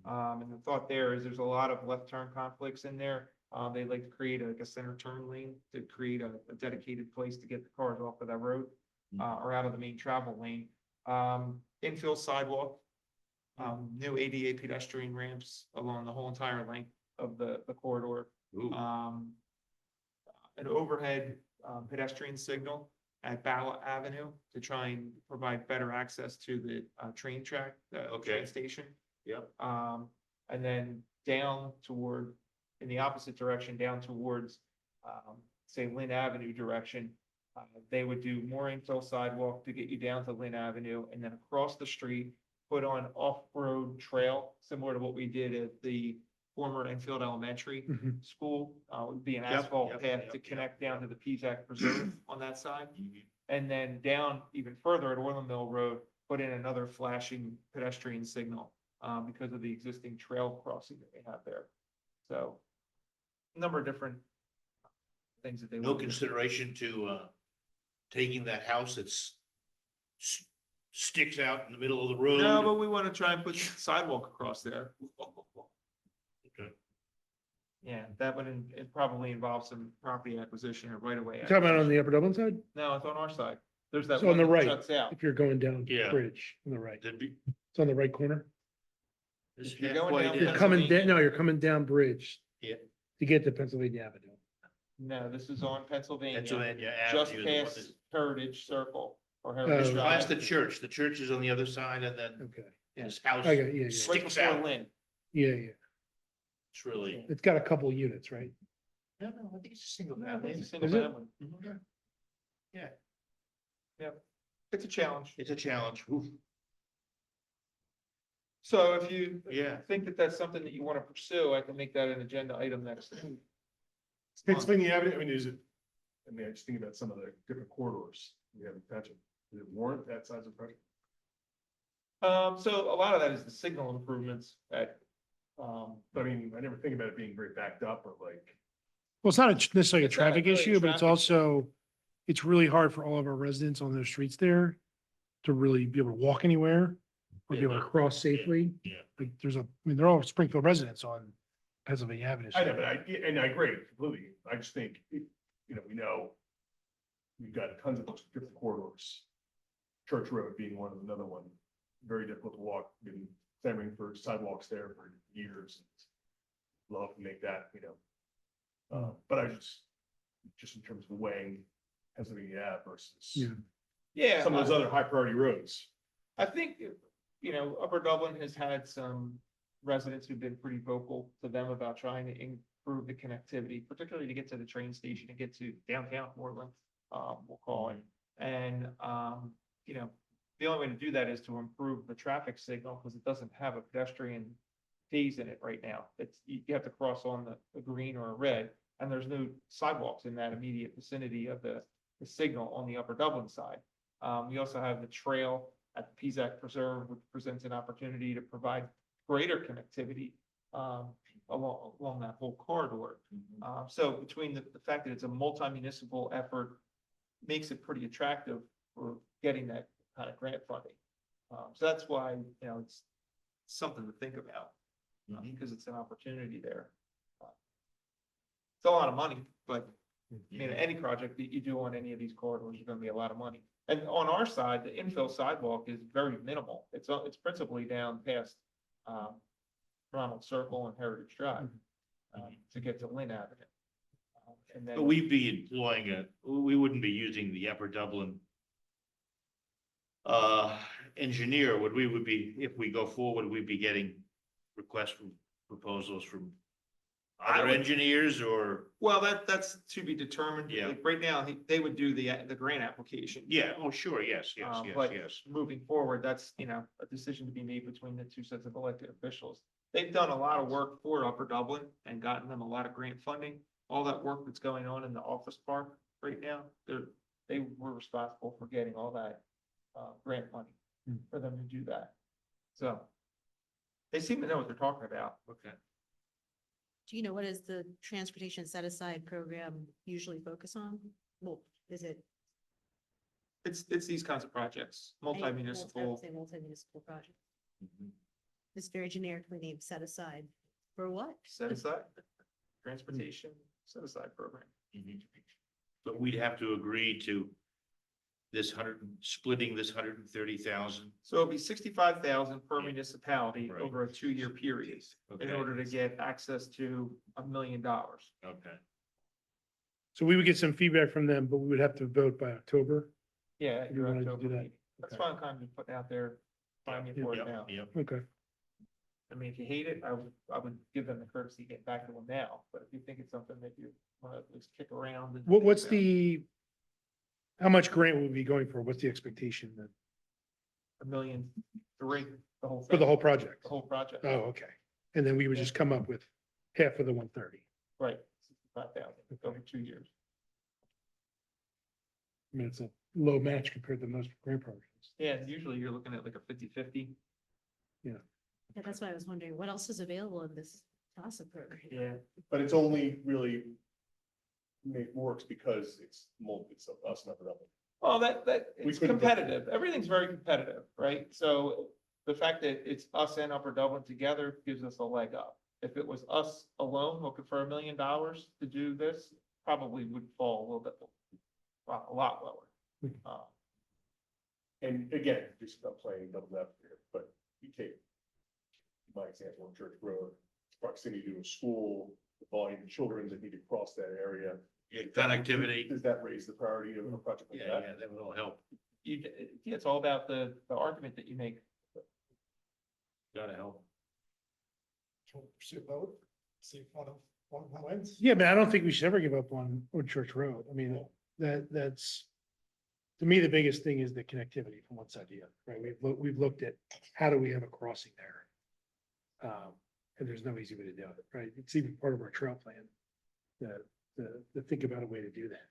And the thought there is there's a lot of left turn conflicts in there. They like to create like a center turn lane to create a dedicated place to get the cars off of that road, or out of the main travel lane. Infill sidewalk, new ADA pedestrian ramps along the whole entire length of the corridor. Ooh. An overhead pedestrian signal at Ballot Avenue to try and provide better access to the train track, the Okay. train station. Yep. And then down toward, in the opposite direction, down towards, say Lynn Avenue direction. They would do more infill sidewalk to get you down to Lynn Avenue, and then across the street, put on off-road trail, similar to what we did at the former Enfield Elementary Mhm. School. Would be an Yep, asphalt yep, path yep, to yep, connect down to the Pizak Preserve on that side. And then down even further at Orland Mill Road, put in another flashing pedestrian signal, because of the existing trail crossing that they have there. So, a number of different things that they. No want to do. consideration to, taking that house that's sticks out in the middle of the road. No, but we want to try and put sidewalk across there. Okay. Yeah, that would, it probably involves some property acquisition or right away. You talking about on the Upper Dublin side? No, it's on our side. There's that So on one the that right, juts out. if you're going down Yeah. Bridge, on the right. That'd be. It's on the right corner. It's If you're going halfway down down. You're coming Pennsylvania. down, no, you're coming down Bridge Yeah. to get to Pennsylvania Avenue. No, this is on Pennsylvania. Pennsylvania Just Avenue. the one past Heritage Circle or Heritage Oh. that's- Drive. Past the church. The church is on the other side and then Okay. this house I got, yeah, yeah, Right sticks before out. Lynn. yeah, yeah. It's really. It's got a couple units, right? No, I think it's a single No, family. it's a single Is it? family. Mhm. Yeah, Yep. It's a challenge. it's a challenge. Oof. So if you Yeah. think that that's something that you want to pursue, I can make that an agenda item next. Pennsylvania Avenue, I mean, I just think about some of the different corridors we have in Township. Does it warrant that size of project? So a lot of that is the signal improvements at, But I mean, I never think about it being very backed up or like. Well, it's not necessarily a It's not traffic really a issue, but it's traffic- also, it's really hard for all of our residents on those streets there to really be able to walk anywhere or be able to cross safely. Yeah. Like, I mean, they're all Springfield residents on Pennsylvania Avenue. I know, but and I agree completely. I just think, we know we've got tons of different corridors. Church Road being another one, very difficult to walk, been clamoring for sidewalks there for years. Love to make that, but I just in terms of weighing Pennsylvania Ave versus Yeah. yeah. some of those other high priority roads. I think, Upper Dublin has had some residents who've been pretty vocal to them about trying to improve the connectivity, particularly to get to the train station and get to downtown Portland, we'll call it. And, the only way to do that is to improve the traffic signal because it doesn't have a pedestrian phase in it right now. You have to cross on the green or a red, and there's no sidewalks in that immediate vicinity of the signal on the Upper Dublin side. We also have the trail at the Pizak Preserve, which presents an opportunity to provide greater connectivity along that whole corridor. So between the fact that it's a multi-municipal effort makes it pretty attractive for getting that kind of grant funding. So that's why, it's something to think about, because it's an opportunity there. It's a lot of money, but any project that you do on any of these corridors is gonna be a lot of money. And on our side, the infill sidewalk is very minimal. It's principally down past, Ronald Circle and Heritage Drive, to get to Lynn Avenue. And then. But we'd be employing we wouldn't be using the Upper Dublin engineer, would be, if we go forward, we'd be getting requests from proposals from I other would- engineers or, Well, that's to be determined. Yeah. Like, right now, they would do the grant application. yeah, oh, sure, yes, But yes. moving forward, that's, a decision to be made between the two sets of elected officials. They've done a lot of work for Upper Dublin and gotten them a lot of grant funding. All that work that's going on in the office park right now, they were responsible for getting all that, grant money for them to do that. So they seem to know what they're talking about. Okay. Do you know what is the transportation set aside program usually focus on? Well, is it? It's these kinds of projects, multi-municipal. Say multi-municipal project. Mhm. It's very generically named set aside. For what? Set aside, transportation, set aside program. Mhm. But we'd have to agree to splitting this 130,000. So it'll be 65,000 per municipality Right. over a 2-year period in Okay. order to get access to $1 million. Okay. So we would get some feedback from them, but we would have to vote by October. Yeah, You your wanted to October do that? meeting. That's Okay. why I'm kind of putting out there, finding for it Yep, now. yep. Okay. I mean, if you hate it, I would give them the courtesy to get back to them now, but if you think it's something that you want to at least kick around. and think What's about- how much grant will we be going for? What's the expectation then? $1.3 million, the whole thing. For the whole project? The whole project. Oh, okay. And then we would just come up with half of the 130. Right, 65,000 over 2 years. I mean, it's a low match compared to most grant programs. Yeah, and usually you're looking at like a 50-50. Yeah, that's why I was wondering, what else is available in this TASA program? Yeah. But it's only really works because it's us, not the government. Well, that, We it's couldn't- competitive. Everything's very competitive, right? So the fact that it's us and Upper Dublin together gives us a leg up. If it was us alone looking for $1 million to do this, probably would fall a little bit, a lot lower. And again, just not playing double advocate here, but you take my example on Church Road, proximity to a school, the volume of children that need to cross that area. Yeah, connectivity. Does that raise the priority of a project like Yeah, that? yeah, that would all help. Yeah, it's all about the argument that you make. Gotta help. Can we pursue both? See if one wins. Yeah, but I don't think we should ever give up on Church Road. I mean, that's, to me, the biggest thing is the connectivity from one side to the other, right? We've looked at how do we have a crossing there? And there's no easy way to do it, right? It's even part of our trail plan to think about a way to do that.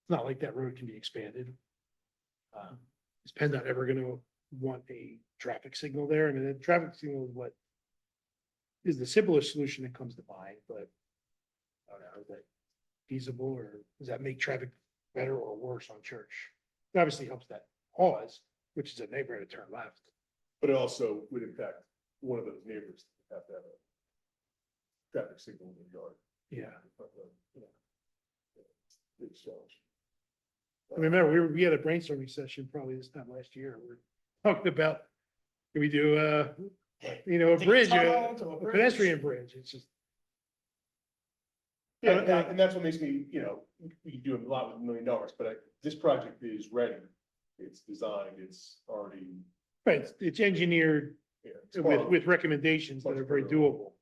It's not like that road can be expanded. Is PennDOT ever gonna want a traffic signal there? I mean, the traffic signal is what is the simplest solution that comes to mind, but I don't know, is that feasible, or does that make traffic better or worse on Church? It obviously helps that pause, which is a neighborhood to turn left. But it also would impact one of those neighbors that have to have a traffic signal in their yard. Yeah. Big challenge. I remember, we had a brainstorming session probably this time last year. We're talking about, can we do, a Take a bridge, tunnel to a a bridge. pedestrian bridge? It's just, Yeah, and that's what makes me, we can do a lot with $1 million, but this project is ready. It's designed, it's already, right, it's engineered it's with recommendations that are very doable.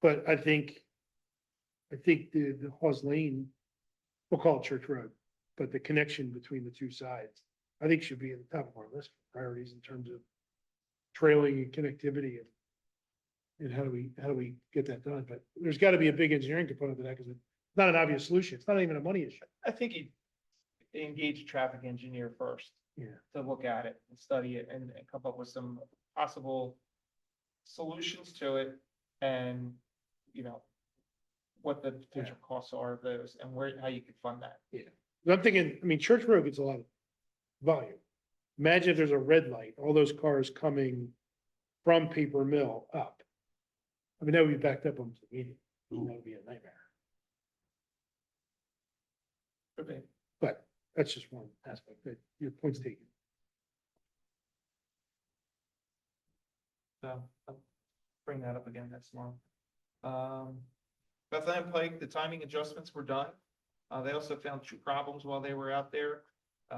But I think the Hawes Lane, we'll call it Church Road, but the connection between the two sides, I think should be at the top of our list of priorities in terms of trailing and connectivity and how do we get that done? But there's got to be a big engineering component to that because it's not an obvious solution. It's not even a money issue. I think you engage a traffic engineer first. Yeah. To look at it and study it and come up with some possible solutions to it and, what the potential costs are of those and how you could fund that. Yeah. But I'm thinking, I mean, Church Road gets a lot of volume. Imagine if there's a red light, all those cars coming from Paper Mill up. I mean, that would be backed up on the median. That would be a nightmare. Okay. But that's just one aspect that your point's taken. So I'll bring that up again next month. Bethlehem Pike, the timing adjustments were done. They also found 2 problems while they were out there.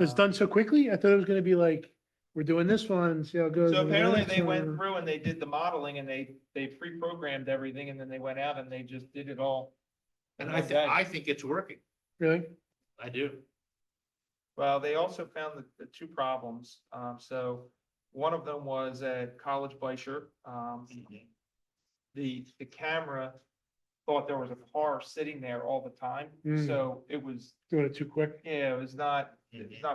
It's done so quickly? I thought it was gonna be like, we're doing this one, see how it goes. So and the apparently next they went one. through and they did the modeling and they pre-programmed everything and then they went out and they just did it all. in And one day. I think it's working. Really? I do. Well, they also found the 2 problems. So one of them was at College Bleischer. The camera thought there was a car sitting there all the time. Mm. So it was, Doing it too quick? yeah, it's not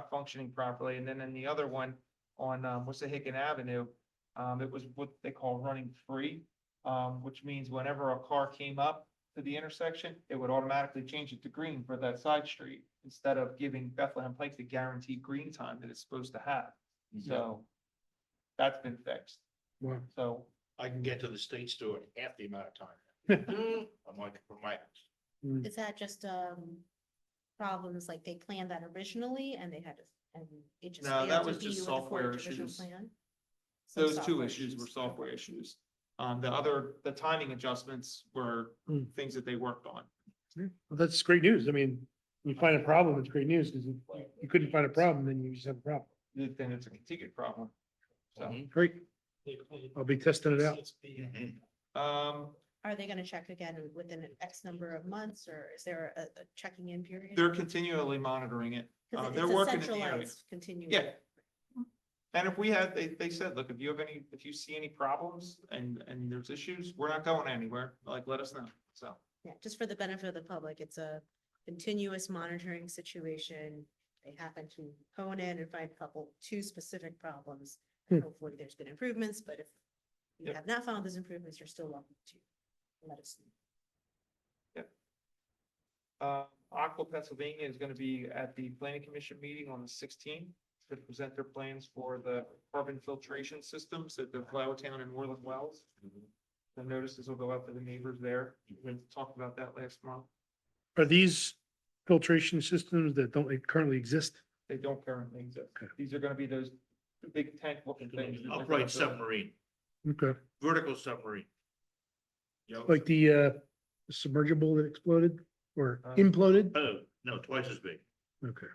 functioning properly. And then in the other one on, Wissahickon Avenue, it was what they call running free, which means whenever a car came up, to the intersection, it would automatically change it to green for that side street instead of giving Bethlehem Pike the guaranteed green time that it's supposed to have. So that's been fixed. Wow. So I can get to the state store in half the amount of time. I'm like, from my house. Is that just, problems like they planned that originally and they had to, and it just No, failed that to was be just with the full software original issues. plan? Some those two software issues were software issues. The timing adjustments were things that they worked on. Well, that's great news. I mean, you find a problem, it's great news, because if you couldn't find a problem, then you just have a problem. Then it's a continued problem. So, Great. I'll be testing it out. Are they gonna check again within an X number of months, or is there a checking in period? they're continually monitoring it. 'Cause They're it's a working in the area. centralized continuing. Yeah. And if we had, they said, look, if you see any problems and there's issues, we're not going anywhere, like, let us know, so. Yeah, just for the benefit of the public, it's a continuous monitoring situation. They happen to hone in and find two specific problems. Hopefully there's been improvements, but if you Yep. have not found those improvements, you're still welcome to let us know. Aqua Pennsylvania is gonna be at the planning commission meeting on the 16th to present their plans for the carbon filtration systems at the Flowertown and Moreland Wells. The notices will go out to the neighbors there. We talked about that last month. Are these filtration systems that don't currently exist? They don't currently exist. Okay. These are gonna be those big tank looking things. that they're gonna Upright build. submarine, Okay, vertical submarine. Yep. like the submergible that exploded or Uh, imploded? Oh, no, twice as big. Okay.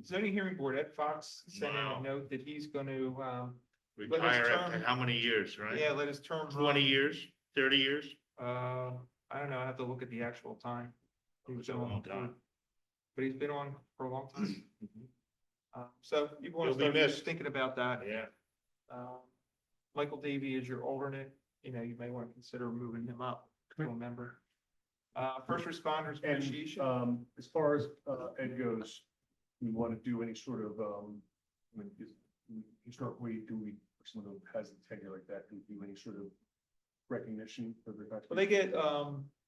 Zoning hearing board, Ed Fox sent in a Wow. note that he's gonna, Retire after term- how many years, right? yeah, let his term. 20 run. years, 30 years? I don't know, I have to look at the actual time. He's It's a been on long for- time. But he's been on for a long time. So you want He'll to be start missed. just thinking about that. Yeah. Michael Davy is your alternate, you know, you may want to consider moving him up to a member. First responders appreciation. And, as far as, Ed goes, we want to do any sort of, I mean, historically, do we, for someone who has a tenure like that, do we do any sort of recognition for the? Well, they get,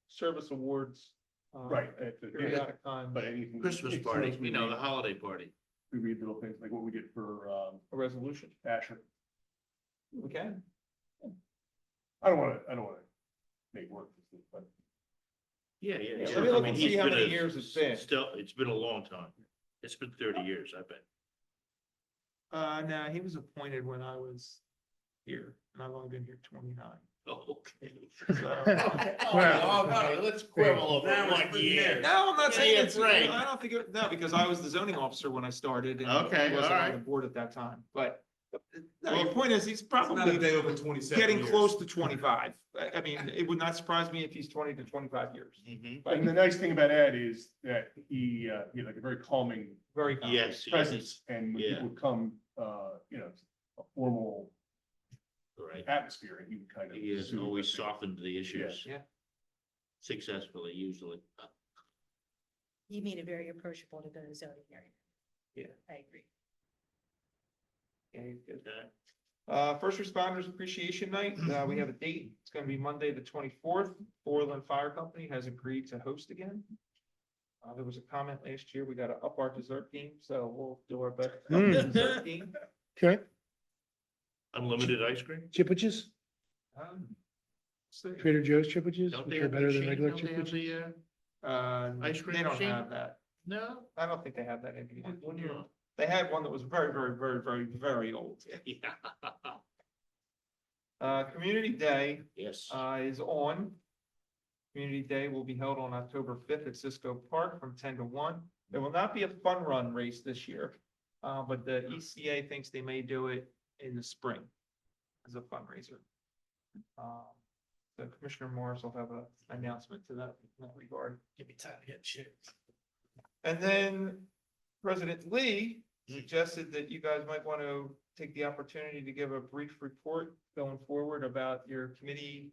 service awards. Right. Periodic time, But anything. Christmas party, you know, the holiday party. We read little things like what we get for, a resolution. Asher. Okay. I don't want to make work, but. Yeah, Yeah, yeah. let me look I mean, and see he's how been many a- years it's been. Still, it's been a long time. It's been 30 years, I bet. No, he was appointed when I was here, and I've only been here 29. Oh, okay. Wow. no, let's quibble over Now one it's year. No, I'm not Yeah, saying yeah, it's, Frank. I don't think, no, because I was the zoning officer when I started and Okay, he wasn't all on right. the board at that time, but no, Well, your point is, he's It's not a probably day over 27 getting years. close to 25. I mean, it would not surprise me if he's 20 to 25 years. Mhm. But And the nice thing about Ed is that he had like a very calming very confident. Yes, presence, and when Yeah. people would come, a formal right. atmosphere, and he would kind of. He has soothe, I always think. softened the issues. Yeah. Successfully, usually. He made it very approachable to go to zoning hearing. Yeah. I agree. Yeah, he's good. Okay. First responders appreciation night, we have a date, it's gonna be Monday, the 24th. Orland Fire Company has agreed to host again. There was a comment last year, we gotta up our dessert game, so we'll do our best. to up the dessert game. Okay, Unlimited ice cream? chippages, So, Trader Joe's chippages, Don't which they are have the better than machine? regular Don't they have chippages. the, ice cream They don't machine? have that, no? I don't think they have that anymore. No. They had one that was very, very, very, very, very old. Yeah. Community Day, Yes. is on. Community Day will be held on October 5th at Cisco Park from 10 to 1. There will not be a fun run race this year, but the ECA thinks they may do it in the spring as a fundraiser. So Commissioner Morris will have an announcement to that in that regard. Give me time to get shit. And then President Lee suggested that you guys might want to take the opportunity to give a brief report going forward about your committee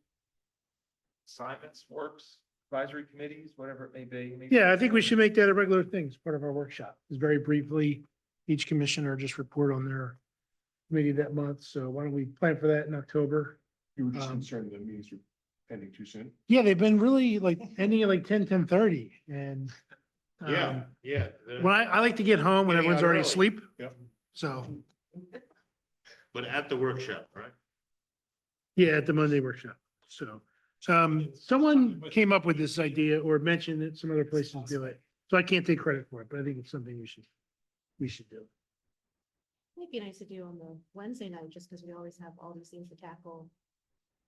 assignments, works, advisory committees, whatever it may be. Maybe- Yeah, I think we should make that a regular thing as part of our workshop. Just very briefly, each commissioner just report on their committee that month. So why don't we plan for that in October? You were just Um, concerned that meetings would ending too soon? Yeah, they've been really like ending at like 10:30 and. Yeah. When I like to get home when Getting everyone's out already early. asleep, Yep. so, But at the workshop, right? yeah, at the Monday workshop, so. Someone came up with this idea or mentioned that some other places do it, so I can't take credit for it, but I think it's something we should do. It'd be nice to do on the Wednesday night, just because we always have all these things to tackle,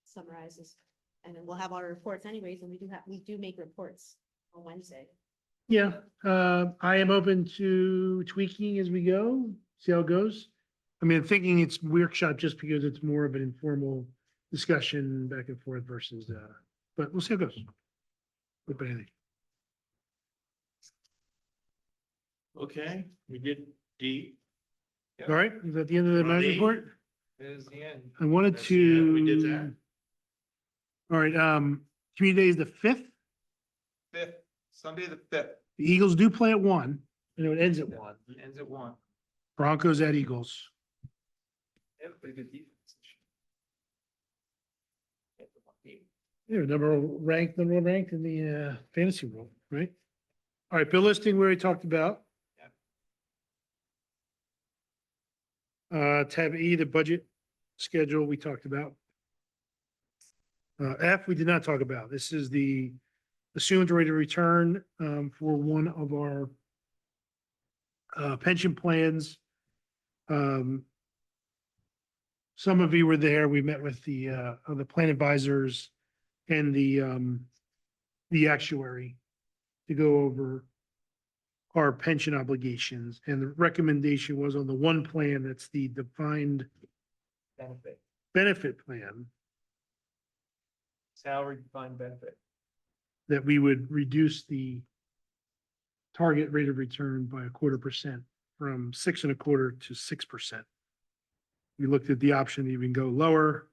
summarizes. And then we'll have our reports anyways, and we do make reports on Wednesday. Yeah, I am open to tweaking as we go, see how it goes. I mean, I'm thinking it's workshop just because it's more of an informal discussion back and forth versus, but we'll see how it goes. But anything. Okay, we did D. All right, is that the end of the manager Ready? report? Is the end. I wanted That's the end. We did to. that. All right, community day is the 5th. Fifth, Sunday the fifth, The Eagles do play at 1. I know it ends at 1. ends at 1. Broncos at Eagles. They have a pretty good defense. They're number one ranked in the fantasy world, right? All right, bill listing we already talked about. Tab E, the budget schedule we talked about. F, we did not talk about. This is the assumed rate of return for one of our pension plans. Some of you were there. We met with the plan advisors and the actuary to go over our pension obligations. And the recommendation was on the one plan, that's the defined benefit plan, Salary defined benefit. that we would reduce the target rate of return by 0.25% from 6.25% to 6%. We looked at the option to even go lower.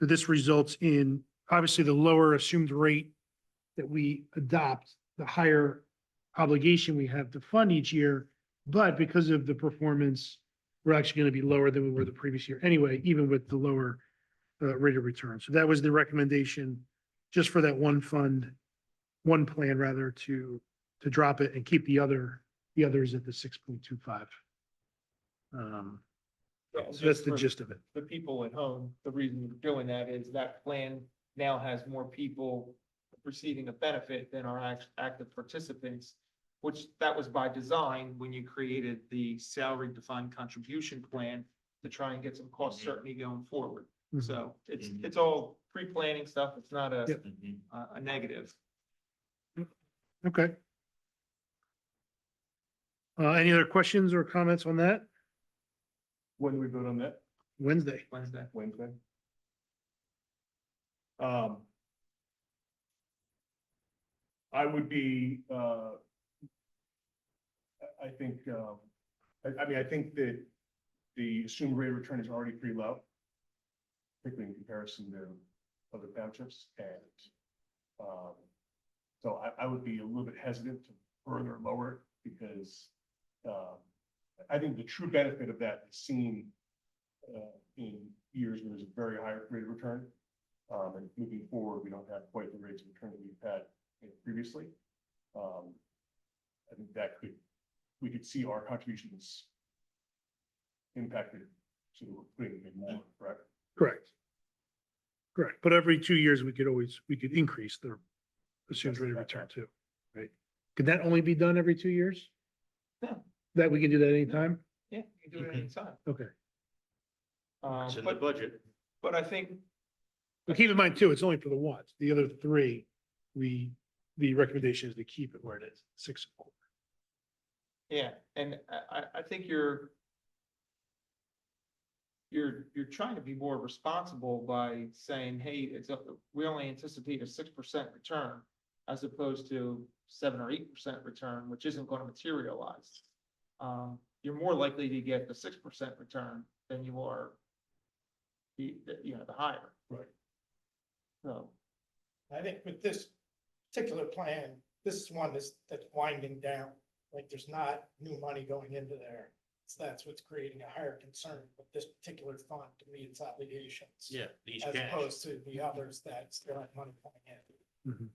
This results in, obviously, the lower assumed rate that we adopt, the higher obligation we have to fund each year. But because of the performance, we're actually going to be lower than we were the previous year anyway, even with the lower rate of return. So that was the recommendation just for that one fund, one plan rather, to drop it and keep the others at the 6.25. So that's the gist of it. The people at home, the reason we're doing that is that plan now has more people receiving a benefit than our active participants, which that was by design when you created the salary defined contribution plan to try and get some cost certainty going forward. Mhm. So it's all pre-planning stuff. It's not Yep. a negative. Okay. Any other questions or comments on that? When do we vote on that? Wednesday. Wednesday. Wednesday? I would be, I think, I mean, I think that the assumed rate of return is already pretty low, particularly in comparison to other townships, and so I would be a little bit hesitant to further lower it, because I think the true benefit of that is seen in years where there's a very high rate of return. And moving forward, we don't have quite the rates of return that we've had previously. I think that we could see our contributions impacted, so we're putting in more, correct? Correct. Correct. But every 2 years, we could increase the assumed rate of return too, right? Could that only be done every 2 years? No. That we can do that anytime? Yeah, you can do it anytime. Okay. It's in the budget. But I think But keep in mind too, it's only for the ones. The other 3, the recommendation is to keep it where it is, 6.25. yeah, and I think you're trying to be more responsible by saying, hey, we only anticipate a 6% return as opposed to 7 or 8% return, which isn't going to materialize. You're more likely to get the 6% return than you are the higher. Right. So, I think with this particular plan, this is one that's winding down. Like, there's not new money going into there. So that's what's creating a higher concern with this particular fund to meet its obligations. Yeah, these As cash. opposed to the others that still have money coming in. Mhm.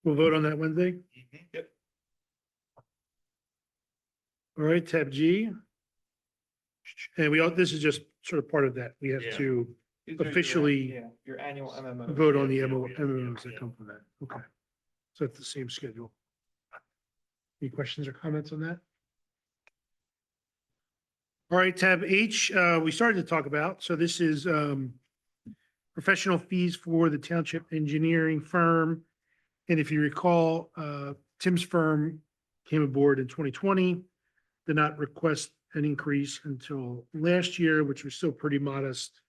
We'll vote on that Wednesday. Yep. All right, tab G. And we all, this is just sort of part of that. We have Yeah. to These are your- officially Yeah, your annual MMO. vote on the Yeah, MOs that yeah. come from that. Okay. So it's the same schedule. Any questions or comments on that? All right, tab H, we started to talk about, so this is professional fees for the township engineering firm. And if you recall, Tim's firm came aboard in 2020, did not request an increase until last year, which was still pretty modest.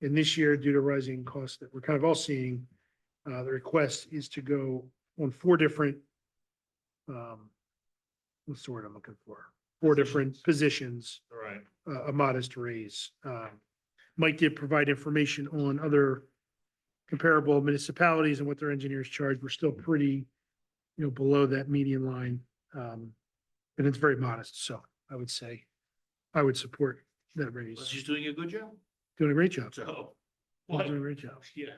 And this year, due to rising costs that we're kind of all seeing, the request is to go on 4 different, what's the word I'm looking for? 4 different positions, All right. a modest raise. Mike did provide information on other comparable municipalities and what their engineers charge. We're still pretty, below that median line. And it's very modest, so I would say, I would support that Well, raise. she's doing a good job. Doing a great job. So. Doing a great job. Yeah.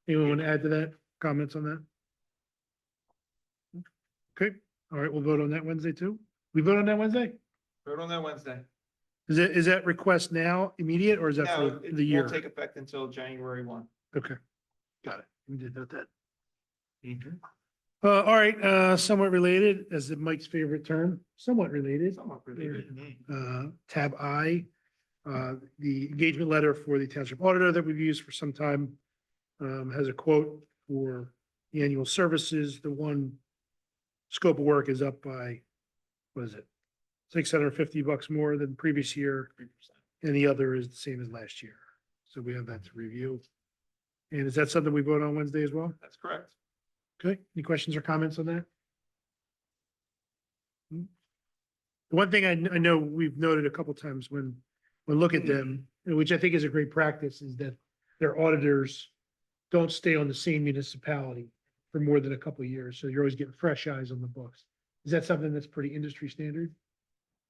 Anyone want to add to that? Comments on that? Okay, all right, we'll vote on that Wednesday too. We vote on that Wednesday? Vote on that Wednesday. Is that request now immediate or is that No, for it the year? won't take effect until January 1. Okay, got it. We did note that. Mhm. All right, somewhat related, as Mike's favorite term, somewhat related. Somewhat related. Tab I, the engagement letter for the township auditor that we've used for some time, has a quote for the annual services. The one scope of work is up by, what is it? $650 more than previous year, 3%. and the other is the same as last year. So we have that to review. And is that something we vote on Wednesday as well? That's correct. Okay, any questions or comments on that? The one thing I know we've noted a couple times when look at them, which I think is a great practice, is that their auditors don't stay on the same municipality for more than a couple of years, so you're always getting fresh eyes on the books. Is that something that's pretty industry standard?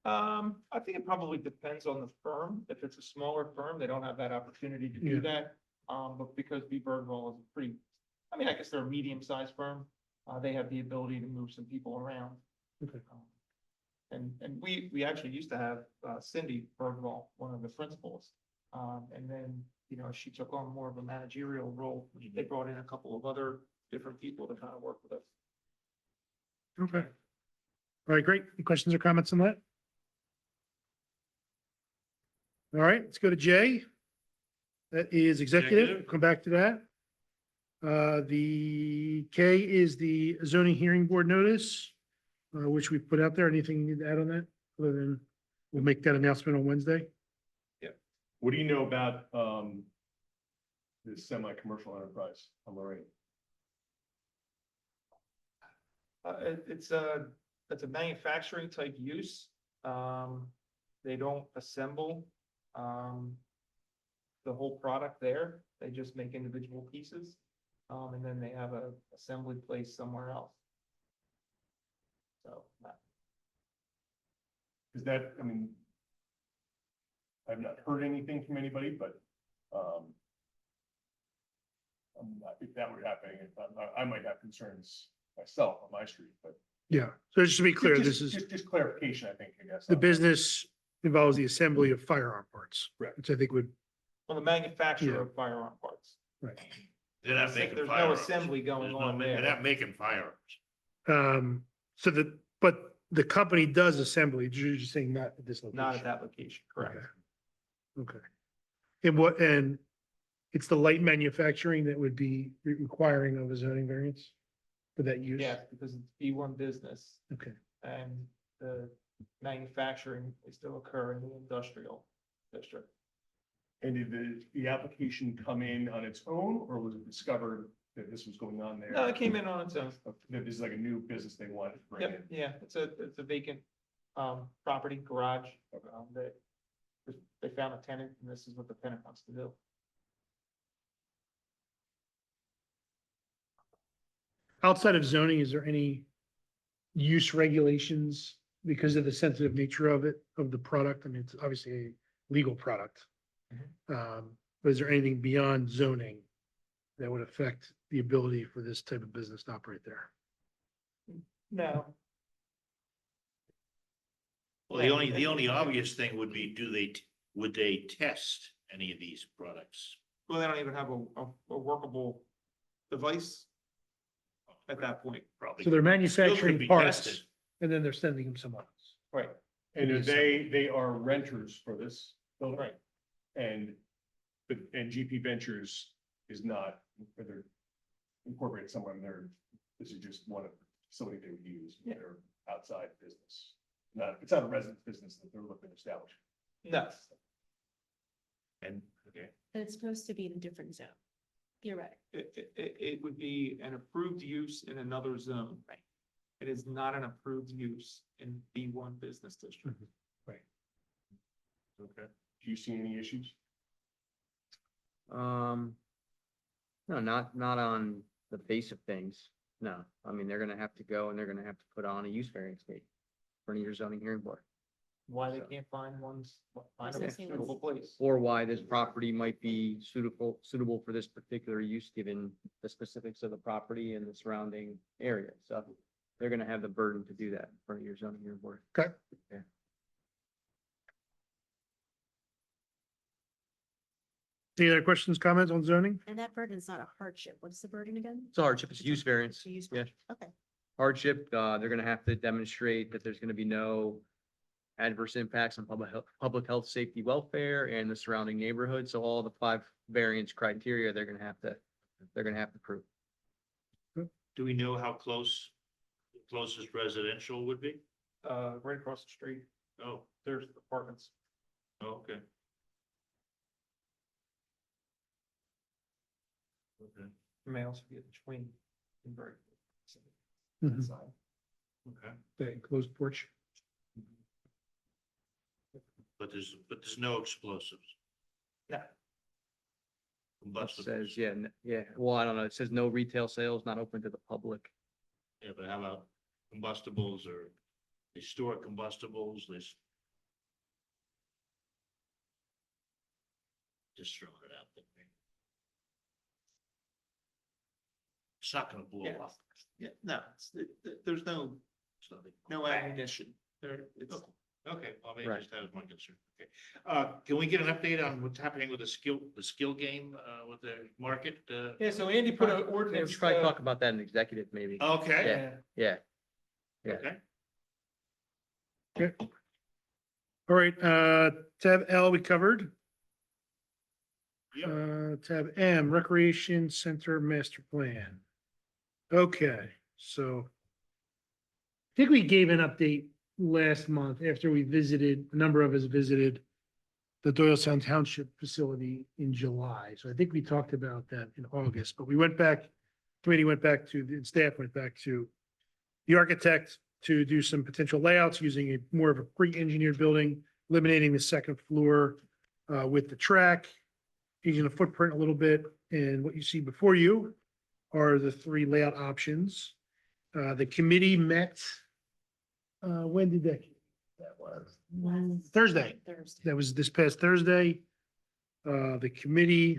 I think it probably depends on the firm. If it's a smaller firm, they don't have that opportunity to Yeah. do that. But because B. Bergvall is pretty, I guess they're a medium-sized firm, they have the ability to move some people around. Okay. And we actually used to have Cindy Bergvall, one of the principals. And then, she took on more of a managerial role. They brought in a couple of other different people to kind of work with us. Okay. All right, great. Any questions or comments on that? All right, let's go to J. That is executive. Executive. Come back to that. The K is the zoning hearing board notice, which we put out there. Anything you need to add on that? Other than we'll make that announcement on Wednesday. What do you know about, this semi-commercial enterprise on Lorraine? It's a manufacturing type use. They don't assemble the whole product there. They just make individual pieces. And then they have a assembly place somewhere else. So, Is that, I've not heard anything from anybody, but, if that were happening, I might have concerns myself on my street, but. Yeah, so just to be clear, Just- this is, Just clarification, I think, I guess. the business involves the assembly of firearm parts. Correct. Which I think would, well, the manufacturer Yeah. of firearm parts. right. They're not making There's no firearms. assembly going There's no on ma- there. They're not making firearms. But the company does assembly, you're just saying not at this location. Not at that location, correct? Okay. And it's the light manufacturing that would be requiring of a zoning variance for that use? Yes, because it's B1 business Okay, and the manufacturing may still occur in the industrial district. And did the application come in on its own, or was it discovered that this was going on there? No, it came in on its own. That this is like a new business they wanted to bring Yep, in? yeah, it's a vacant property garage that they found a tenant and this is what the tenant wants to do. outside of zoning, is there any use regulations because of the sensitive nature of it, of the product? I mean, it's obviously a legal product. But is there anything beyond zoning that would affect the ability for this type of business to operate there? No. Well, the only obvious thing would be, would they test any of these products? Well, they don't even have a workable device at that point. Probably. So they're Still could manufacturing be parts tested. and then they're sending them somewhere else. Right. And they are renters for this building. Right. And GP Ventures is not, or they're incorporated somewhere in there. This is just one of the facility they would use. Yeah. They're outside business. It's not a resident business that they're looking to establish. No. And, okay, And it's supposed to be in a different zone. You're right. It would be an approved use in another zone. Right. It is not an approved use in B1 business district. Okay. Do you see any issues? No, not on the face of things. No, I mean, they're gonna have to go and they're gonna have to put on a use variance gate for your zoning hearing board. Why they can't find find a Yeah. suitable place. Or why this property might be suitable for this particular use, given the specifics of the property and the surrounding area. So they're gonna have the burden to do that in front of your zoning hearing board. Okay. Yeah. Any other questions, comments on zoning? And that burden is not a hardship. What is the burden again? It's a hardship, it's a use variance. It's a use Yeah. variance. Okay. Hardship, they're gonna have to demonstrate that there's gonna be no adverse impacts on public health, safety, welfare, and the surrounding neighborhood. So all the 5 variance criteria, they're gonna have to prove. do we know how close the closest residential would be? Right across the street, Oh, there's apartments. okay. Okay, May also be a between. and very- Mhm. inside. okay. The enclosed porch. But there's no explosives. No. It Combustibles. says, yeah, well, I don't know, it says no retail sales, not open to the public. Yeah, but how about combustibles or they store combustibles, just throwing it out there. It's not gonna blow Yeah. up. Yeah, no, there's no ammunition there. It's, Okay, well, maybe Right. just that was my concern. Okay. Can we get an update on what's happening with the skill game, with the market? yeah, so Andy put an Yeah, we ordinance. should probably talk about that in executive, maybe. Okay, Yeah, yeah. okay. All right, tab L we covered. Yep. Tab M, Recreation Center Master Plan. Okay, so I think we gave an update last month after a number of us visited the Doylestown Township facility in July. So I think we talked about that in August, but committee went back to, and staff went back to the architect to do some potential layouts using more of a pre-engineered building, eliminating the second floor with the track, changing the footprint a little bit. And what you see before you are the 3 layout options. The committee met, when did that was? Thursday. That was this past Thursday. The committee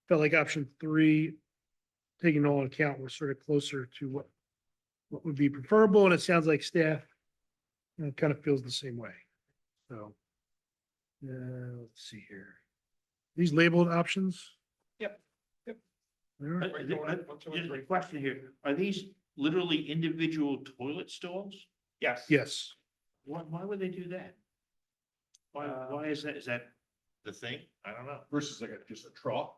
felt like option 3, taking all into account, was sort of closer to what would be preferable, and it sounds like staff kind of feels the same way. So, let's see here. These labeled options? Yep. All right. Just a question here. Are these literally individual toilet stalls? Yes. Yes. Why would they do that? Why is that? Is that the thing? I don't know. Versus just a trough?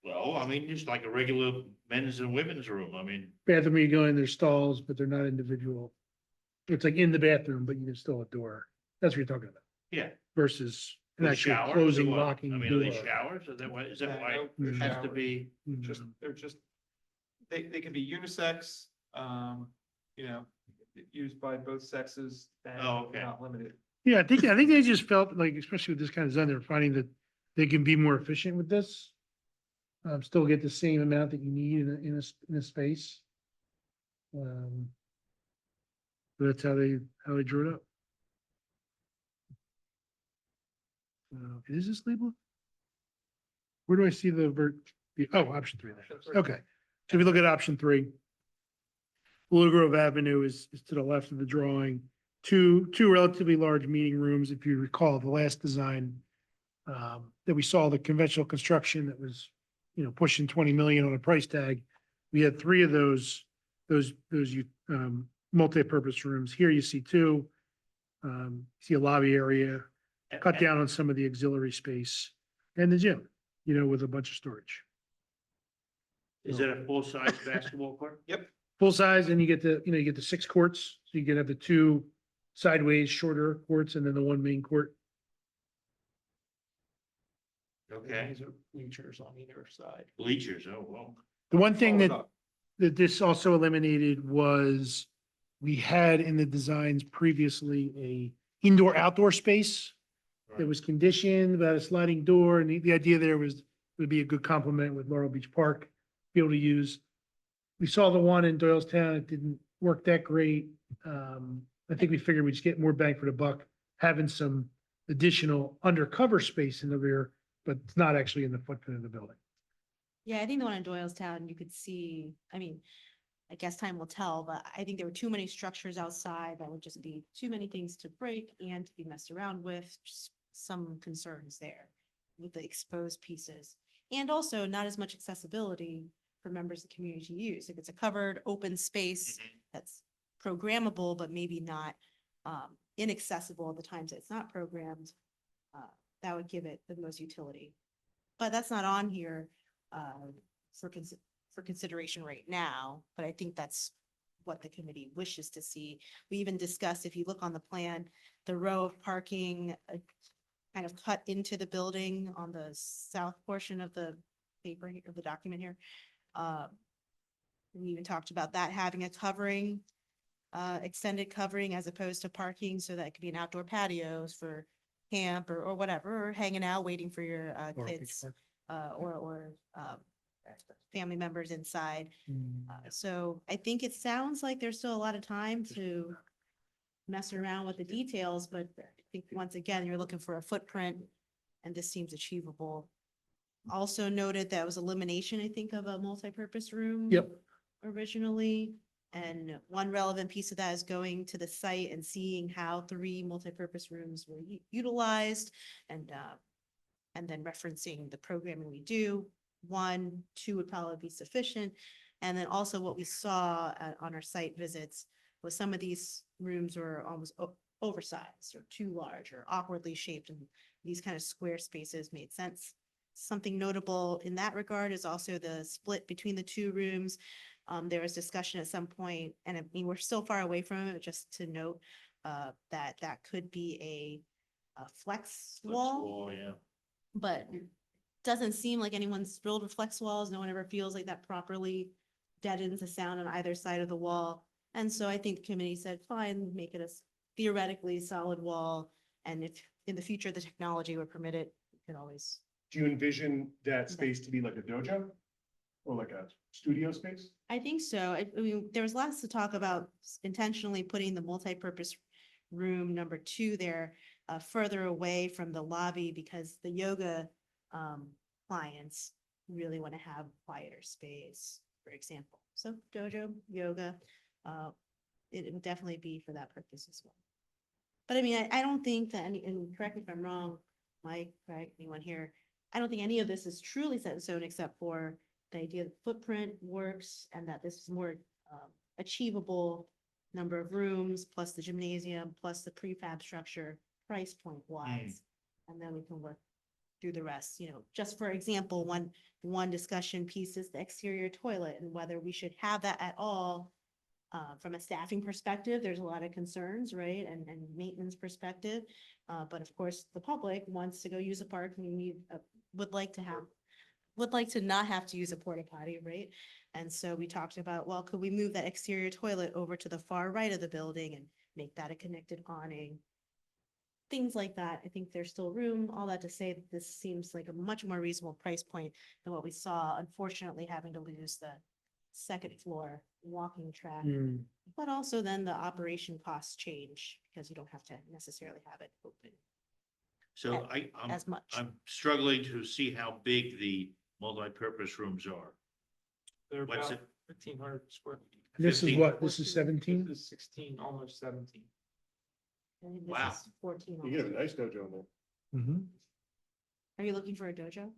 Well, I mean, just like a regular men's and women's room. I mean, Bathroom, you go in, there's stalls, but they're not individual. It's like in the bathroom, but you can still a door. That's what you're talking about. yeah. Versus an The actual showers or closing, what? locking I mean, door. are they showers? Is that why No, it has to be? Just, they're just, they can be unisex, used by both sexes and Oh, okay. not limited. Yeah, I think they just felt like, especially with this kind of design, they're finding that they can be more efficient with this. still get the same amount that you need in a space. That's how they drew it up. Is this labeled? Where do I see option 3 there? Okay, so if you look at option 3, Willow Grove Avenue is to the left of the drawing. Two relatively large meeting rooms, if you recall the last design that we saw, the conventional construction that was, pushing 20 million on a price tag. We had 3 of those multi-purpose rooms. Here you see 2. See a lobby area, cut down on some of the auxiliary space, and the gym, with a bunch of storage. Is it a full-size basketball court? Yep. Full size, and you get the 6 courts, so you can have the 2 sideways shorter courts and then the 1 main court. Okay, Bleachers on either side. bleachers, oh, well. The one thing Followed that, up. that this also eliminated was we had in the designs previously a indoor-outdoor space that was conditioned about a sliding door, and the idea there was, would be a good complement with Laurel Beach Park, be able to use. We saw the one in Doylestown, it didn't work that great. I think we figured we'd just get more bang for the buck, having some additional undercover space in the rear, but it's not actually in the footprint of the building. Yeah, I think the one in Doylestown, you could see, I mean, I guess time will tell, but I think there were too many structures outside that would just be too many things to break and to be messed around with, just some concerns there with the exposed pieces. And also not as much accessibility for members of the community to use. If it's a covered, open space that's programmable, but maybe not inaccessible at the times that it's not programmed, that would give it the most utility. But that's not on here for consideration right now, but I think that's what the committee wishes to see. We even discussed, if you look on the plan, the row of parking kind of cut into the building on the south portion of the paper, of the document here. We even talked about that having a covering, extended covering as opposed to parking, so that it could be an outdoor patios for camp or whatever, or hanging out, waiting for your kids or family members inside. So I think it sounds like there's still a lot of time to mess around with the details, but I think once again, you're looking for a footprint and this seems achievable. Also noted that was elimination, I think, of a multi-purpose room. Yep. Originally, and one relevant piece of that is going to the site and seeing how 3 multi-purpose rooms were utilized and then referencing the programming we do. 1, 2 would probably be sufficient. And then also what we saw on our site visits was some of these rooms were almost oversized or too large or awkwardly shaped, and these kind of square spaces made sense. Something notable in that regard is also the split between the 2 rooms. There was discussion at some point, and I mean, we're still far away from it, just to note that could be a flex wall. Yeah. But it doesn't seem like anyone's thrilled with flex walls. No one ever feels like that properly deadens the sound on either side of the wall. And so I think the committee said, fine, make it a theoretically solid wall. And if in the future the technology would permit it, you could always. Do you envision that space to be like a dojo or like a studio space? I think so. I mean, there was lots to talk about intentionally putting the multi-purpose room number 2 there further away from the lobby, because the yoga clients really want to have quieter space, for example. So dojo, yoga, it would definitely be for that purpose as well. But I mean, I don't think that and correct me if I'm wrong, Mike, right, anyone here, I don't think any of this is truly set in stone except for the idea that footprint works and that this is more achievable number of rooms, plus the gymnasium, plus the prefab structure, price point wise. And then we can work through the rest, just for example, one discussion piece is the exterior toilet and whether we should have that at all. From a staffing perspective, there's a lot of concerns, right? And maintenance perspective. But of course, the public wants to go use a park and would like to not have to use a porta potty, right? And so we talked about, well, could we move that exterior toilet over to the far right of the building and make that a connected awning? things like that. I think there's still room, all that to say that this seems like a much more reasonable price point than what we saw, unfortunately, having to lose the second floor walking track. Hmm. But also then the operation costs change because you don't have to necessarily have it open So as much. I'm struggling to see how big the multi-purpose rooms are. They're What's about it? 1,500 square feet. This is 15. what, this is 17? This is 16, almost 17. I think this Wow. is 14. You get a also. nice dojo in there. Mm-hmm. Are you looking for a dojo?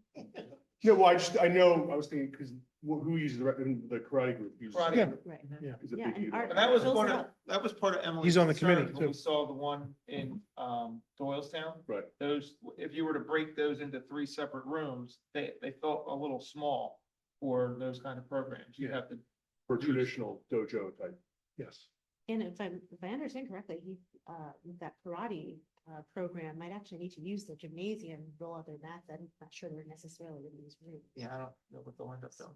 No, well, I know, I was thinking, because who uses the karate group? uses- Karate Yeah. group. Right. Yeah. Is a Yeah, big and deal. Art- And that was fills part it of, up. that was part of Emily's. He's on the concern committee, when we too. saw the one in, Doylestown. Right. Those, if you were to break those into 3 separate rooms, they felt a little small for those kind of programs. You'd have to, For traditional dojo type. Yes. And if I understand correctly, he, with that karate, program might actually need to use the gymnasium, roll out their mats. I'm not sure they're necessarily in these rooms. yeah, I don't know what they'll end up doing.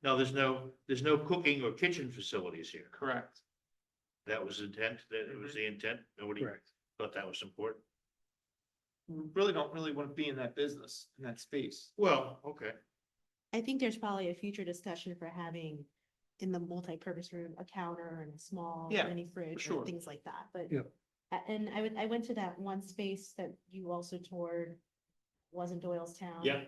No, there's no cooking or kitchen facilities here. Correct. That was intent, that was the intent. Nobody Correct. thought that was important. We really don't really want to be in that business, in that space. Well, okay. I think there's probably a future discussion for having in the multi-purpose room, a counter and a small Yeah, mini fridge sure. and things like that, but. Yeah. And I went to that one space that you also toured, was in Doylestown. Yeah.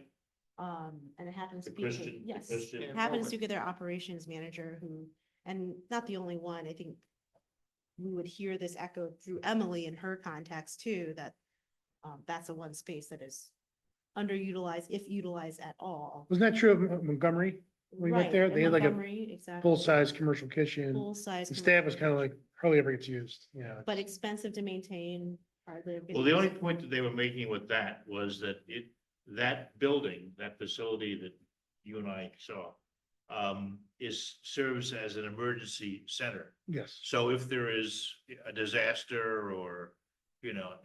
And it happens The to be, Christian- the yes, Christian- it happens to be their operations manager who, and not the only one, I think. We would hear this echoed through Emily in her context too, that, that's the one space that is underutilized, if utilized at all. Wasn't that true of Montgomery? When we went Right, there, in they had like a Montgomery, exactly. full-size commercial kitchen. Full-size. The staff was commercial kind of like, hardly ever gets used, yeah. But expensive to maintain, hardly. ever Well, the gets only used. point that they were making with that was that that building, that facility that you and I saw, serves as an emergency center. Yes. So if there is a disaster or,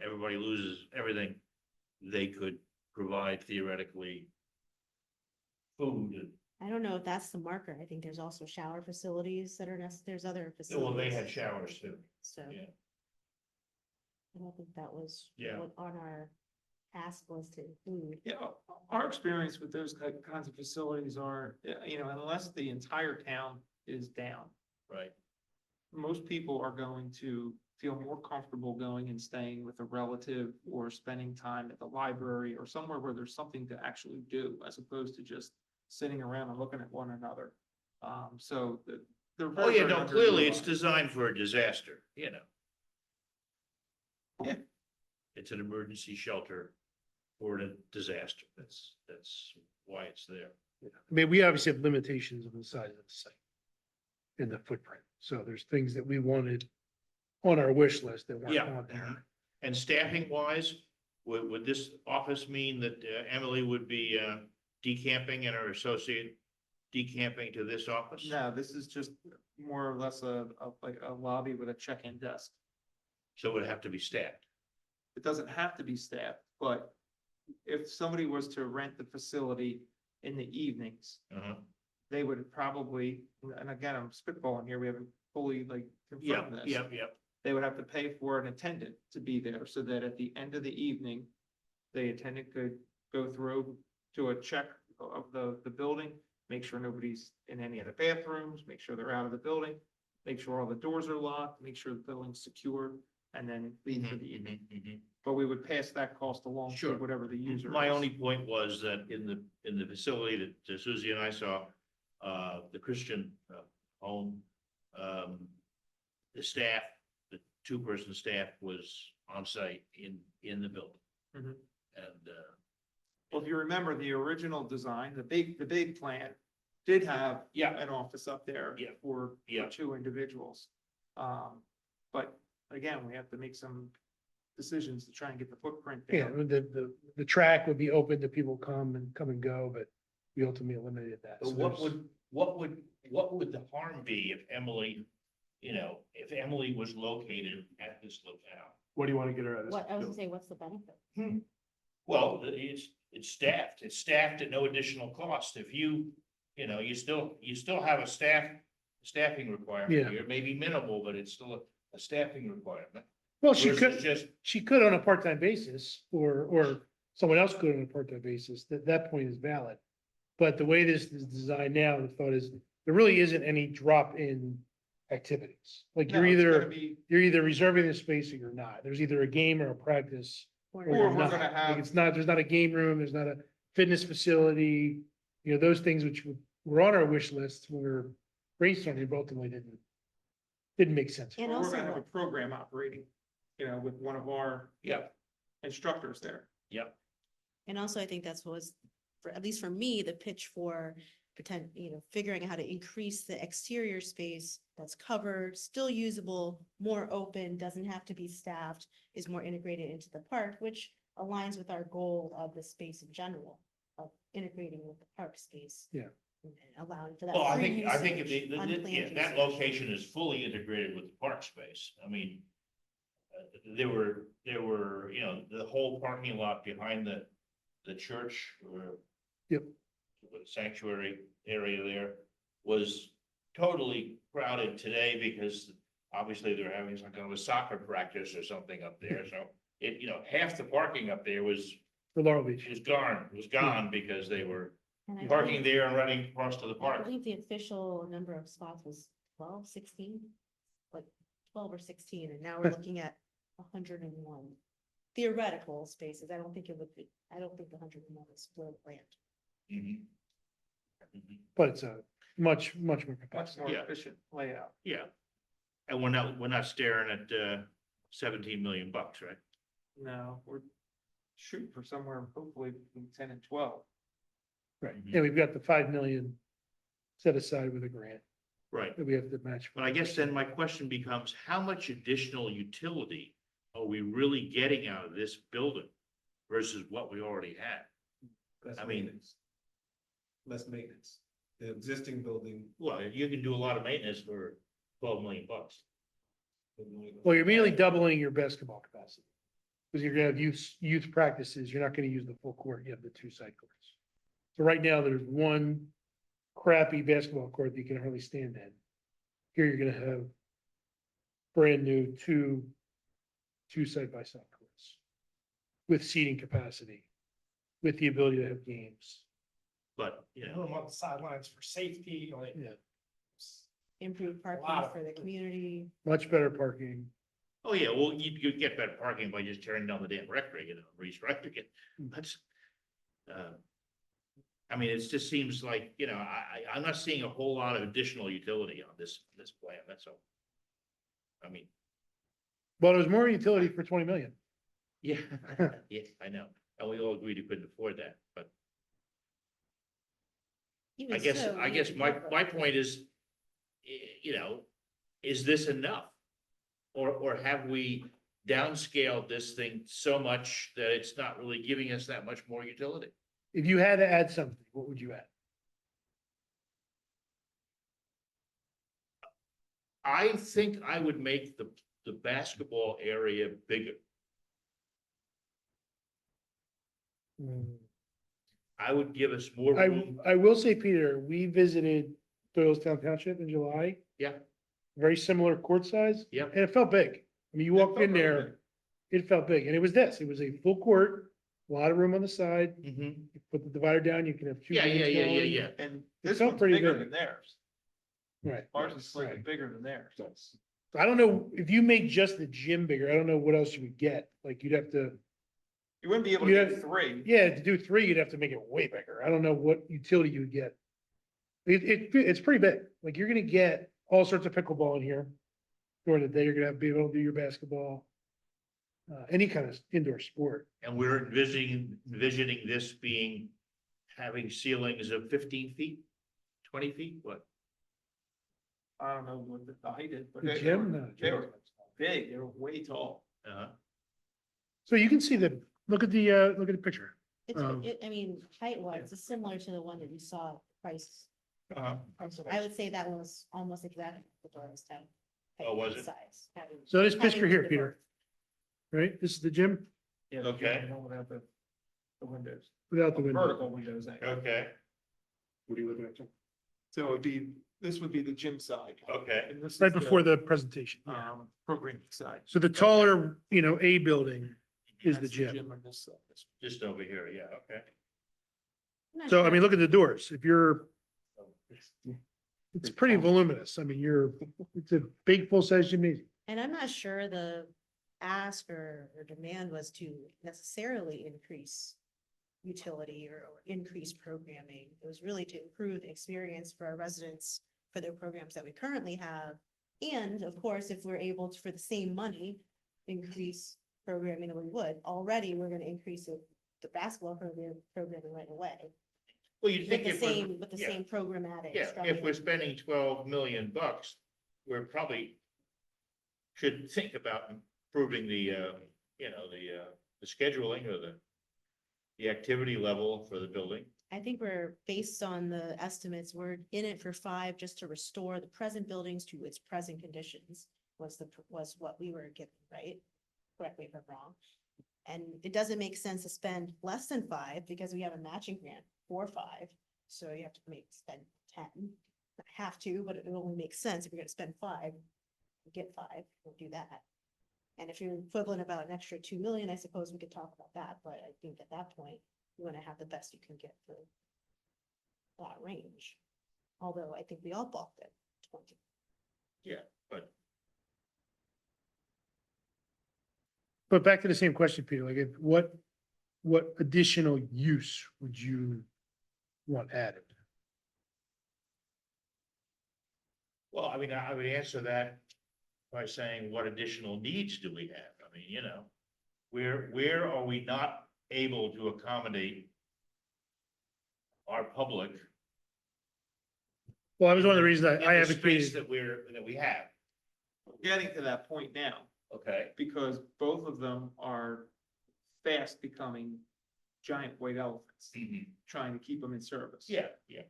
everybody loses everything, they could provide theoretically food and, I don't know if that's the marker. I think there's also shower facilities that are there's other facilities. well, they had showers too. So. Yeah. I don't think that was. Yeah. What on our task was to include. Yeah, our experience with those kinds of facilities are, unless the entire town is down, Right. most people are going to feel more comfortable going and staying with a relative or spending time at the library or somewhere where there's something to actually do as opposed to just sitting around and looking at one another. So they're. Oh, very, yeah, very no, clearly it's underutilized. designed for a disaster, Yeah. It's an emergency shelter for a disaster. That's why it's there. I mean, we obviously have limitations on the size of the site and the footprint. So there's things that we wanted on our wish list that weren't Yeah. on there. And staffing wise, would this office mean that Emily would be decamping and her associate decamping to this office? No, this is just more or less like a lobby with a check-in desk. So it would have to be staffed. It doesn't have to be staffed, but if somebody was to rent the facility in the evenings, Uh-huh. they would probably, and again, I'm spitballing here, we haven't fully like Yeah, confirmed this. yeah. They would have to pay for an attendant to be there so that at the end of the evening, the attendant could go through to a check of the building, make sure nobody's in any of the bathrooms, make sure they're out of the building, make sure all the doors are locked, make sure the building's secure, and then leave for the evening. But we would pass that cost along to Sure. whatever the user. My is. only point was that in the facility that Susie and I saw, the Christian home, the staff, the 2-person staff was on site in the building. Mhm. And, Well, if you remember the original design, the big plan did have an office up there Yeah. for Yeah. 2 individuals. But again, we have to make some decisions to try and get the footprint Yeah, down. the track would be open to people come and go, but we ultimately eliminated that. but So what there's- would the harm be if Emily, if Emily was located at this locale? What do you want to get her out of this? What, I was gonna say, what's the benefit? Well, it's staffed at no additional cost. If you still have a staffing requirement Yeah. here, maybe minimal, but it's still a staffing requirement. Well, she versus could, just, she could on a part-time basis, or someone else could on a part-time basis, that point is valid. But the way this is designed now, the thought is, there really isn't any drop in activities. Like No, you're it's gonna either, be, you're either reserving the space or you're not. There's either a game or a practice. Or Or Or you're we're not. gonna Like, have- it's not, there's not a game room, there's not a fitness facility, you know, those things which were on our wish list when we were brainstorming, but ultimately didn't make sense. And we're also, gonna have a what- program operating, you know, with one of our yep, instructors there. yep. and also I think that's what was, for, at least for me, the pitch for figuring out how to increase the exterior space that's covered, still usable, more open, doesn't have to be staffed, is more integrated into the park, which aligns with our goal of the space in general, of integrating with the park space. Yeah. And allowing for that. Well, I free think if usage, unplanned yeah, that usage. location is fully integrated with the park space. I mean, there were, you know, the whole parking lot behind the church or Yep. the sanctuary area there was totally crowded today because obviously they're having some kind of a soccer practice or something up there. So it, you know, half the parking up there was For Laurel Beach. gone because they were And I parking believe- there and running across to the I park. believe the official number of spots was 12, 16, like 12 or 16, and now we're looking at 101 theoretical spaces. I don't think it would be, I don't think the 101 is well planned. Mhm. Mhm. But it's a much more Much capacity. more Yeah. efficient layout. Yeah. And we're not staring at 17 million bucks, right? No, we're shooting for somewhere hopefully between 10 and 12. Right. Mhm. And we've got the 5 million set aside with a grant Right. that we have to match. But I guess then my question becomes, how much additional utility are we really getting out of this building versus what we already had? I mean, Less maintenance. The existing building. well, you can do a lot of maintenance for 12 million bucks. Well, you're merely doubling your basketball capacity. Because you're gonna have youth practices, you're not gonna use the full court, you have the 2 side courts. So right now, there's one crappy basketball court that you can hardly stand in. Here, you're gonna have brand new two side by side courts. With seating capacity, with the ability to have games. But, you know, Room on the sidelines for safety, like. Yeah. Improved lot parking of- for the community. Much better parking. oh yeah, well, you get better parking by just tearing down the damn recreation and restriping it. That's, I mean, it just seems like, you know, I'm not seeing a whole lot of additional utility on this plan, that's all. I mean, Well, there's more utility for 20 million. yeah, yeah, I know, and we all agreed you couldn't afford that, but Even I guess, so, I we guess have to my, cover- my point is, you know, is this enough? Or have we downscaled this thing so much that it's not really giving us that much more utility? If you had to add something, what would you add? I think I would make the basketball area bigger. I would give us more room. I will say, Peter, we visited Doylestown Township in July. Yeah. Very similar court size. Yep. And it felt big. I mean, you It walked felt in really there, it felt big, and it was this, it was a full court, a lot of room on the side. Mhm. You put the divider down, you can have 2 Yeah, games going. yeah. And It this felt one's pretty bigger big. than theirs. Right. Ours is slightly Right. bigger than theirs. I don't know, if you make just the gym bigger, I don't know what else you would get, like you'd have to, You wouldn't be able to You do have- 3. yeah, to do 3, you'd have to make it way bigger. I don't know what utility you would get. It's pretty big, like you're gonna get all sorts of pickleball in here. During the day, you're gonna be able to do your basketball. Any kind of indoor sport. And we're envisioning this being, having ceilings of 15 feet, 20 feet, what? I don't know what the height is, but The they gym, were, no, they were big, they were way tall. So you can see look at the picture. It's, Um, I mean, height wise, it's similar to the one that you saw price. Uh-huh. I would say that one was almost exactly the Doylestown. Oh, was it? Size. having- So this having picture here, the Peter. Right, this is the gym Yeah, Okay. the one without the windows. without the window. Vertical windows. Okay. What are you looking at? So it'd be This would be the gym side. Okay. And this Right is before the presentation. programming side. So the taller, A building is the That's gym. on this side. Just over here, yeah, okay. I'm not So, I sure. mean, look at the doors. If you're, it's pretty voluminous. I mean, it's a big full-size gymnasium. And I'm not sure the ask or demand was to necessarily increase utility or increase programming. It was really to improve the experience for our residents for their programs that we currently have. And of course, if we're able to, for the same money, increase programming, we would. Already, we're gonna increase the basketball programming right away. Well, you'd With think the if we're, same, with the yeah, same programmatic. yeah, if structure. we're spending 12 million bucks, we're probably should think about improving the, the scheduling or the activity level for the building. I think we're, based on the estimates, we're in it for 5 just to restore the present buildings to its present conditions was what we were given, right? Correct me if I'm wrong. And it doesn't make sense to spend less than 5 because we have a matching grant for 5. So you have to spend 10. Not have to, but it only makes sense if you're gonna spend 5, get 5, we'll do that. And if you're equivalent about an extra 2 million, I suppose we could talk about that, but I think at that point, you wanna have the best you can get for that range. Although I think we all balked at 20. Yeah, but But back to the same question, Peter, like what additional use would you want added? well, I mean, I would answer that by saying, what additional needs do we have? I mean, where are we not able to accommodate our public? Well, that was one of the in reasons I in the space advocated, that we have, Getting to that point now, okay? because both of them are fast becoming giant white elephants, trying to keep them in service. Yeah, yeah,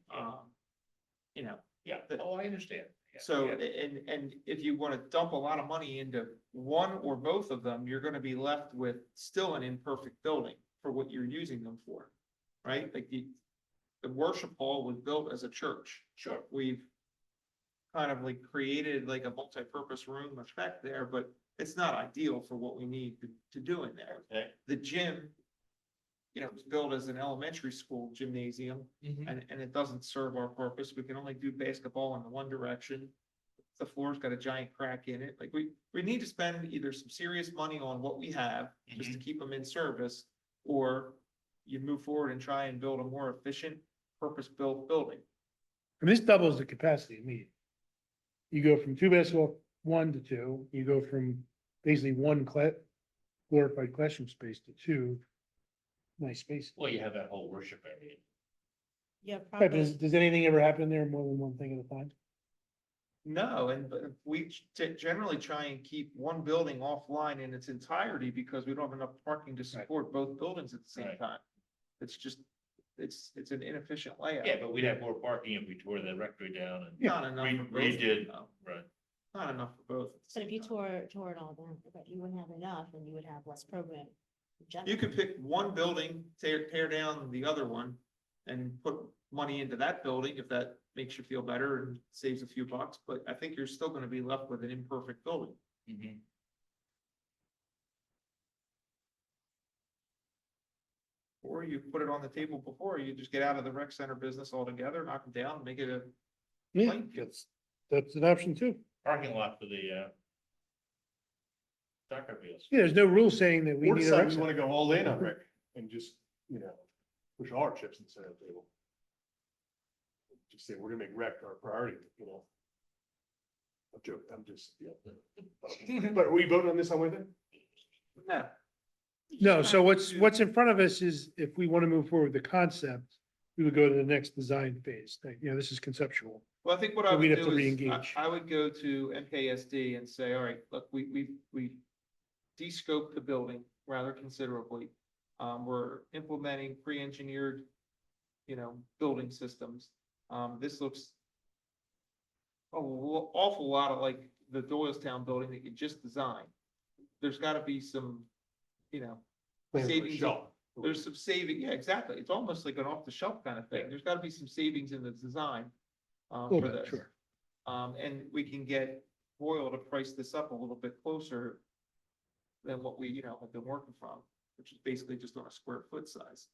You know, yeah. Oh, I understand. Yeah, so, yeah. and if you want to dump a lot of money into one or both of them, you're gonna be left with still an imperfect building for what you're using them for. Right? Like the worship hall was built as a church. Sure. We've kind of like created like a multi-purpose room effect there, but it's not ideal for what we need to do in there. Okay. The gym, was built as an elementary school gymnasium and it doesn't serve our purpose. We can only do basketball in the one direction. The floor's got a giant crack in it. Like we need to spend either some serious money on what we have just to keep them in service, or you move forward and try and build a more efficient, purpose-built building. and this doubles the capacity immediately. You go from 2 basketball, 1 to 2, you go from basically 1 glorified classroom space to 2 nice spaces. Well, you have that whole worship area. Yeah, Right, but probably. does anything ever happen in there more than one thing at a time? No, but we generally try and keep one building offline in its entirety because we don't have enough parking to support both buildings at the same Right. time. It's just, it's an inefficient layout. Yeah, but we'd have more parking if we tore the rectory down and Not enough for both. redid, no. right? Not enough for both. at the But if same you time. tore it all down, but you wouldn't have enough and you would have less programming. in general. You could pick one building, tear down the other one and put money into that building if that makes you feel better and saves a few bucks, but I think you're still gonna be left with an imperfect building. Or you put it on the table before, you just get out of the rec center business altogether, knock it down, make it a Yeah, playing field. that's an option too. Parking lot for the, soccer fields. Yeah, there's no rule saying that we Or need a decide rec we center. wanna go all in on Rick and just, push all our chips in the center of the table. Just say, we're gonna make rec our priority, I'm joking, I'm just, But are we voting on this on Wednesday? No. No, so what's in front of us is if we want to move forward with the concept, we would go to the next design phase. This is conceptual. Well, I think what I So would we'd have do to is, re-engage. I would go to MKSD and say, all right, look, we de-scoped the building rather considerably. We're implementing pre-engineered, building systems. This looks awful lot of like the Doylestown building that you just designed. There's gotta be some, Plans for a savings. shelf. There's some saving, yeah, exactly. It's almost like an off-the-shelf kind of thing. There's gotta be some savings in the design. For Little bit, this. sure. And we can get Boyle to price this up a little bit closer than what we, have been working from, which is basically just on a square foot size.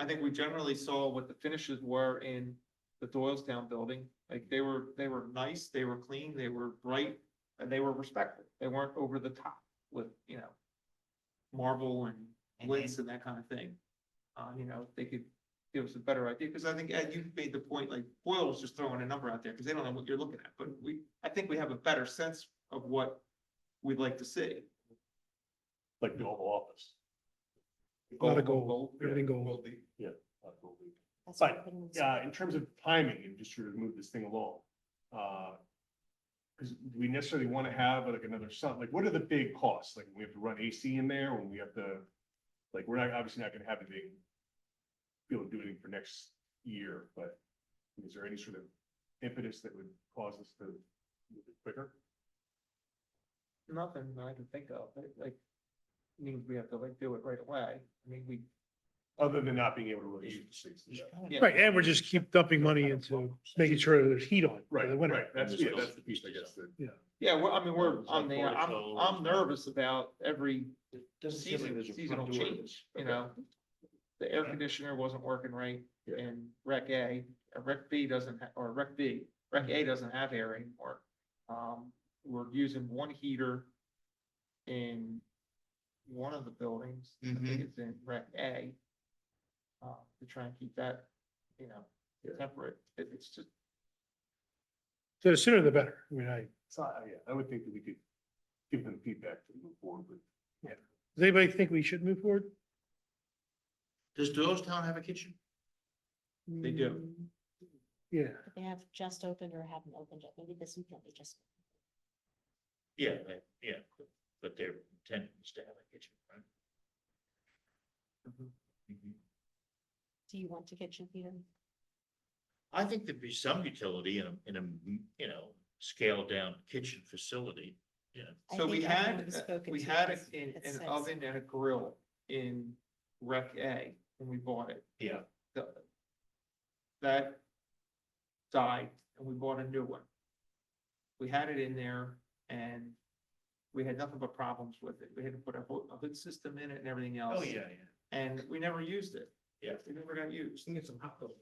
I think we generally saw what the finishes were in the Doylestown building. Like they were nice, they were clean, they were bright, and they were respectful. They weren't over the top with, marble and glitz and that kind of thing. They could give us a better idea, because I think, Ed, you made the point, like Boyle was just throwing a number out there, because they don't know what you're looking at, but I think we have a better sense of what we'd like to see. Like the Oval Office. A lot of gold, everything gold. Yeah. That's But, what I'm putting in terms of timing and just sort of move this thing along, because do we necessarily want to have like another like what are the big costs? Like we have to run AC in there, when we have to, like, we're not, obviously not gonna have anything, be able to do anything for next year, but is there any sort of impetus that would cause us to move it quicker? Nothing I can think of, like, means we have to do it right away. I mean, Other than not being able to really use the space. yeah. Right, and we're just keep dumping money into making sure there's heat on. for Right, the winter. right, that's the piece, I guess, that. Yeah, I'm nervous about every seasonal change, The air conditioner wasn't working right in Rec A, Rec B doesn't, or Rec B, Rec A doesn't have air anymore. We're using one heater in one of the buildings, I think it's in Rec A. To try and keep that, temperate, it's just, So the sooner the better. I mean, I would think that we could give them feedback to move forward with. does anybody think we should move forward? Does Doylestown have a kitchen? they do. Yeah, They have just opened or haven't opened yet. Maybe this weekend they just. Yeah, but their intent is to have a kitchen, right? Do you want a kitchen, Peter? I think there'd be some utility in a, scaled down kitchen facility, So we think everyone had, we've spoken we to had has- an has said oven and a grill in Rec A when we bought it. Yeah. That died and we bought a new one. We had it in there and we had nothing but problems with it. We had to put a hood system in it and everything else. Oh, yeah. And we never used it. Yeah. We never got used. Get some hot dogs.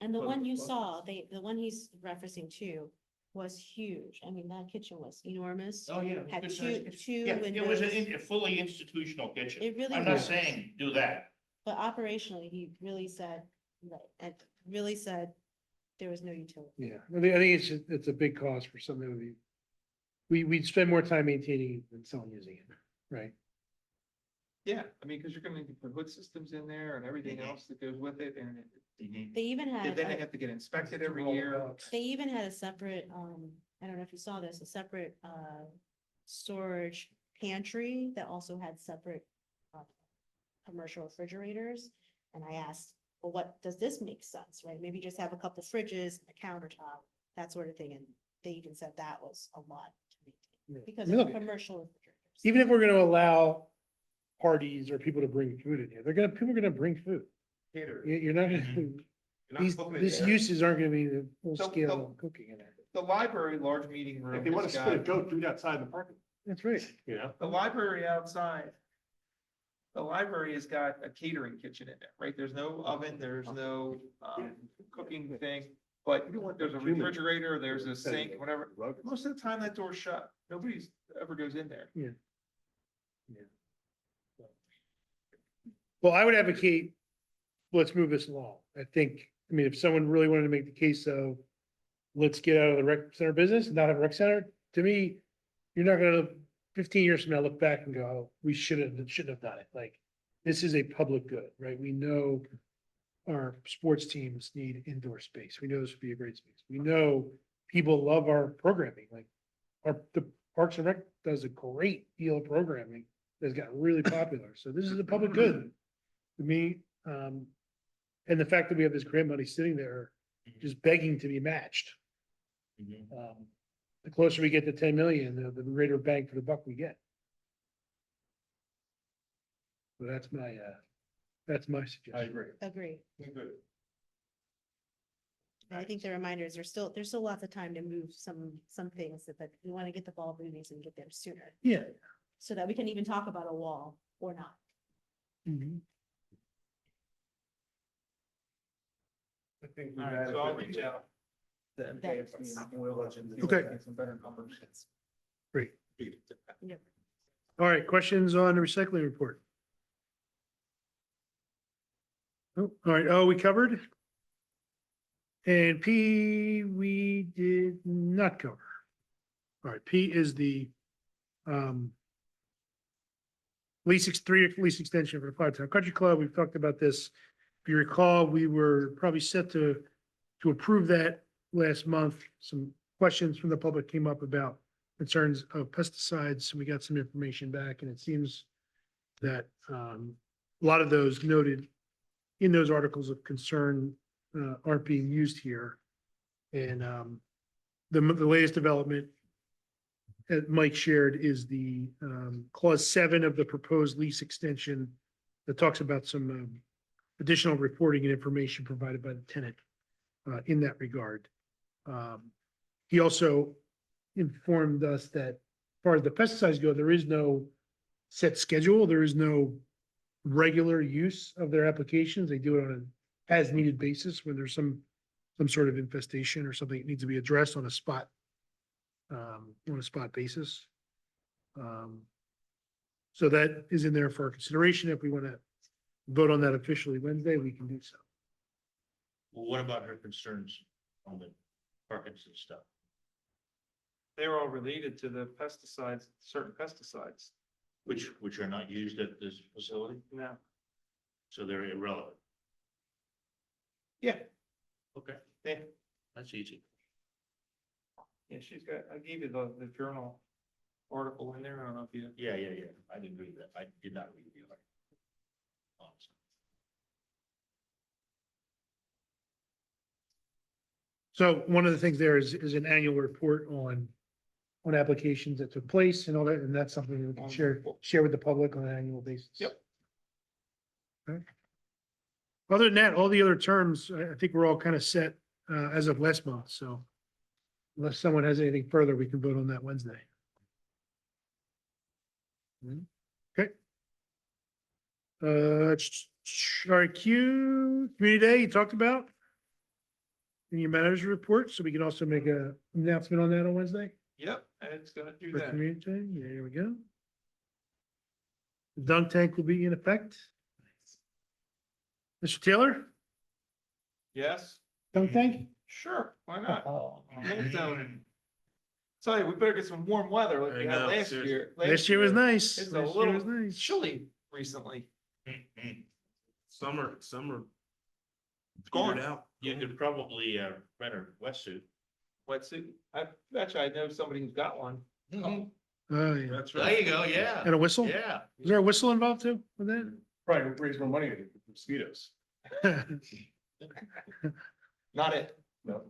And the Well, one you well- saw, the one he's referencing to was huge. I mean, that kitchen was enormous. Oh, yeah. Had Good two, size kitchen. two Yeah, it was windows. a fully institutional kitchen. It really I'm not was. saying do that. But operationally, he really said, there was no utility. yeah. I think it's a big cost for something that would be, we'd spend more time maintaining it than someone using it, right? Yeah, I mean, because you're gonna need to put hood systems in there and everything else that goes with it and They even had. then they have to get inspected every year. They even had a separate, I don't know if you saw this, a separate, storage pantry that also had separate, commercial refrigerators. And I asked, well, what, does this make sense, right? Maybe just have a couple fridges, a countertop, that sort of thing. And they even said that was a lot to maintain because of Look, commercial refrigerators. even if we're gonna allow parties or people to bring food in here, people are gonna bring food. You're not gonna, these uses aren't gonna be the full So, scale cooking in there. The library, large meeting room. If they want has to split a got- goat, do it outside the parking, That's right. The library outside. The library has got a catering kitchen in there, right? There's no oven, there's no, cooking thing. But there's a refrigerator, there's a sink, whatever. Most of the time that door's shut. Nobody's ever goes in there. Well, I would advocate, let's move this along. I mean, if someone really wanted to make the case of, let's get out of the rec center business and not have a rec center, to me, you're not gonna, 15 years from now, look back and go, oh, we shouldn't have done it. Like, this is a public good, right? We know our sports teams need indoor space. We know this would be a great space. We know people love our programming, like the Parks and Rec does a great deal of programming that's got really popular. So this is a public good to me. And the fact that we have this grant money sitting there, just begging to be matched. The closer we get to 10 million, the greater bang for the buck we get. So that's my suggestion. I agree. Agree. Good. I think the reminder is there's still lots of time to move some things that we want to get the ball moving and get there sooner. Yeah. So that we can even talk about a wall or not. Mhm. I think All right, so I'll reach out. The MKFC and Oil Legends. Okay. Get some better numbers. Great. Yep. All right, questions on the recycling report? Oh, all right, we covered. And P, we did not cover. All right, P is the three-year lease extension for the Firetown Country Club. We've talked about this. If you recall, we were probably set to approve that last month. Some questions from the public came up about concerns of pesticides. We got some information back, and it seems that a lot of those noted in those articles of concern aren't being used here. And the latest development that Mike shared is the clause 7 of the proposed lease extension that talks about some additional reporting and information provided by the tenant in that regard. He also informed us that as far as the pesticides go, there is no set schedule. There is no regular use of their applications. They do it on an as needed basis when there's some sort of infestation or something that needs to be addressed on a spot basis. So that is in there for our consideration. If we want to vote on that officially Wednesday, we can do so. Well, what about her concerns on the Parkinson stuff? They're all related to the pesticides, certain pesticides. Which are not used at this facility, No. so they're irrelevant. Yeah. Okay, Yeah, that's easy. yeah, she's got, I gave you the journal article in there. I don't know if you. Yeah. I didn't read that. I did not read the other. Honestly. So one of the things there is an annual report on applications that took place and all that, and that's something we can share with the public on an annual basis. Yep. Okay. Other than that, all the other terms, I think we're all kind of set as of last month, so unless someone has anything further, we can vote on that Wednesday. Okay. All right, Q, Community Day, you talked about in your manager's report, so we can also make an announcement on that on Wednesday. Yep, and it's gonna do For that. Community Day, there we go. The dunk tank will be in effect. Mr. Taylor, Yes, dunk tank? sure, why not? Mold zone. Tell you, we better get some warm weather like we had last year. Last year was nice. It's a Last year was little nice. chilly recently. Summer. It's Figure gone. it out. You could probably rent a wetsuit. Wetsuit. I bet you I know somebody who's got one. Oh, yeah. That's There right. you go, yeah. And a whistle? Yeah. Is there a whistle involved too with that? Probably raise more money with mosquitoes. Not it. No.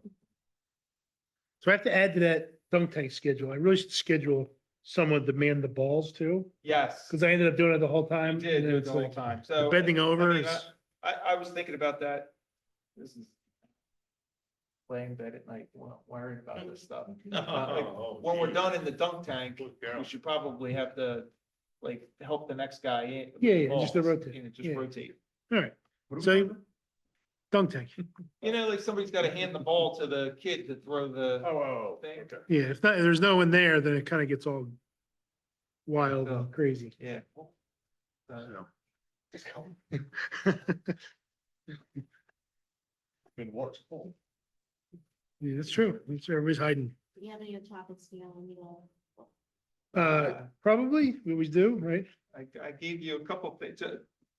So I have to add to that dunk tank schedule. I really should schedule someone to man the balls too, Yes. because I ended up doing it the whole time. You did and do it it's the whole like time. So. bending over I mean, is, I was thinking about that. This is laying in bed at night, worrying about this stuff. Like, when we're done in the dunk tank, we should probably have to like help the next guy in. with the Yeah, just to balls, rotate. you know, just Yeah. rotate. all right. So dunk tank. You know, like somebody's got to hand the ball to the kid to throw the Oh, thing. okay. Yeah, if not, if there's no one there, then it kind of gets all wild and crazy. Yeah. Been worse. Oh. Yeah, that's true. Everybody's hiding. Do you have any chocolate scale on Probably, we always do, right? I gave you a couple things.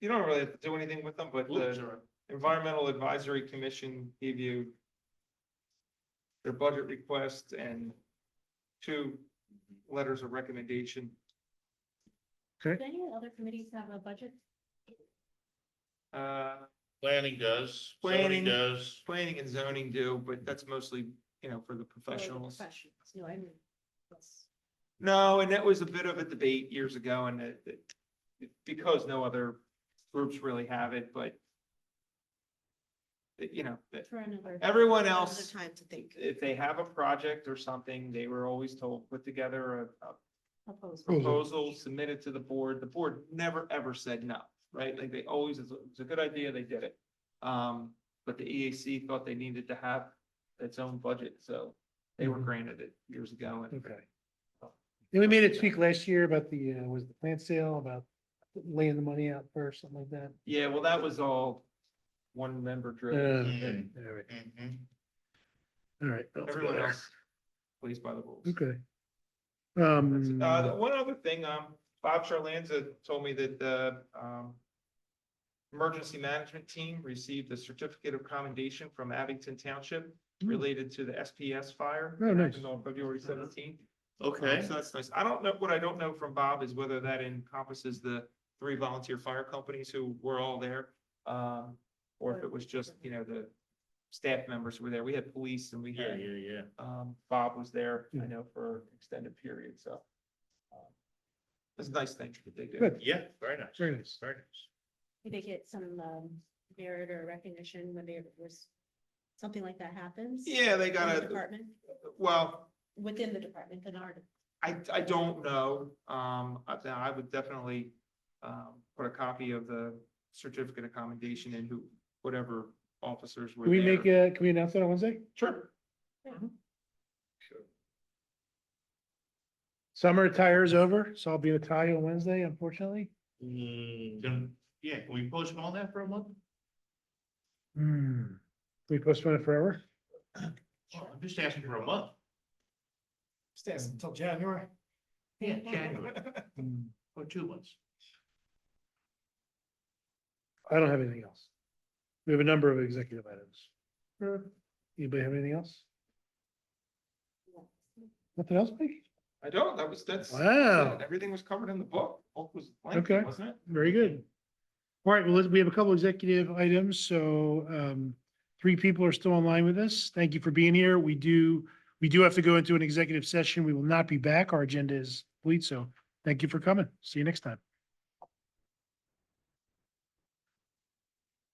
You don't really have to do anything with them, but the Environmental Advisory Commission gave you their budget request and 2 letters of recommendation. Do any other committees have a budget? Planning does, Planning. zoning does. Planning and zoning do, but that's mostly, for the professionals. Professionals, no, I mean, that's. No, and that was a bit of a debate years ago and because no other groups really have it, but you know, For another. everyone another else, Time to think. if they have a project or something, they were always told, put together a Proposal. proposal, submit it to the board. The board never, ever said no, right? Like they always, it's a good idea, they did it. But the EAC thought they needed to have its own budget, so they were granted it years ago. And Okay. And we made it speak last year about the, was the plant sale, about laying the money out first, something like that. yeah, well, that was all one member driven. All right. Mhm. All right. let's go Everyone there. else plays by the rules. Okay. The one other thing, Bob Charlanza told me that the, emergency management team received a certificate of commendation from Abington Township related to the SPS fire. Oh, that nice. happened On February 17th. Okay. So that's nice. I don't know, what I don't know from Bob is whether that encompasses the 3 volunteer fire companies who were all there. Or if it was just, you know, the staff members who were there. We had police and we Yeah, had, yeah, yeah. Bob was there, I know, for an extended period, so. It's a nice thing that they do. Good. Yeah, very nice. Very nice. Very nice. Did they get some merit or recognition when there was something like that happens? Yeah, they in got the a, Department, well, within the department, in our. I don't know. I would definitely, put a copy of the certificate of commendation in who, whatever officers were Can we there. make can we announce that on Wednesday? Sure. Summer attire is over, so I'll be in a tie on Wednesday, unfortunately. Yeah, can we postpone that for a month? Can we postpone it forever? Well, I'm just asking for a month. Stays until January. Yeah, January, or 2 months. I don't have anything else. We have a number of executive items. Anybody have anything else? Nothing else, Mike? I don't, that's. Wow. Everything was covered in the book. Book was lengthy, Okay. wasn't it? Very good. All right, well, we have a couple executive items, so 3 people are still online with us. Thank you for being here. We do have to go into an executive session. We will not be back. Our agenda is complete, so thank you for coming. See you next time.